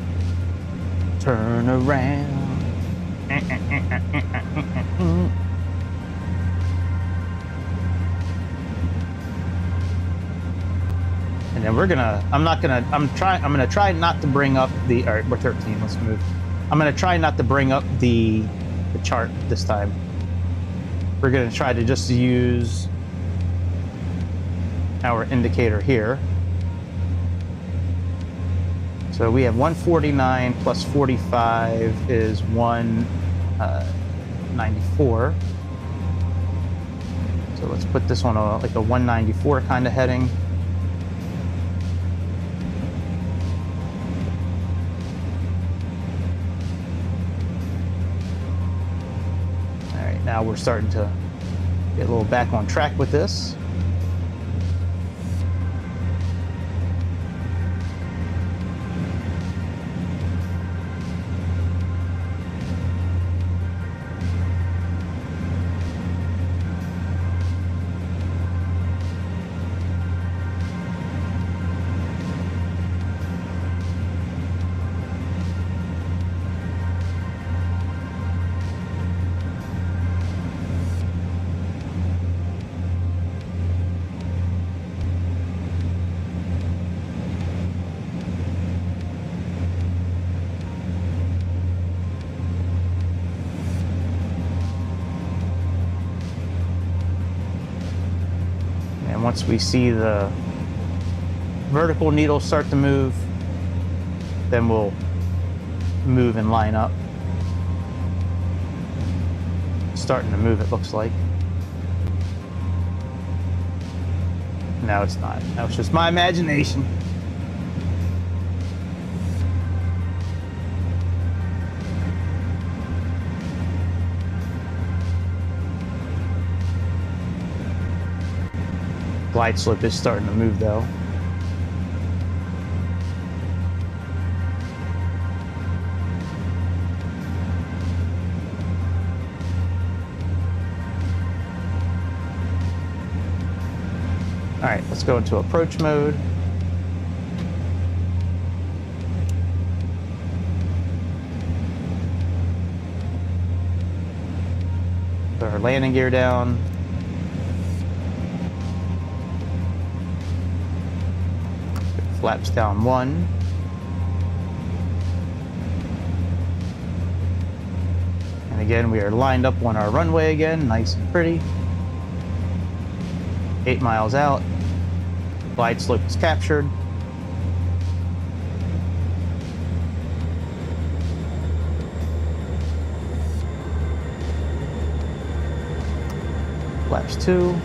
Turn around. And then we're gonna, I'm gonna try not to bring up the, all right, we're 13, let's move. I'm going to try not to bring up the chart this time. We're going to try to just use our indicator here. So we have 149 plus 45 is 194. So let's put this on like a 194 kind of heading. All right, now we're starting to get a little back on track with this. Once we see the vertical needle start to move, then we'll move and line up. Starting to move, it looks like. No, it's not. That was just my imagination. Glide slope is starting to move though. All right, let's go into approach mode. Put our landing gear down. Flaps down 1. And again, we are lined up on our runway again, nice and pretty. 8 miles out. Glide slope is captured. Flaps 2.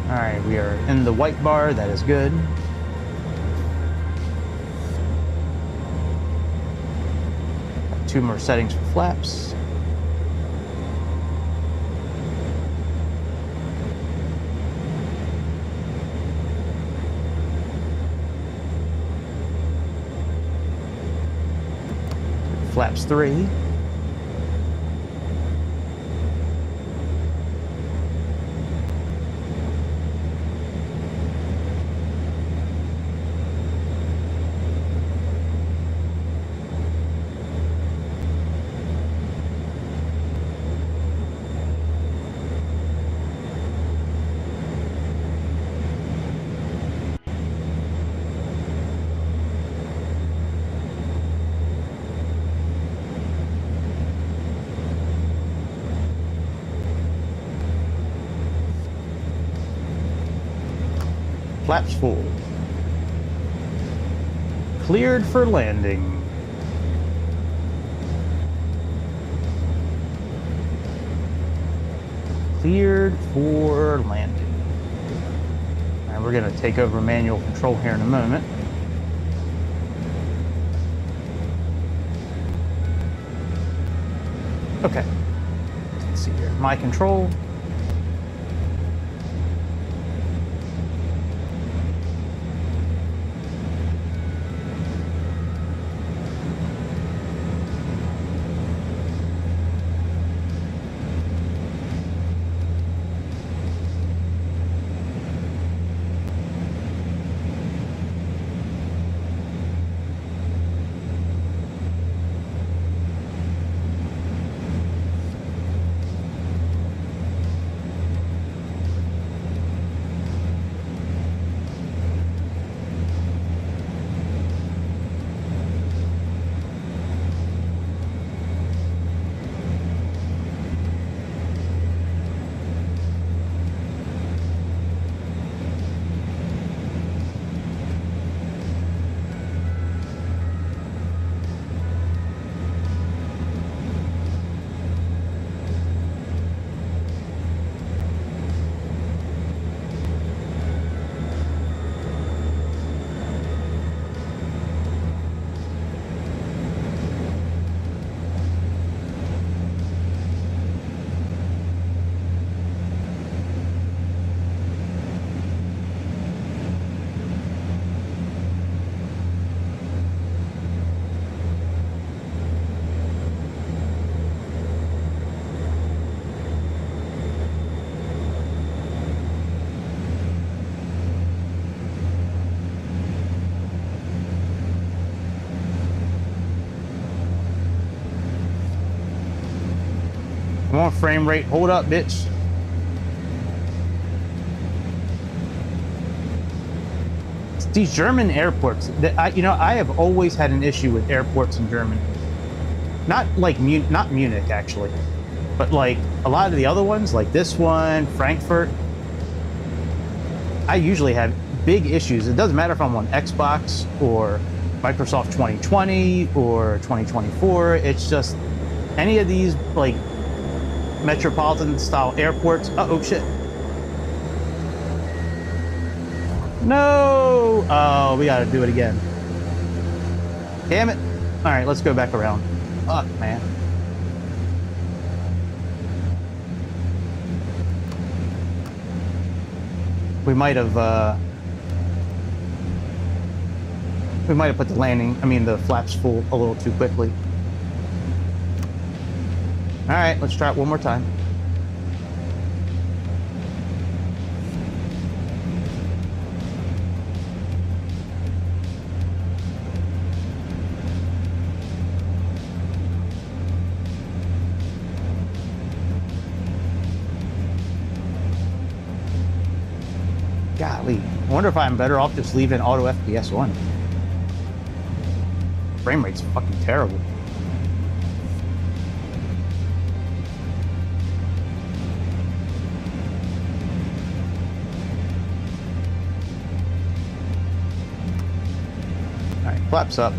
Alright, we are in the white bar, that is good. Got 2 more settings for flaps. Flaps 3. Flaps full. Cleared for landing. Cleared for landing. And we're going to take over manual control here in a moment. Okay. Let's see here. My control. Come on, frame rate. Hold up, bitch. It's these German airports. That I have always had an issue with airports in Germany. Not like not Munich, actually. But like a lot of the other ones, like this one, Frankfurt, I usually have big issues. It doesn't matter if I'm on Xbox or Microsoft 2020 or 2024. It's just any of these like metropolitan style airports. Oh shit. No! Oh, we gotta do it again. Damn it. All right, let's go back around. Fuck, man. We might have put the flaps full a little too quickly. All right, let's try it one more time. Golly, I wonder if I'm better off just leaving auto FPS on. Frame rate's fucking terrible. All right, flaps up.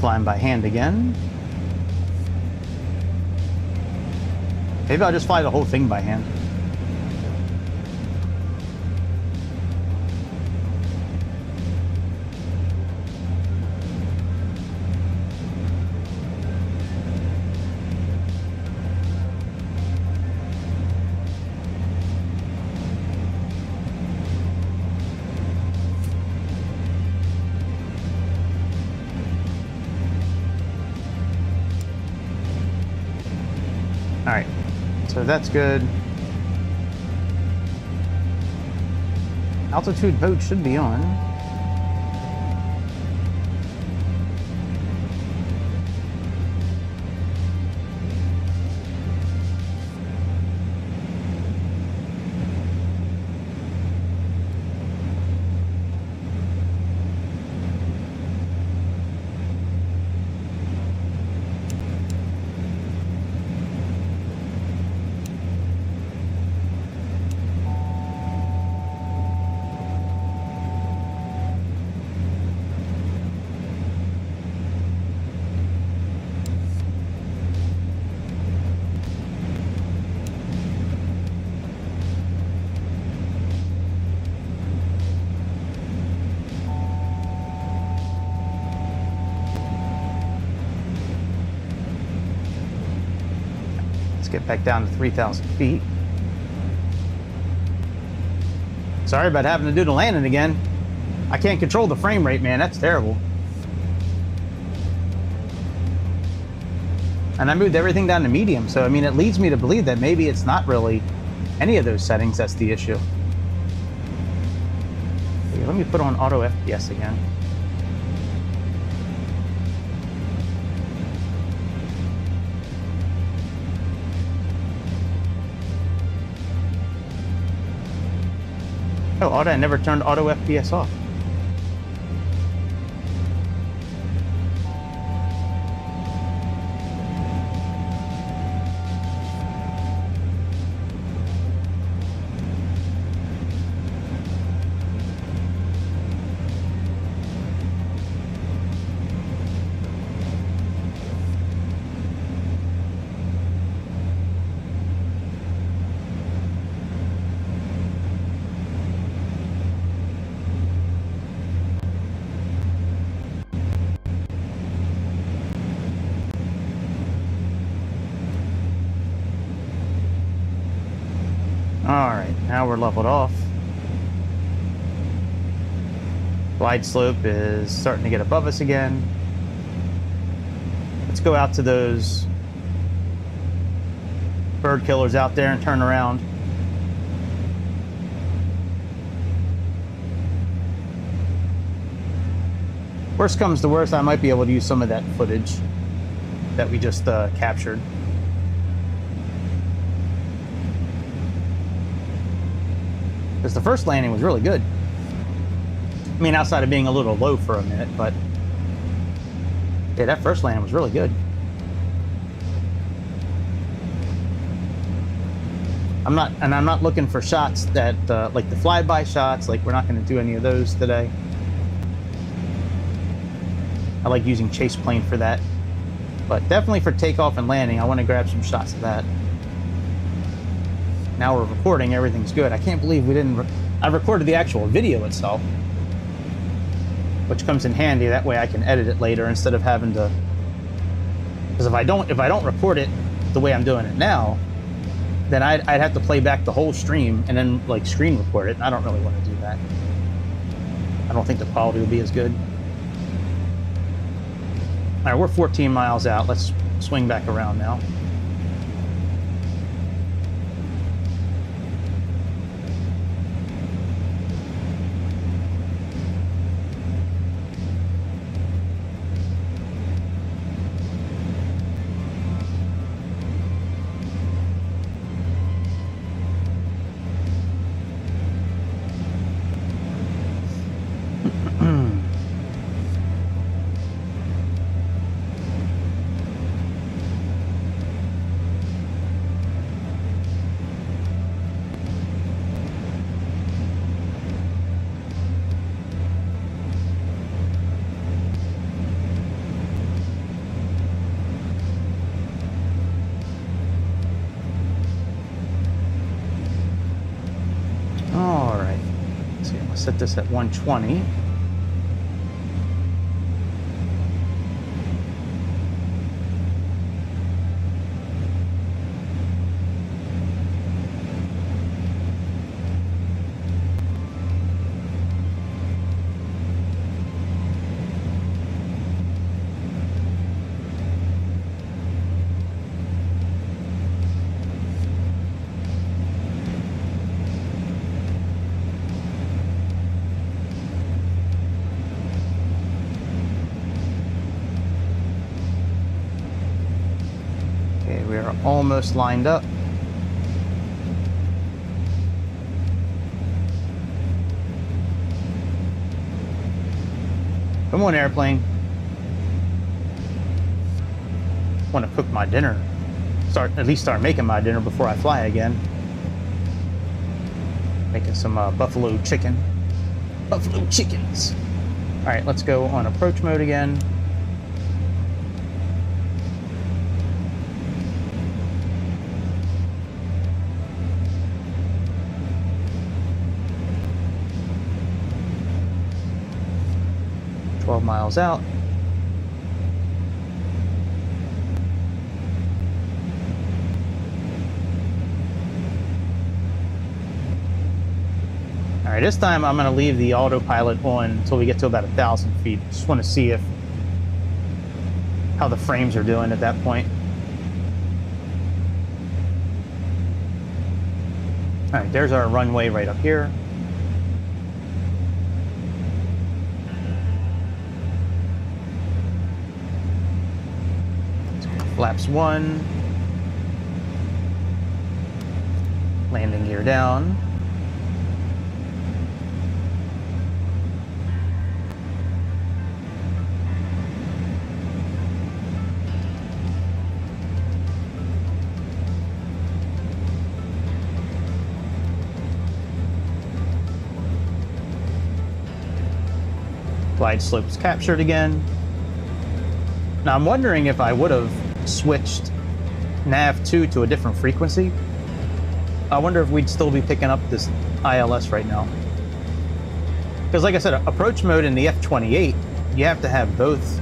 Flying by hand again. Maybe I'll just fly the whole thing by hand. All right, so that's good. Altitude mode should be on. Get back down to 3,000 feet. Sorry about having to do the landing again. I can't control the frame rate, man. That's terrible. And I moved everything down to medium, so I mean, it leads me to believe that maybe it's not really any of those settings that's the issue. Okay, let me put on auto FPS again. Oh, I never turned auto FPS off. Alright, now we're leveled off. Glide slope is starting to get above us again. Let's go out to those bird killers out there and turn around. Worst comes to worst, I might be able to use some of that footage that we just captured. Because the first landing was really good. I mean, outside of being a little low for a minute, but yeah, that first landing was really good. I'm not looking for shots that like the flyby shots. Like, we're not going to do any of those today. I like using chase plane for that, but definitely for takeoff and landing, I want to grab some shots of that. Now we're recording, everything's good. I can't believe we didn't. I recorded the actual video itself, which comes in handy. That way I can edit it later instead of having to. Because if I don't record it the way I'm doing it now, then I'd have to play back the whole stream and then like screen record it. I don't really want to do that. I don't think the quality will be as good. All right, we're 14 miles out. Let's swing back around now. Set this at 120. Almost lined up. Come on, airplane. Want to cook my dinner. At least start making my dinner before I fly again. Making some buffalo chicken. Buffalo chickens. All right, let's go on approach mode again. Miles out. All right, this time I'm going to leave the autopilot on until we get to about 1,000 feet. Just want to see how the frames are doing at that point. All right, there's our runway right up here. Flaps 1, landing gear down. Glide slopes captured again. Now I'm wondering if I would have switched nav2 to a different frequency. I wonder if we'd still be picking up this ILS right now. Because like I said, approach mode in the F28, you have to have both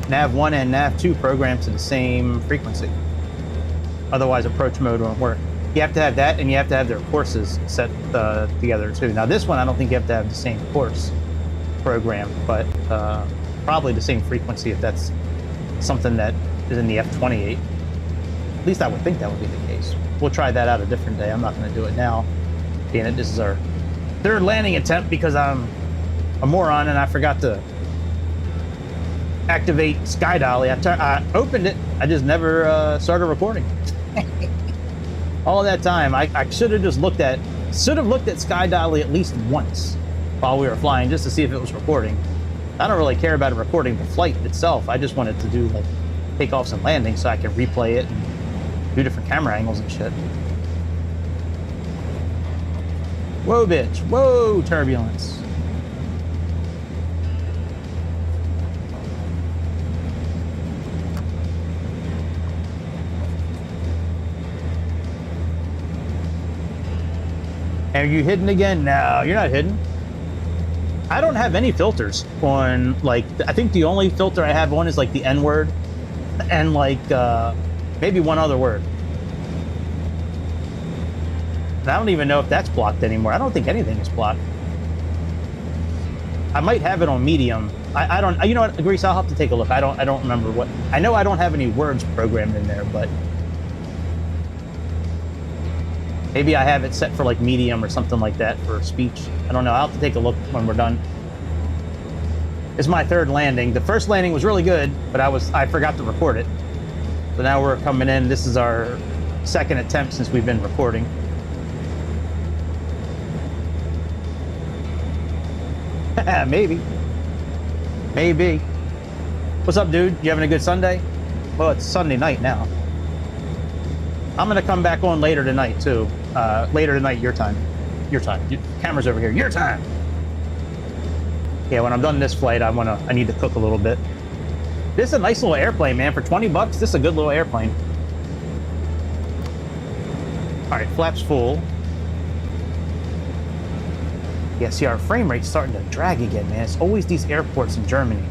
nav1 and nav2 programmed to the same frequency. Otherwise approach mode won't work. You have to have that, and you have to have their courses set together too. Now this one, I don't think you have to have the same course programmed, but probably the same frequency if that's something that is in the F28. At least I would think that would be the case. We'll try that out a different day. I'm not going to do it now, being that this is our third landing attempt because I'm a moron and I forgot to activate Sky Dolly. I opened it. I just never started recording. All that time, I should have just looked at Sky Dolly at least once while we were flying just to see if it was recording. I don't really care about it recording the flight itself. I just wanted to do like takeoffs and landings so I can replay it and do different camera angles and shit. Whoa, bitch. Whoa, turbulence. Are you hidden again? No, you're not hidden. I don't have any filters on, like, I think the only filter I have on is like the N word and like maybe one other word. And I don't even know if that's blocked anymore. I don't think anything is blocked. I might have it on medium. I don't, you know what, Grease, I'll have to take a look. I don't remember what, I know I don't have any words programmed in there, but maybe I have it set for like medium or something like that for speech. I don't know. I'll have to take a look when we're done. It's my third landing. The first landing was really good, but I forgot to record it. So now we're coming in. This is our second attempt since we've been recording. Maybe. Maybe. What's up, dude? You having a good Sunday? Well, it's Sunday night now. I'm gonna come back on later tonight too. Later tonight, your time. Your time. Camera's over here. Your time. Yeah, when I'm done this flight, I need to cook a little bit. This is a nice little airplane, man. For 20 bucks, this is a good little airplane. All right, flaps full. Yeah, see, our frame rate's starting to drag again, man. It's always these airports in Germany.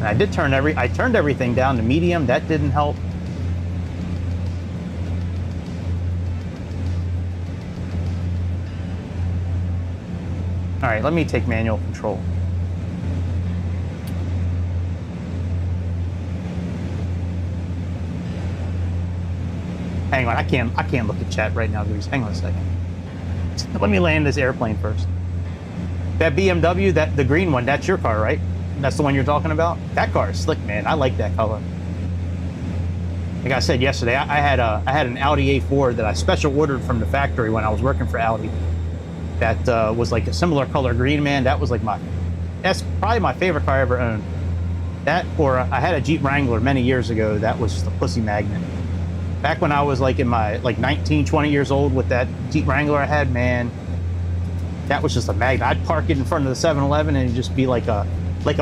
And I turned everything down to medium. That didn't help. All right, let me take manual control. Hang on, I can't look at chat right now, Grease. Hang on a second. Let me land this airplane first. That BMW, the green one, that's your car, right? That's the one you're talking about? That car is slick, man. I like that color. Like I said yesterday, I had an Audi A4 that I special ordered from the factory when I was working for Audi. That was like a similar color green, man. That was like that's probably my favorite car I ever owned. That, or I had a Jeep Wrangler many years ago. That was just a pussy magnet. Back when I was like in my 19, 20 years old with that Jeep Wrangler I had, man, that was just a magnet. I'd park it in front of the 7-Eleven and it'd just be like a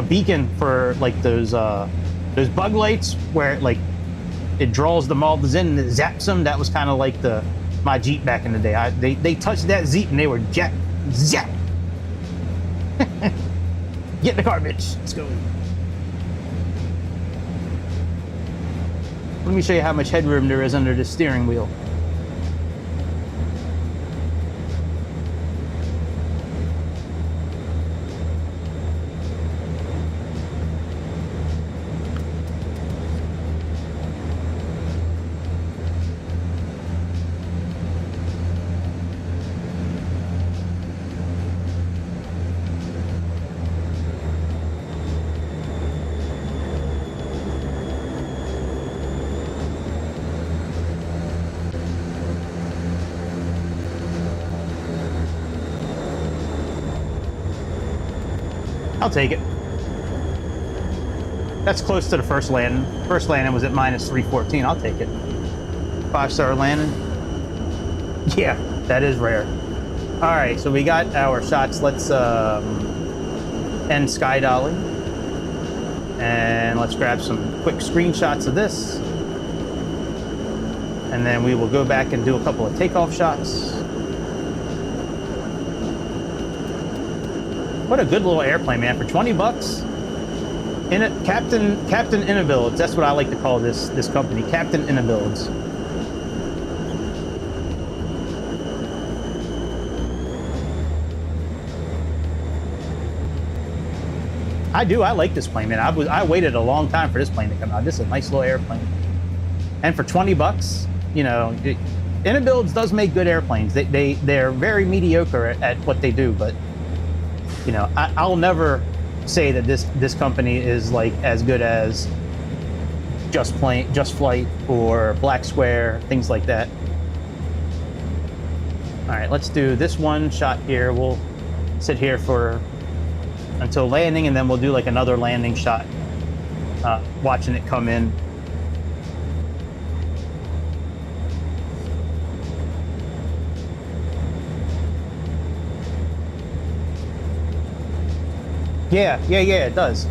beacon for like those bug lights where it draws the moths in and it zaps them. That was kind of like my Jeep back in the day. They touched that Jeep and they were zap. Get in the car, bitch. Let's go. Let me show you how much headroom there is under the steering wheel. I'll take it. That's close to the first landing. First landing was at -314. I'll take it. 5-star landing. Yeah, that is rare. All right, so we got our shots. Let's end Sky Dolly. And let's grab some quick screenshots of this. And then we will go back and do a couple of takeoff shots. What a good little airplane, man. For 20 bucks. Captain iniBuilds. That's what I like to call this company. Captain iniBuilds. I do. I like this plane, man. I waited a long time for this plane to come out. This is a nice little airplane. And for 20 bucks, you know, iniBuilds does make good airplanes. They're very mediocre at what they do, but you know, I'll never say that this company is like as good as Just Flight or Black Square, things like that. All right, let's do this one shot here. We'll sit here until landing, and then we'll do like another landing shot, watching it come in. Yeah, it does.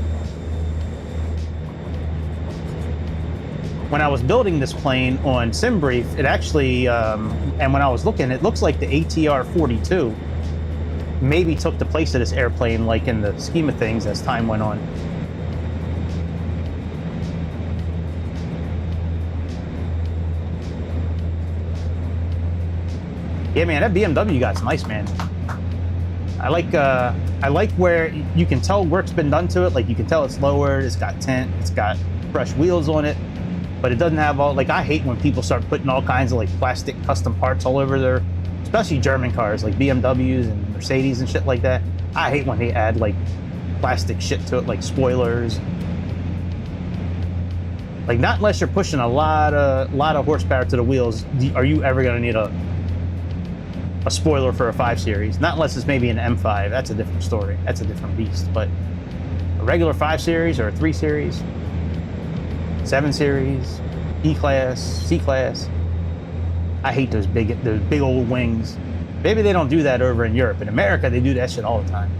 When I was building this plane on SimBrief, it actually, and when I was looking, it looks like the ATR 42 maybe took the place of this airplane, like in the scheme of things as time went on. Yeah, man, that BMW you got's nice, man. I like where you can tell work's been done to it. Like you can tell it's lowered, it's got tint, it's got fresh wheels on it, but it doesn't have all, like I hate when people start putting all kinds of like plastic custom parts all over their, especially German cars like BMWs and Mercedes and shit like that. I hate when they add like plastic shit to it, like spoilers. Like not unless you're pushing a lot of horsepower to the wheels, are you ever gonna need a spoiler for a 5 Series. Not unless it's maybe an M5. That's a different story. That's a different beast. But a regular 5 Series or a 3 Series, 7 Series, E-Class, C-Class. I hate those big old wings. Maybe they don't do that over in Europe. In America, they do that shit all the time.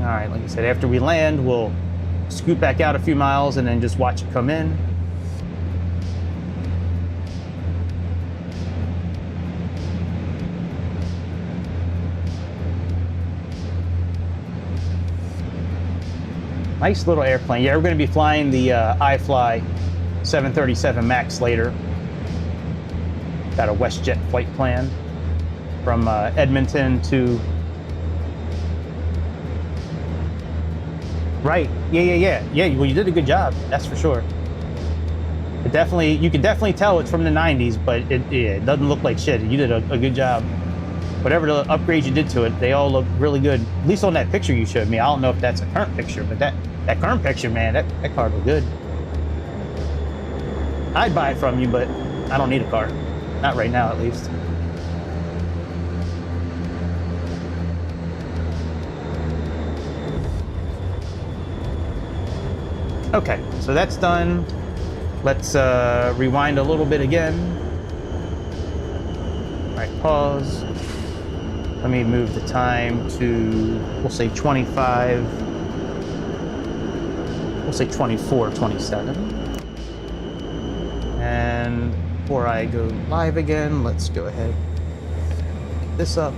All right, like I said, after we land, we'll scoot back out a few miles and then just watch it come in. Nice little airplane. Yeah, we're going to be flying the iFly 737 MAX later. Got a WestJet flight plan from Edmonton to... Right. Yeah. Well, you did a good job. That's for sure. You can definitely tell it's from the 90s, but it doesn't look like shit. You did a good job. Whatever the upgrades you did to it, they all look really good. At least on that picture you showed me. I don't know if that's a current picture, but that current picture, man, that car looked good. I'd buy it from you, but I don't need a car. Not right now, at least. Okay, so that's done. Let's rewind a little bit again. All right, pause. Let me move the time to, we'll say 25. We'll say 24:27. And before I go live again, let's go ahead and get this up.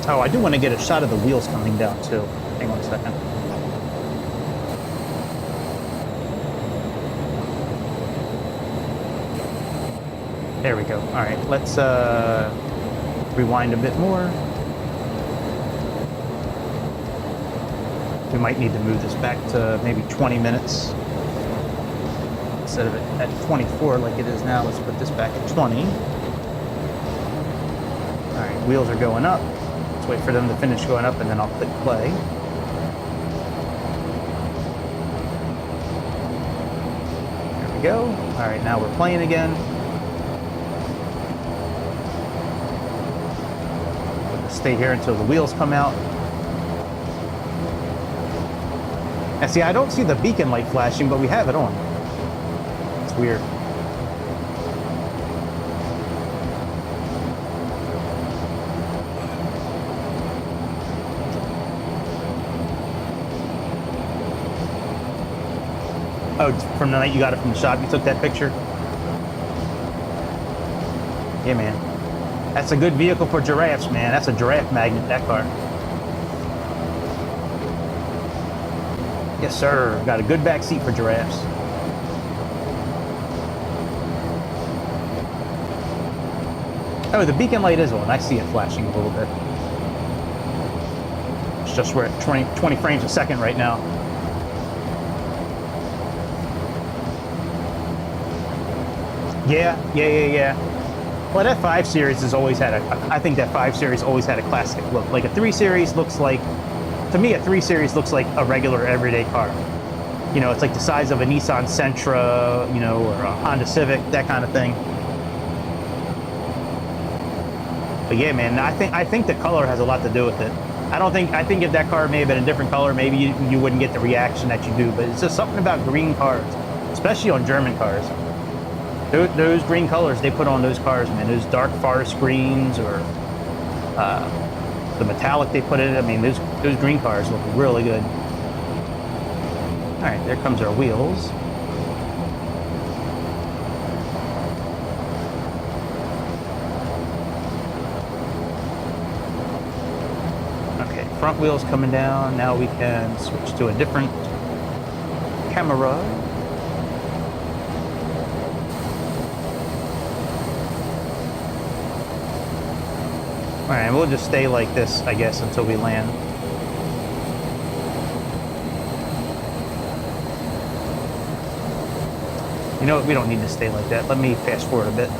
Oh, I do want to get a shot of the wheels coming down too. Hang on a second. There we go. All right, let's rewind a bit more. We might need to move this back to maybe 20 minutes. Instead of it at 24 like it is now, let's put this back at 20. All right, wheels are going up. Let's wait for them to finish going up and then I'll click play. There we go. All right, now we're playing again. Stay here until the wheels come out. And see, I don't see the beacon light flashing, but we have it on. It's weird. Oh, from the night you got it from the shop, you took that picture? Yeah, man. That's a good vehicle for giraffes, man. That's a giraffe magnet, that car. Yes, sir. Got a good back seat for giraffes. Oh, the beacon light is on. I see it flashing a little bit. It's just we're at 20 frames a second right now. Yeah. Well, that 5 Series has always had I think that 5 Series always had a classic look. Like a 3 Series looks like, to me, a 3 Series looks like a regular everyday car. You know, it's like the size of a Nissan Sentra, you know, or a Honda Civic, that kind of thing. But yeah, man, I think the color has a lot to do with it. I think if that car may have been a different color, maybe you wouldn't get the reaction that you do. But it's just something about green cars, especially on German cars. Those green colors they put on those cars, man, those dark forest greens or the metallic they put in it, I mean, those green cars look really good. All right, there comes our wheels. Okay, front wheels coming down. Now we can switch to a different camera. All right, we'll just stay like this, I guess, until we land. You know what? We don't need to stay like that. Let me fast forward a bit.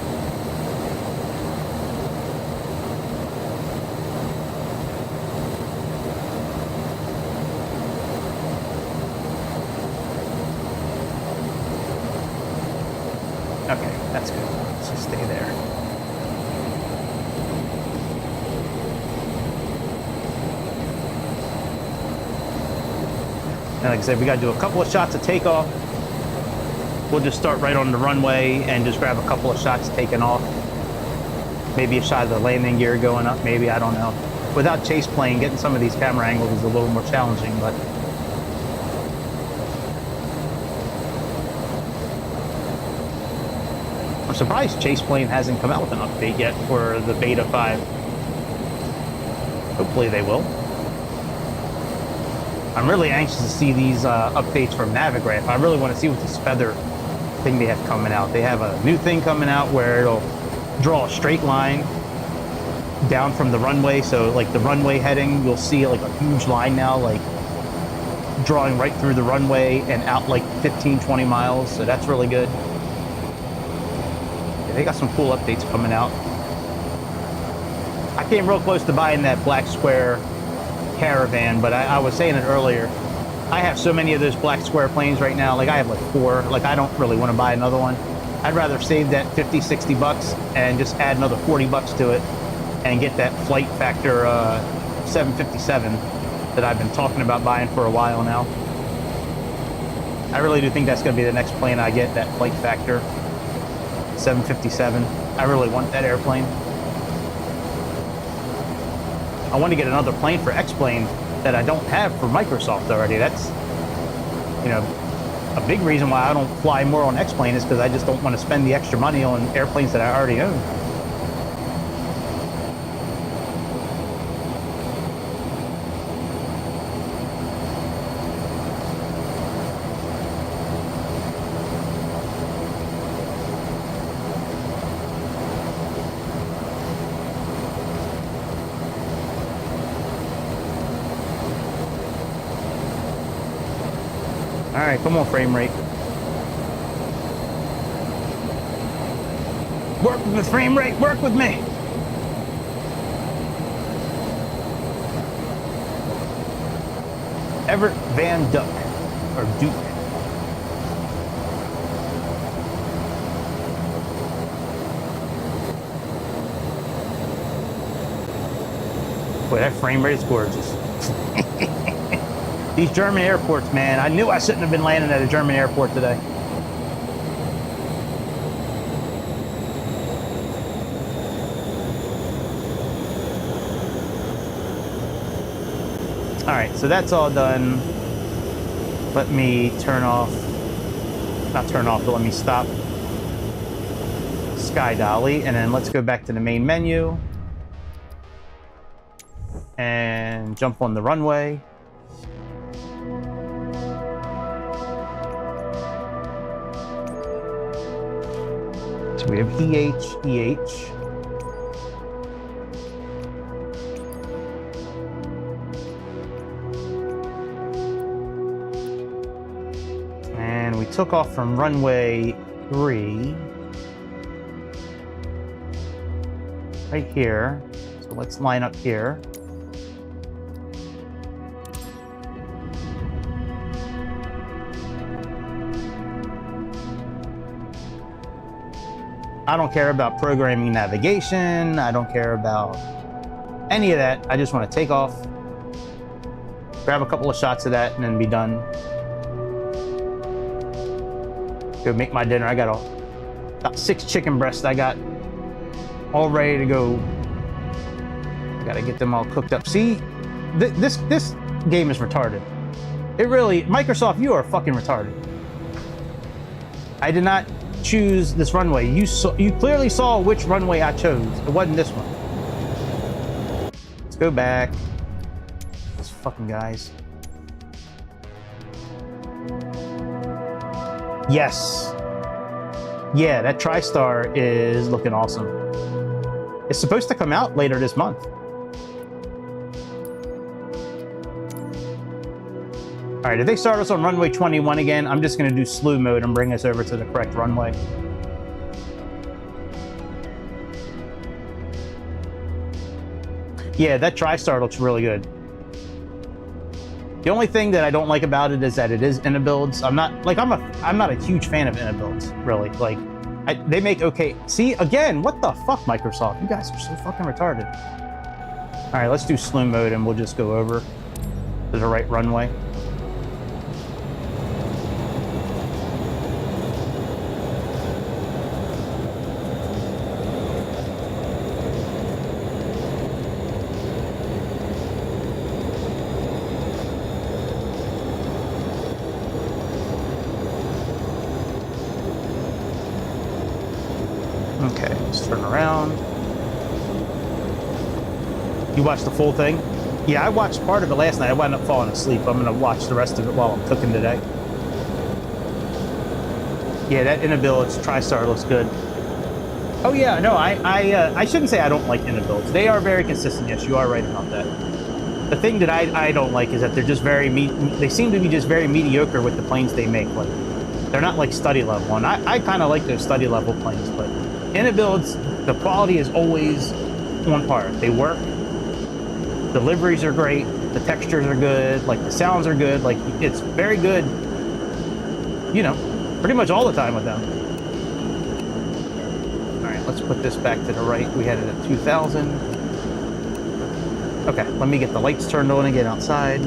Okay, that's good. Let's just stay there. And like I said, we got to do a couple of shots of takeoff. We'll just start right on the runway and just grab a couple of shots taking off. Maybe a shot of the landing gear going up, maybe, I don't know. Without chase plane, getting some of these camera angles is a little more challenging, but I'm surprised chase plane hasn't come out with an update yet for the beta 5. Hopefully they will. I'm really anxious to see these updates from Navigraph. I really want to see what this feather thing they have coming out. They have a new thing coming out where it'll draw a straight line down from the runway. So like the runway heading, you'll see like a huge line now, like drawing right through the runway and out like 15, 20 miles. So that's really good. Yeah, they got some cool updates coming out. I came real close to buying that black square Caravan, but I was saying it earlier, I have so many of those black square planes right now. Like I have like 4. Like I don't really want to buy another one. I'd rather save that 50, 60 bucks and just add another 40 bucks to it and get that flight factor 757 that I've been talking about buying for a while now. I really do think that's going to be the next plane I get, that flight factor 757. I really want that airplane. I want to get another plane for X-Plane that I don't have for Microsoft already. That's, you know, a big reason why I don't fly more on X-Plane is because I just don't want to spend the extra money on airplanes that I already own. All right, come on, frame rate. Work with the frame rate, work with me. Everett Van Duck, or Duke. Boy, that frame rate is gorgeous. These German airports, man. I knew I shouldn't have been landing at a German airport today. All right, so that's all done. Let me turn off, not turn off, but let me stop sky dolly, and then let's go back to the main menu and jump on the runway. So we have EHEH. And we took off from runway 3 right here. So let's line up here. I don't care about programming navigation. I don't care about any of that. I just want to take off, grab a couple of shots of that, and then be done. Go make my dinner. I got about 6 chicken breasts I got all ready to go. Gotta get them all cooked up. See, this game is retarded. It really, Microsoft, you are fucking retarded. I did not choose this runway. You clearly saw which runway I chose. It wasn't this one. Let's go back. These fucking guys. Yes. Yeah, that TriStar is looking awesome. It's supposed to come out later this month. All right, if they start us on runway 21 again, I'm just gonna do slew mode and bring us over to the correct runway. Yeah, that TriStar looks really good. The only thing that I don't like about it is that it is iniBuilds. I'm not a huge fan of iniBuilds, really. Like, they make okay. See, again, what the fuck, Microsoft? You guys are so fucking retarded. All right, let's do slew mode and we'll just go over to the right runway. Okay, let's turn around. You watched the full thing? Yeah, I watched part of it last night. I wound up falling asleep. I'm gonna watch the rest of it while I'm cooking today. Yeah, that iniBuilds TriStar looks good. Oh yeah, no, I shouldn't say I don't like iniBuilds. They are very consistent. Yes, you are right about that. The thing that I don't like is that they're just they seem to be just very mediocre with the planes they make. Like, they're not like study level, and I kind of like those study level planes, but iniBuilds, the quality is always on par. They work. Deliveries are great. The textures are good. Like, the sounds are good. Like, it's very good, you know, pretty much all the time with them. All right, let's put this back to the right. We had it at 2,000. Okay, let me get the lights turned on again outside.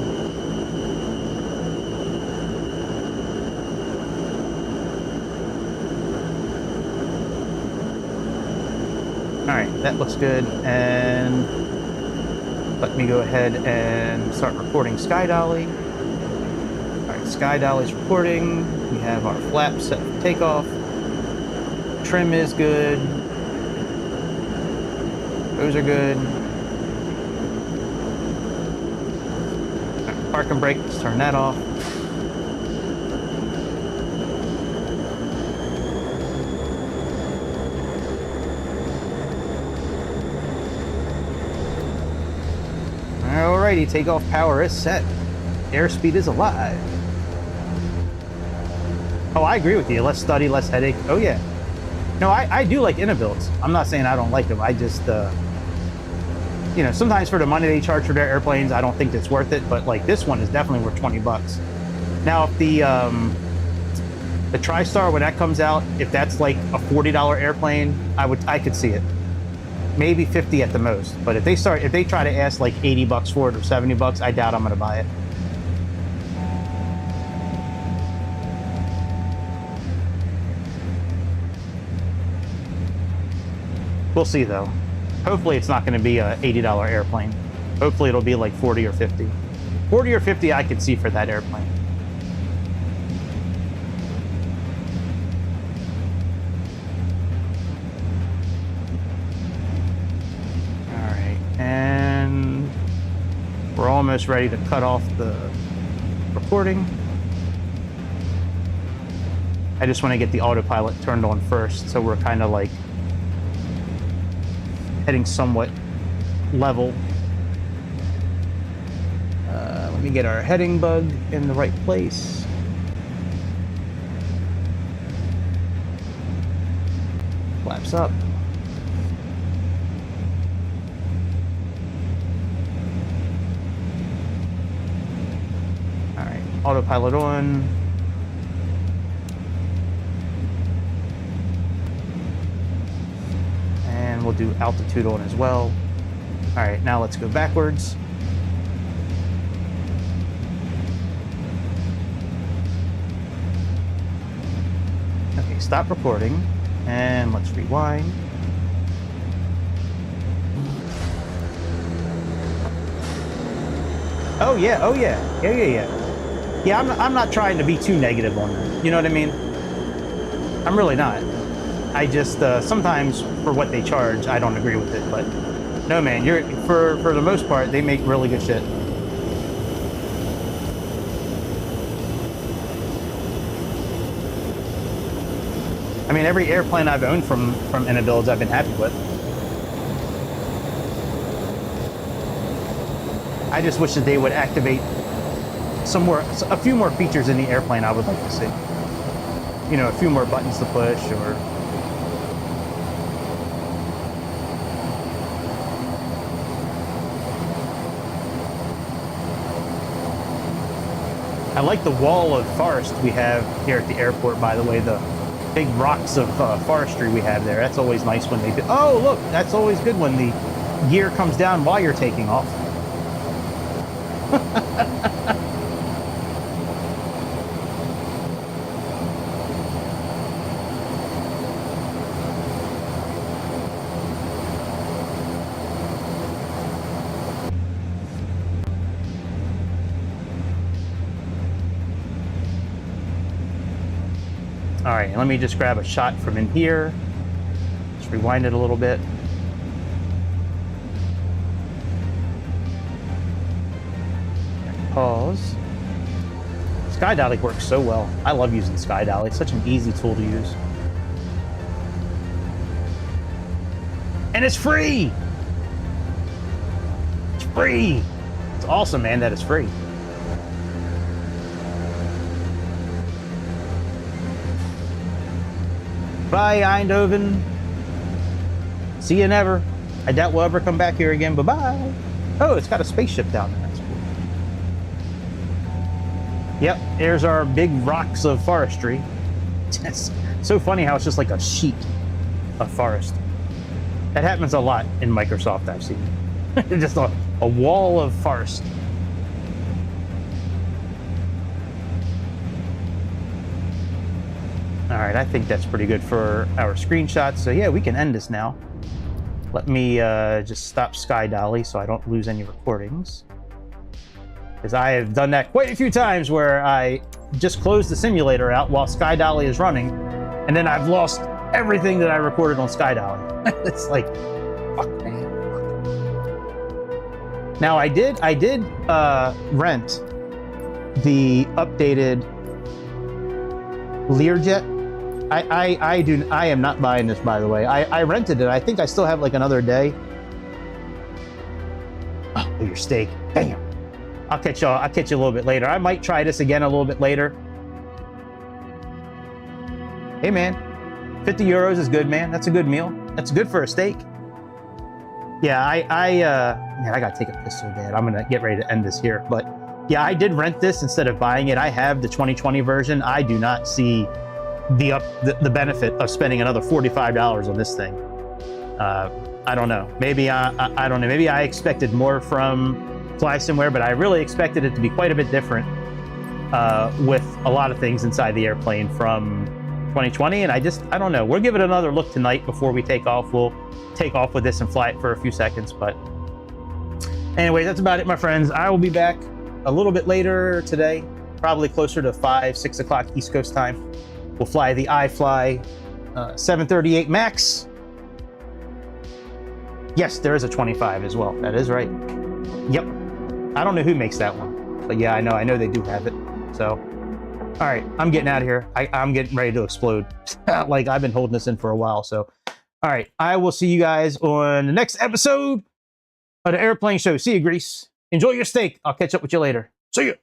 All right, that looks good, and let me go ahead and start recording Sky Dolly. All right, Sky Dolly's recording. We have our flaps set for takeoff. Trim is good. Those are good. All right, park and brake, let's turn that off. Alrighty, takeoff power is set. Airspeed is alive. Oh, I agree with you. Less study, less headache. Oh yeah. No, I do like iniBuilds. I'm not saying I don't like them. I just, you know, sometimes for the money they charge for their airplanes, I don't think it's worth it. But like, this one is definitely worth 20 bucks. Now, if the TriStar, when that comes out, if that's like a $40 airplane, I could see it. Maybe 50 at the most. But if they try to ask like 80 bucks for it or 70 bucks, I doubt I'm gonna buy it. We'll see though. Hopefully it's not gonna be a $80 airplane. Hopefully it'll be like 40 or 50. 40 or 50 I could see for that airplane. almost ready to cut off the recording. I just want to get the autopilot turned on first, so we're kind of like heading somewhat level. Let me get our heading bug in the right place. Flaps up. All right, autopilot on. And we'll do altitude on as well. All right, now let's go backwards. Okay, stop recording, and let's rewind. Oh yeah, oh yeah, yeah. Yeah, I'm not trying to be too negative on that. You know what I mean? I'm really not. I just sometimes for what they charge, I don't agree with it. But no, man, you're for the most part, they make really good shit. I mean, every airplane I've owned from iniBuilds, I've been happy with. I just wish that they would activate a few more features in the airplane. I would like to see. You know, a few more buttons to push, or I like the wall of forest we have here at the airport, by the way, the big rocks of forestry we have there. That's always nice when they do. Oh, look, that's always good when the gear comes down while you're taking off. All right, let me just grab a shot from in here. Just rewind it a little bit. Pause. SkyDolly works so well. I love using SkyDolly. It's such an easy tool to use. And it's free! It's free! It's awesome, man, that it's free. Bye, Eindhoven. See you never. I doubt we'll ever come back here again. Bye-bye. Oh, it's got a spaceship down there. That's cool. Yep, there's our big rocks of forestry. It's so funny how it's just like a sheet of forest. That happens a lot in Microsoft, I've seen. Just a wall of forest. All right, I think that's pretty good for our screenshots. So yeah, we can end this now. Let me just stop SkyDolly so I don't lose any recordings. Because I have done that quite a few times where I just close the simulator out while SkyDolly is running, and then I've lost everything that I recorded on SkyDolly. It's like, fuck, man. Fuck. Now I did rent the updated Learjet. I am not buying this, by the way. I rented it. I think I still have like another day. Oh, your steak. Bam. I'll catch you a little bit later. I might try this again a little bit later. Hey man, 50 euros is good, man. That's a good meal. That's good for a steak. Yeah, man, I gotta take a piss so bad. I'm gonna get ready to end this here. But yeah, I did rent this instead of buying it. I have the 2020 version. I do not see the benefit of spending another $45 on this thing. I don't know. Maybe I don't know. Maybe I expected more from FlySimware, but I really expected it to be quite a bit different with a lot of things inside the airplane from 2020. And I don't know. We'll give it another look tonight before we take off. We'll take off with this and fly it for a few seconds. But anyway, that's about it, my friends. I will be back a little bit later today, probably closer to 5, 6 o'clock East Coast time. We'll fly the iFly 738 MAX. Yes, there is a 25 as well. That is right. Yep. I don't know who makes that one, but yeah, I know they do have it. So, all right, I'm getting out of here. I'm getting ready to explode. Like, I've been holding this in for a while. So, all right, I will see you guys on the next episode of the Airplane Show. See you, Grease. Enjoy your steak. I'll catch up with you later. See you.